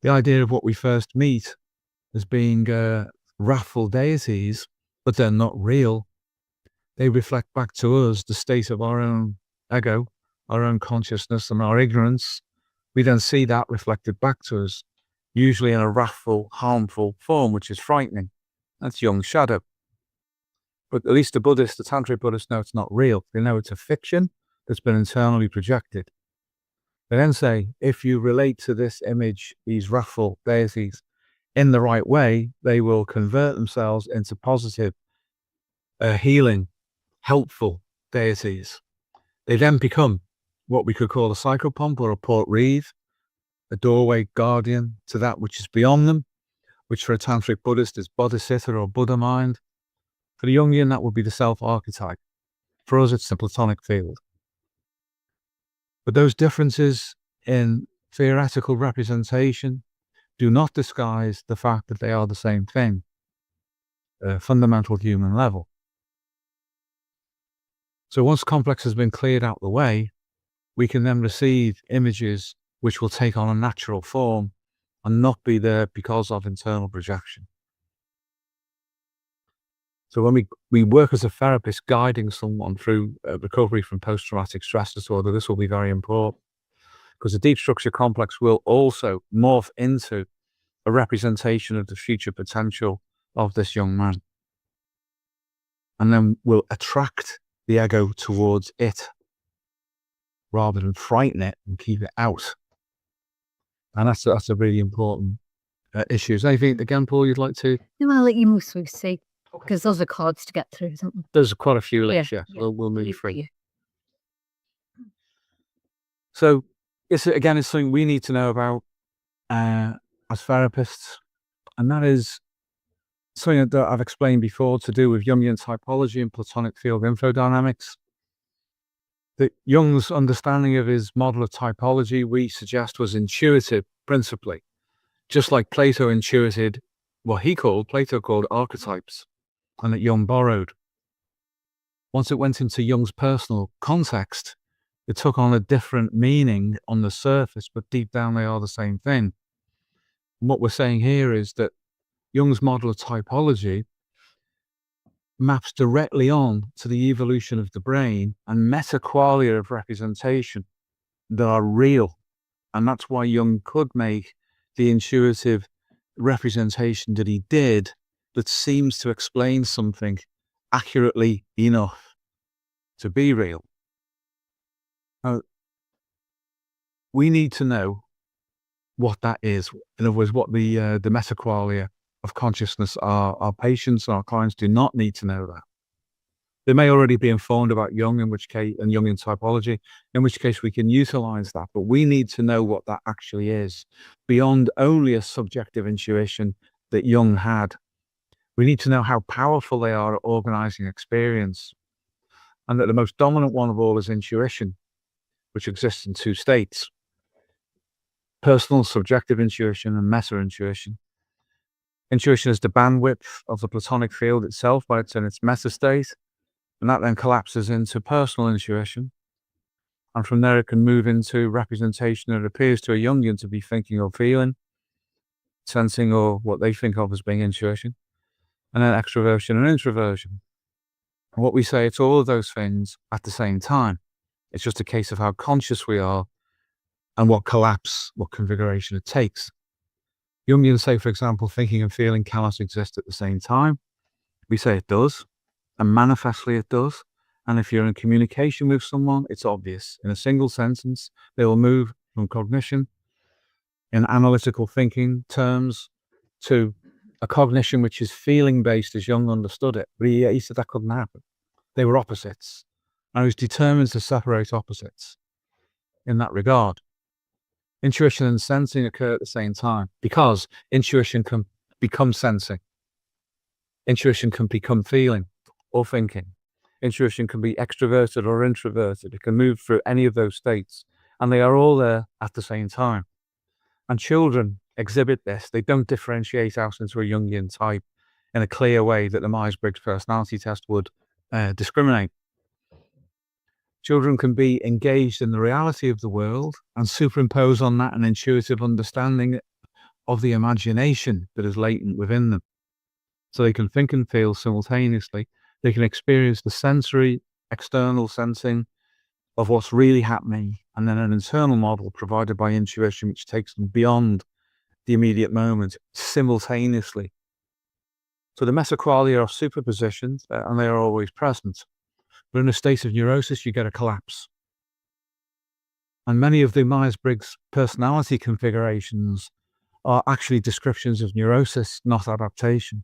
Speaker 1: The idea of what we first meet as being wrathful deities, but they're not real. They reflect back to us the state of our own ego, our own consciousness and our ignorance. We then see that reflected back to us, usually in a wrathful, harmful form, which is frightening. That's Jung's shadow. But at least the Buddhists, the Tantric Buddhists, know it's not real. They know it's a fiction that's been internally projected. They then say, if you relate to this image, these wrathful deities, in the right way, they will convert themselves into positive, healing, helpful deities. They then become what we could call a psychopomp or a port reeve, a doorway guardian to that which is beyond them, which for a Tantric Buddhist is Bodhisattva or Buddha mind. For the Jungian, that would be the self-archetype. For us, it's the Platonic field. But those differences in theoretical representation do not disguise the fact that they are the same thing, a fundamental human level. So once complex has been cleared out the way, we can then receive images which will take on a natural form and not be there because of internal projection. So when we work as a therapist guiding someone through recovery from post-traumatic stress disorder, this will be very important, because the deep structure complex will also morph into a representation of the future potential of this young man, and then will attract the ego towards it rather than frighten it and keep it out. And that's a really important issue. Is there anything, again, Paul, you'd like to?
Speaker 2: No, I'll let you move through, see, because those are cards to get through, isn't there?
Speaker 1: There's quite a few links,
Speaker 2: Yeah.
Speaker 1: We'll move through.
Speaker 2: Yeah.
Speaker 1: So it's something we need to know about as therapists, and that is something that I've explained before to do with Jungian typology and Platonic field infodynamics. That Jung's understanding of his model of typology, we suggest, was intuitive principally, just like Plato intuited what Plato called archetypes, and that Jung borrowed. Once it went into Jung's personal context, it took on a different meaning on the surface, but deep down they are the same thing. And what we're saying here is that Jung's model of typology maps directly on to the evolution of the brain and meta-qualia of representation that are real. And that's why Jung could make the intuitive representation that he did, that seems to explain something accurately enough to be real. Now, we need to know what that is. In other words, what the meta-qualia of consciousness are. Our patients and our clients do not need to know that. They may already be informed about Jung, and Jungian typology, in which case we can utilize that. But we need to know what that actually is, beyond only a subjective intuition that Jung had. We need to know how powerful they are at organizing experience, and that the most dominant one of all is intuition, which exists in two states: personal subjective intuition and meta-intuition. Intuition is the bandwidth of the Platonic field itself when it's in its meta state, and that then collapses into personal intuition. And from there, it can move into representation that appears to a Jungian to be thinking or feeling, sensing, or what they think of as being intuition, and then extroversion and introversion. And what we say, it's all of those things at the same time. It's just a case of how conscious we are and what collapse, what configuration it takes. Jungians say, for example, thinking and feeling cannot exist at the same time. We say it does, and manifestly it does. And if you're in communication with someone, it's obvious. In a single sentence, they will move from cognition in analytical thinking terms to a cognition which is feeling-based as Jung understood it. But he said that couldn't happen. They were opposites. And he was determined to separate opposites in that regard. Intuition and sensing occur at the same time because intuition can become sensing. Intuition can become feeling or thinking. Intuition can be extroverted or introverted. It can move through any of those states, and they are all there at the same time. And children exhibit this. They don't differentiate out into a Jungian type in a clear way that the Myers-Briggs personality test would discriminate. Children can be engaged in the reality of the world and superimpose on that an intuitive understanding of the imagination that is latent within them. So they can think and feel simultaneously. They can experience the sensory, external sensing of what's really happening, and then an internal model provided by intuition which takes them beyond the immediate moment simultaneously. So the Meta-Qualia are superpositioned, and they are always present. But in a state of neurosis, you get a collapse. And many of the Myers-Briggs personality configurations are actually descriptions of neurosis, not adaptation.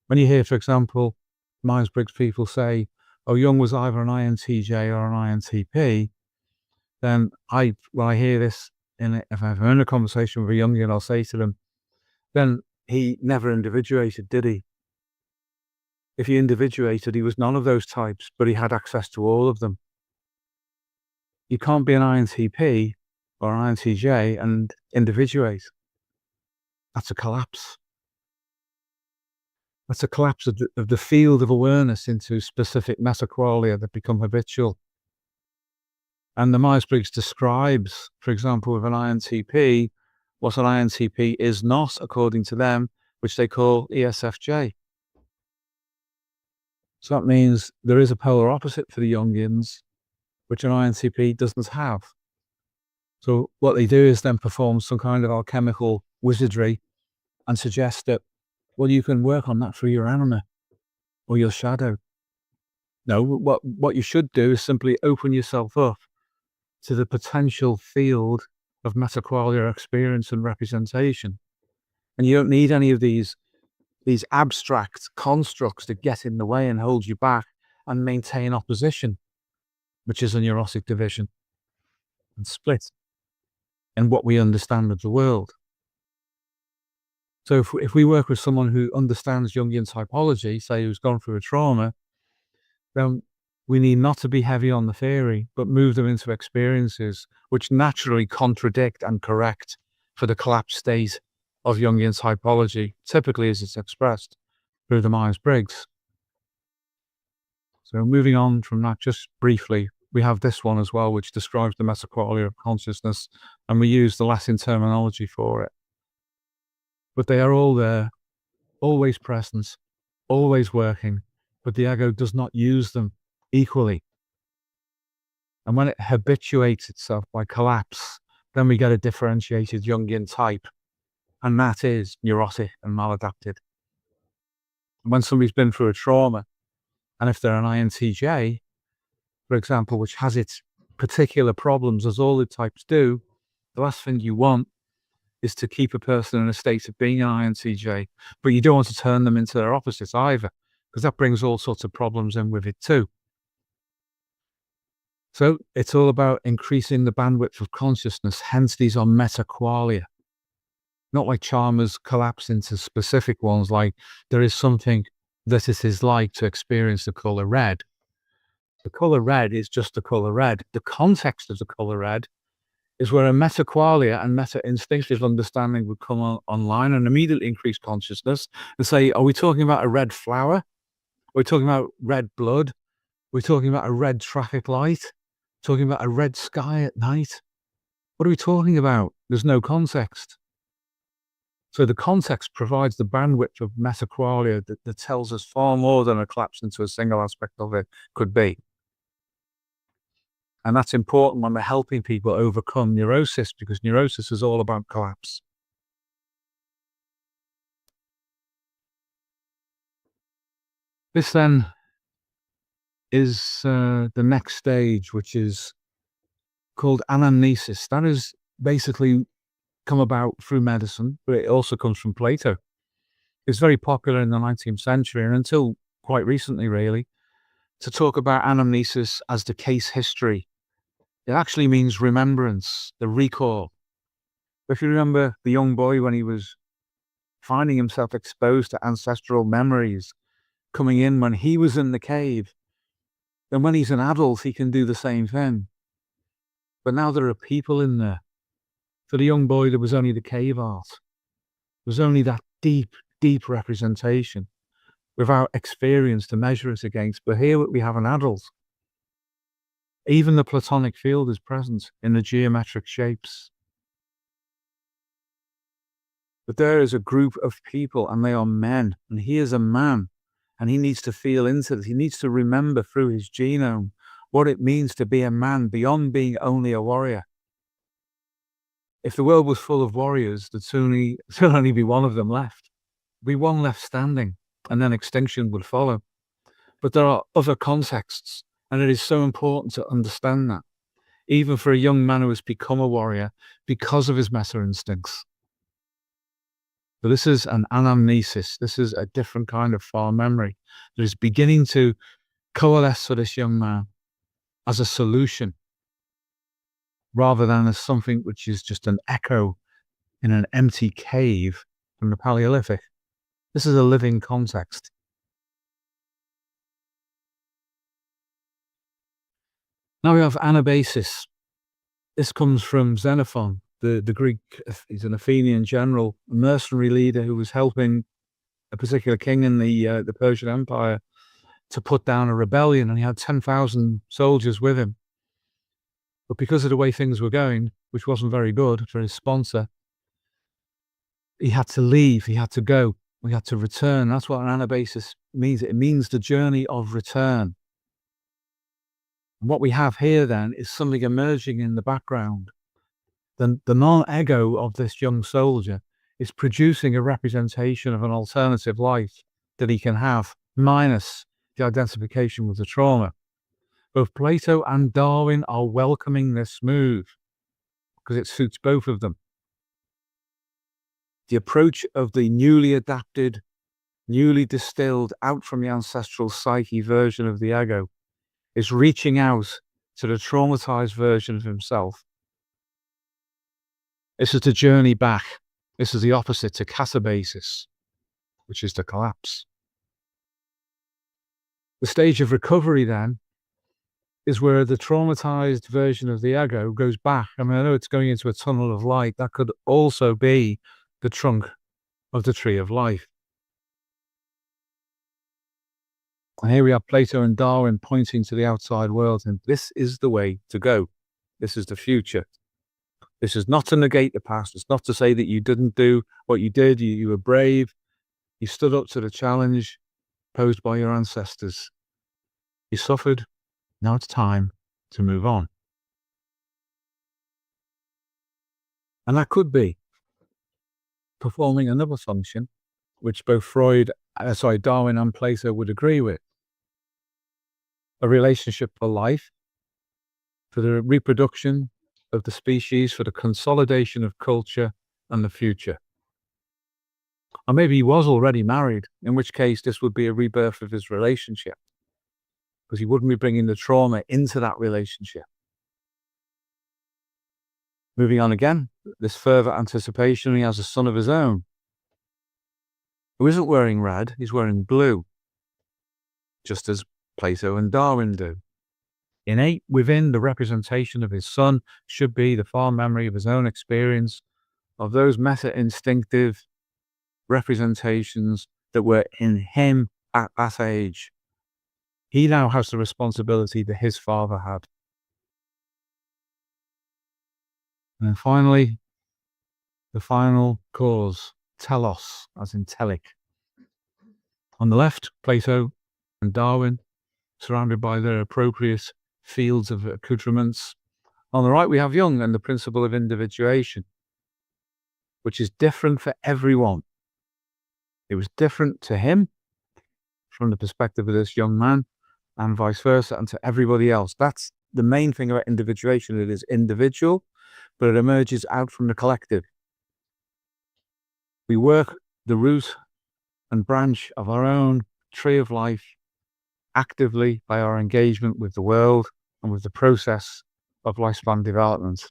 Speaker 1: When you hear, for example, Myers-Briggs people say, oh, Jung was either an INTJ or an INTP, then when I hear this, if I'm in a conversation with a Jungian, I'll say to them, then he never individuated, did he? If he individuated, he was none of those types, but he had access to all of them. You can't be an INTP or an INTJ and individuate. That's a collapse. That's a collapse of the field of awareness into specific meta-qualia that become habitual. And the Myers-Briggs describes, for example, with an INTP, what an INTP is not, according to them, which they call ESFJ. So that means there is a polar opposite for the Jungians, which an INTP doesn't have. So what they do is then perform some kind of alchemical wizardry and suggest that, well, you can work on that through your anima or your shadow. No, what you should do is simply open yourself up to the potential field of meta-qualia experience and representation. And you don't need any of these abstract constructs to get in the way and hold you back and maintain opposition, which is a neurotic division and split in what we understand of the world. So if we work with someone who understands Jungian typology, say who's gone through a trauma, then we need not to be heavy on the theory, but move them into experiences which naturally contradict and correct for the collapsed state of Jungian typology, typically as it's expressed through the Myers-Briggs. So moving on from that, just briefly, we have this one as well, which describes the Meta-Qualia of Consciousness, and we use the Latin terminology for it. But they are all there, always present, always working, but the ego does not use them equally. And when it habituates itself by collapse, then we get a differentiated Jungian type, and that is neurotic and maladapted. When somebody's been through a trauma, and if they're an INTJ, for example, which has its particular problems, as all the types do, the last thing you want is to keep a person in a state of being an INTJ, but you don't want to turn them into their opposites either, because that brings all sorts of problems in with it too. So it's all about increasing the bandwidth of consciousness, hence these are meta-qualia. Not like Chalmers collapse into specific ones, like there is something that it is like to experience the colour red. The colour red is just the colour red. The context of the colour red is where a meta-qualia and meta-instinctive understanding would come online and immediately increase consciousness and say, are we talking about a red flower? Are we talking about red blood? Are we talking about a red traffic light? talking about a red sky at night. What are we talking about? There's no context. So the context provides the bandwidth of Meta-Qualia that tells us far more than a collapse into a single aspect of it could be. And that's important when we're helping people overcome neurosis, because neurosis is all about collapse. This then is the next stage, which is called Anamnesis. That is basically come about through medicine, but it also comes from Plato. It's very popular in the 19th century, and until quite recently, really, to talk about anamnesis as the case history. It actually means remembrance, the recall. If you remember the young boy when he was finding himself exposed to ancestral memories coming in when he was in the cave, then when he's an adult, he can do the same thing. But now there are people in there. For the young boy, there was only the cave art. There was only that deep, deep representation without experience to measure it against. But here we have an adult. Even the Platonic field is present in the geometric shapes. But there is a group of people, and they are men, and he is a man, and he needs to feel into this. He needs to remember through his genome what it means to be a man beyond being only a warrior. If the world was full of warriors, there'd soon only be one of them left. Be one left standing, and then extinction would follow. But there are other contexts, and it is so important to understand that, even for a young man who has become a warrior because of his meta-instincts. So this is an anamnesis. This is a different kind of far memory that is beginning to coalesce for this young man as a solution, rather than as something which is just an echo in an empty cave from the Paleolithic. This is a living context. Now we have Anabasis. This comes from Xenophon, the Greek. He's an Athenian general, a mercenary leader who was helping a particular king in the Persian Empire to put down a rebellion, and he had 10,000 soldiers with him. But because of the way things were going, which wasn't very good for his sponsor, he had to leave, he had to go, he had to return. That's what an Anabasis means. It means the journey of return. And what we have here then is something emerging in the background. The non-ego of this young soldier is producing a representation of an alternative life that he can have, minus the identification with the trauma. Both Plato and Darwin are welcoming this move because it suits both of them. The approach of the newly adapted, newly distilled out from the ancestral psyche version of the ego is reaching out to the traumatized version of himself. This is the journey back. This is the opposite to Katabasis, which is the collapse. The stage of recovery then is where the traumatized version of the ego goes back. I mean, I know it's going into a tunnel of light. That could also be the trunk of the tree of life. And here we have Plato and Darwin pointing to the outside world, and this is the way to go. This is the future. This is not to negate the past. It's not to say that you didn't do what you did. You were brave. You stood up to the challenge posed by your ancestors. You suffered. Now it's time to move on. And that could be performing another function, which both Darwin and Plato would agree with. A relationship for life, for the reproduction of the species, for the consolidation of culture and the future. Or maybe he was already married, in which case this would be a rebirth of his relationship, because he wouldn't be bringing the trauma into that relationship. Moving on again, this further anticipation, he has a son of his own who isn't wearing red, he's wearing blue, just as Plato and Darwin do. Innate within the representation of his son should be the far memory of his own experience of those meta-instinctive representations that were in him at that age. He now has the responsibility that his father had. And then finally, the final cause, telos, as in telic. On the left, Plato and Darwin, surrounded by their appropriate fields of accoutrements. On the right, we have Jung and the principle of individuation, which is different for everyone. It was different to him from the perspective of this young man, and vice versa, and to everybody else. That's the main thing about individuation. It is individual, but it emerges out from the collective. We work the root and branch of our own tree of life actively by our engagement with the world and with the process of lifespan development.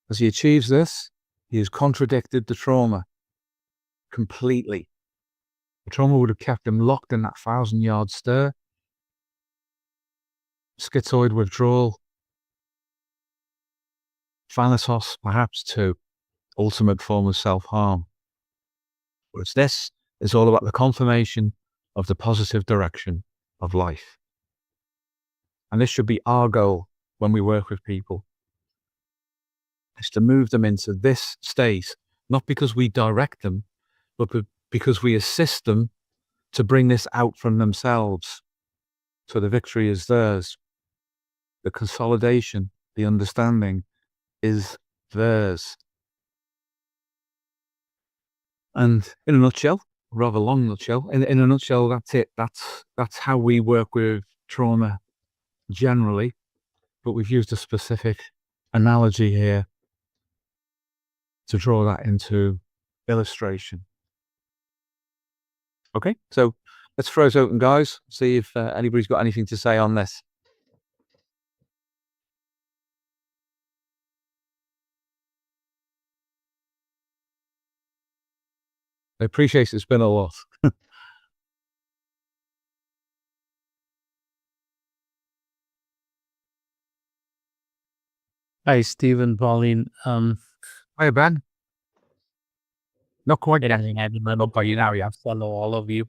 Speaker 1: As he achieves this, he has contradicted the trauma completely. The trauma would have kept him locked in that 1,000-yard stare, schizoid withdrawal, thanatos perhaps too, ultimate form of self-harm. Whereas this is all about the confirmation of the positive direction of life. And this should be our goal when we work with people, is to move them into this state, not because we direct them, but because we assist them to bring this out from themselves. So the victory is theirs. The consolidation, the understanding is theirs. And in a nutshell, rather long nutshell, in a nutshell, that's it. That's how we work with trauma generally, but we've used a specific analogy here to draw that into illustration. Okay, so let's throw it open, guys. See if anybody's got anything to say on this. I appreciate it's been a lot.
Speaker 3: Hi, Stephen, Pauline.
Speaker 1: Hi, Ben. Not quite.
Speaker 3: I don't know you now. You have to follow all of you.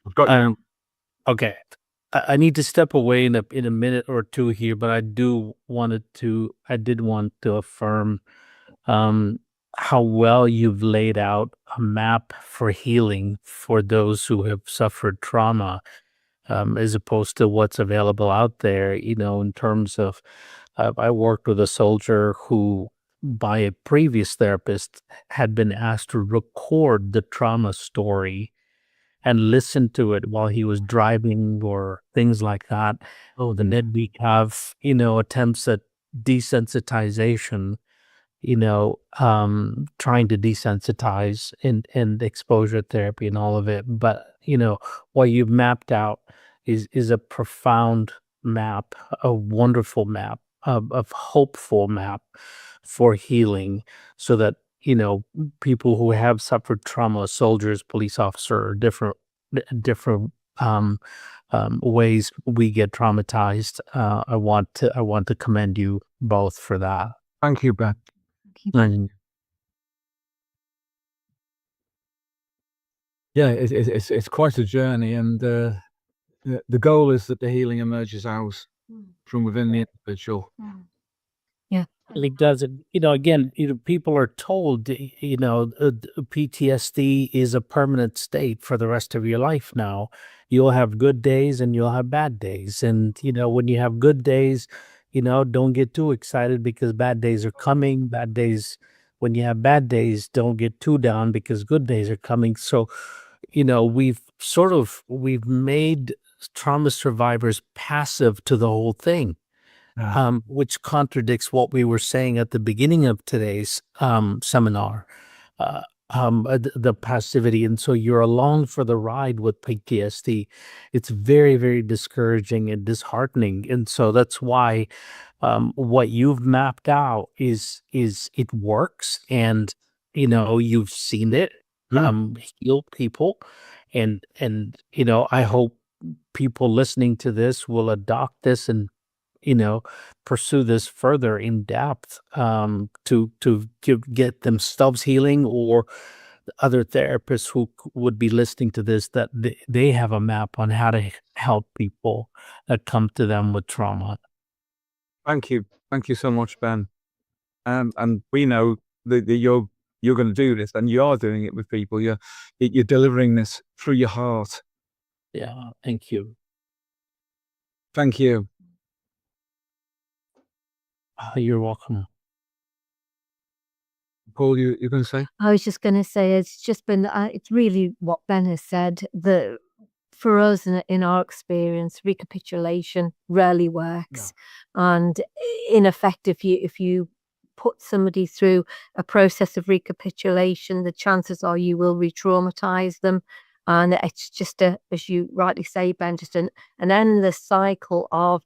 Speaker 1: I've got you.
Speaker 3: Okay. I need to step away in a minute or two here, but I did want to affirm how well you've laid out a map for healing for those who have suffered trauma, as opposed to what's available out there, in terms of, I worked with a soldier who, by a previous therapist, had been asked to record the trauma story and listen to it while he was driving or things like that. Oh, then we have, attempts at desensitization, trying to desensitize and exposure therapy and all of it. But, what you've mapped out is a profound map, a wonderful map, of hopeful map for healing, so that, people who have suffered trauma, soldiers, police officer, different ways we get traumatized. I want to commend you both for that.
Speaker 1: Thank you, Ben.
Speaker 3: And
Speaker 1: yeah, it's quite a journey, and the goal is that the healing emerges out from within the individual.
Speaker 2: Yeah.
Speaker 3: it doesn't, again, people are told, PTSD is a permanent state for the rest of your life now. You'll have good days and you'll have bad days. And, when you have good days, don't get too excited because bad days are coming. Bad days, when you have bad days, don't get too down because good days are coming. So, we've made trauma survivors passive to the whole thing. Which contradicts what we were saying at the beginning of today's seminar, the passivity. And so you're along for the ride with PTSD. It's very, very discouraging and disheartening. And so that's why what you've mapped out is it works, and you've seen it heal people, and I hope people listening to this will adopt this and pursue this further in depth, to get themselves healing, or other therapists who would be listening to this, that they have a map on how to help people that come to them with trauma.
Speaker 1: Thank you so much, Ben. And we know that you're going to do this, and you are doing it with people. You're delivering this through your heart.
Speaker 3: Yeah, thank you.
Speaker 1: Thank you.
Speaker 3: You're welcome.
Speaker 1: Paul, you're going to say?
Speaker 2: I was just going to say, it's just been, it's really what Ben has said, that for us in our experience, recapitulation rarely works. And in effect, if you put somebody through a process of recapitulation, the chances are you will re-traumatize them. And it's just as you rightly say, Ben, just an endless cycle of,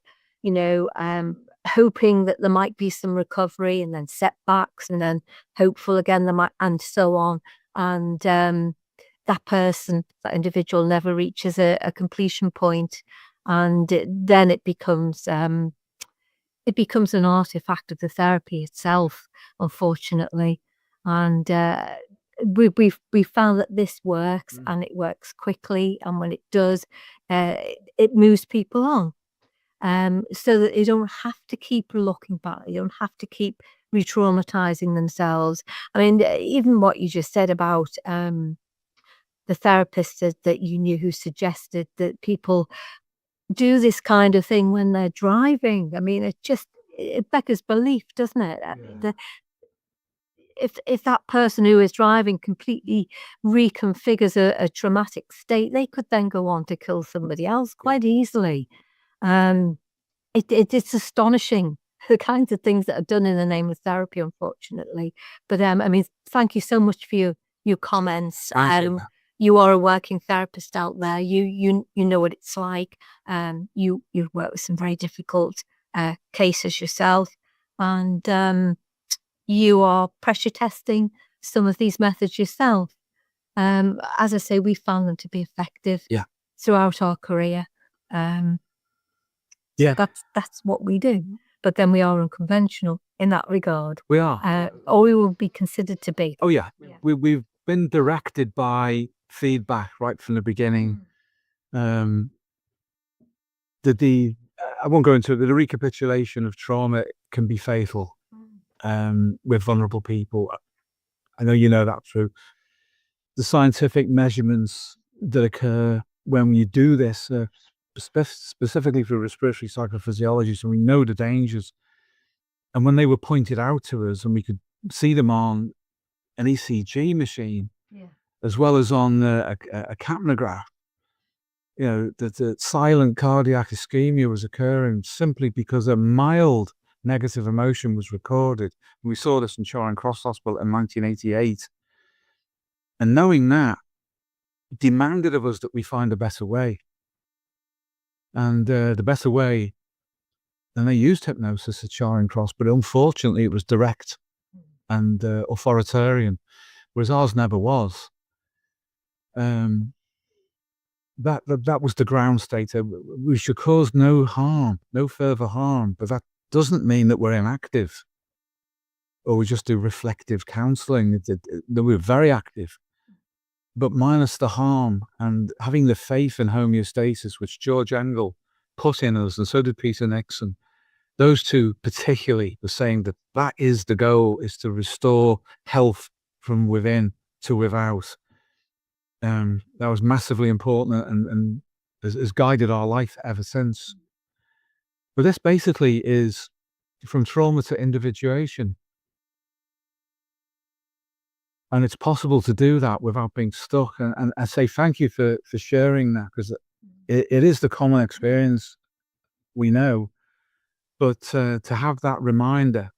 Speaker 2: hoping that there might be some recovery, and then setbacks, and then hopeful again, there might, and so on. And that person, that individual, never reaches a completion point, and then it becomes an artifact of the therapy itself, unfortunately. And we found that this works, and it works quickly, and when it does, it moves people on. So that they don't have to keep looking back, they don't have to keep re-traumatizing themselves. I mean, even what you just said about the therapist that you knew who suggested that people do this kind of thing when they're driving. I mean, it beggars belief, doesn't it? If that person who is driving completely reconfigures a traumatic state, they could then go on to kill somebody else quite easily. It's astonishing, the kinds of things that are done in the name of therapy, unfortunately. But I mean, thank you so much for your comments. You are a working therapist out there. You know what it's like. You work with some very difficult cases yourself, and you are pressure testing some of these methods yourself. As I say, we found them to be effective throughout our career. That's what we do. But then we are unconventional in that regard.
Speaker 1: We are.
Speaker 2: Or we will be considered to be.
Speaker 1: Oh, yeah. We've been directed by feedback right from the beginning. I won't go into it, but the recapitulation of trauma can be fatal with vulnerable people. I know you know that through the scientific measurements that occur when you do this, specifically through respiratory psychophysiology, so we know the dangers. And when they were pointed out to us, and we could see them on an ECG machine, as well as on a capnograph, that the silent cardiac ischemia was occurring simply because a mild negative emotion was recorded. And we saw this in Charing Cross Hospital in 1988. And knowing that demanded of us that we find a better way. And the better way, and they used hypnosis at Charing Cross, but unfortunately it was direct and authoritarian, whereas ours never was. That was the ground state. We should cause no harm, no further harm, but that doesn't mean that we're inactive or we just do reflective counseling. We're very active, but minus the harm, and having the faith in homeostasis, which George Engel put in us, and so did Peter Nixon. Those two particularly were saying that is the goal, is to restore health from within to without. That was massively important and has guided our life ever since. But this basically is from trauma to individuation. And it's possible to do that without being stuck. And I say thank you for sharing that, because it is the common experience we know. But to have that reminder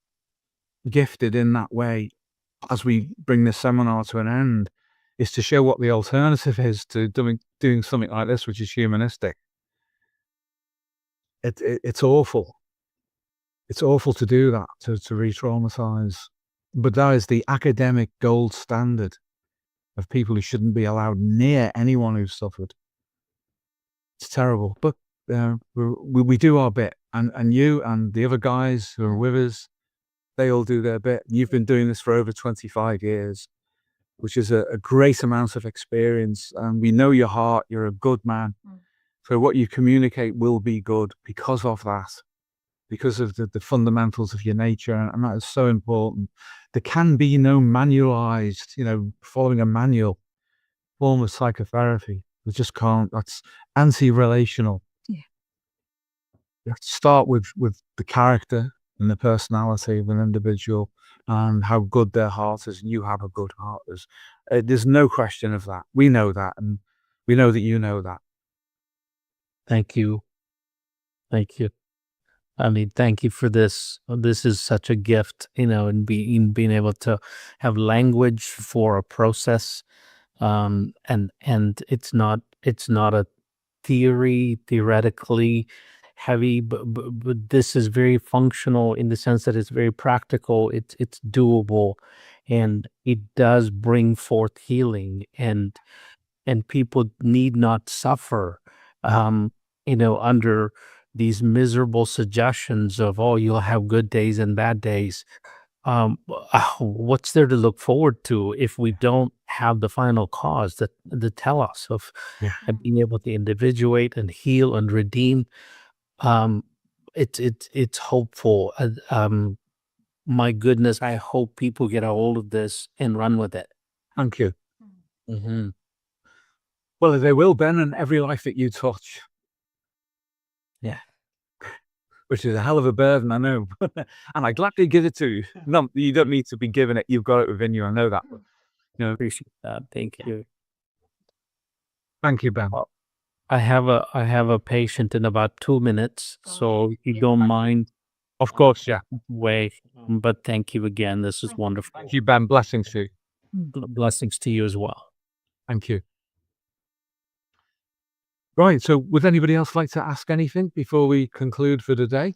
Speaker 1: gifted in that way as we bring this seminar to an end is to show what the alternative is to doing something like this, which is humanistic. It's awful. It's awful to do that, to re-traumatize. But that is the academic gold standard of people who shouldn't be allowed near anyone who's suffered. It's terrible, but we do our bit, and you and the other guys who are with us, they all do their bit. You've been doing this for over 25 years, which is a great amount of experience, and we know your heart. You're a good man. So what you communicate will be good because of that, because of the fundamentals of your nature, and that is so important. There can be no manualized, following a manual form of psychotherapy. We just can't. That's anti-relational.
Speaker 2: Yeah.
Speaker 1: You have to start with the character and the personality of an individual and how good their heart is. You have a good heart. There's no question of that. We know that, and we know that you know that.
Speaker 3: Thank you. Thank you. I mean, thank you for this. This is such a gift, in being able to have language for a process, and it's not a theoretically heavy, but this is very functional in the sense that it's very practical. It's doable, and it does bring forth healing, and people need not suffer, under these miserable suggestions of, oh, you'll have good days and bad days. What's there to look forward to if we don't have the final cause, the telos of being able to individuate and heal and redeem? It's hopeful. My goodness, I hope people get a hold of this and run with it.
Speaker 1: Thank you. Well, they will, Ben, and every life that you touch.
Speaker 3: Yeah.
Speaker 1: Which is a hell of a burden, I know. And I gladly give it to you. No, you don't need to be given it. You've got it within you. I know that.
Speaker 3: Appreciate that. Thank you.
Speaker 1: Thank you, Ben.
Speaker 3: Well, I have a patient in about 2 minutes, so if you don't mind.
Speaker 1: Of course, yeah.
Speaker 3: Wait, but thank you again. This is wonderful.
Speaker 1: Thank you, Ben. Blessings to you.
Speaker 3: Blessings to you as well.
Speaker 1: Thank you. Right, so would anybody else like to ask anything before we conclude for the day?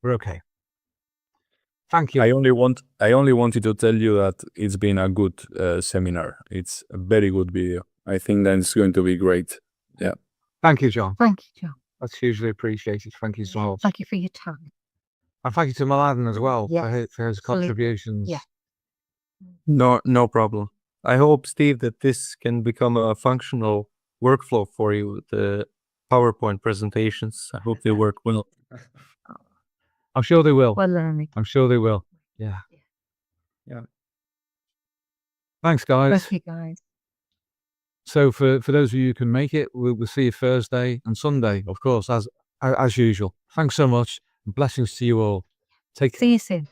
Speaker 1: We're okay. Thank you.
Speaker 4: I only wanted to tell you that it's been a good seminar. It's a very good video. I think that it's going to be great. Yeah.
Speaker 1: Thank you, Jon.
Speaker 2: Thank you, Jon.
Speaker 1: That's hugely appreciated. Thank you so much.
Speaker 2: Thank you for your time.
Speaker 1: And thank you to Mladen as well for his contributions.
Speaker 2: Yeah.
Speaker 5: No problem. I hope, Steve, that this can become a functional workflow for you, the PowerPoint presentations. I hope they work well.
Speaker 1: I'm sure they will.
Speaker 2: Well learning.
Speaker 1: I'm sure they will. Yeah. Thanks, guys.
Speaker 2: Thank you, guys.
Speaker 1: So for those of you who can make it, we'll see you Thursday and Sunday, of course, as usual. Thanks so much. And blessings to you all. Take care.
Speaker 2: See you soon.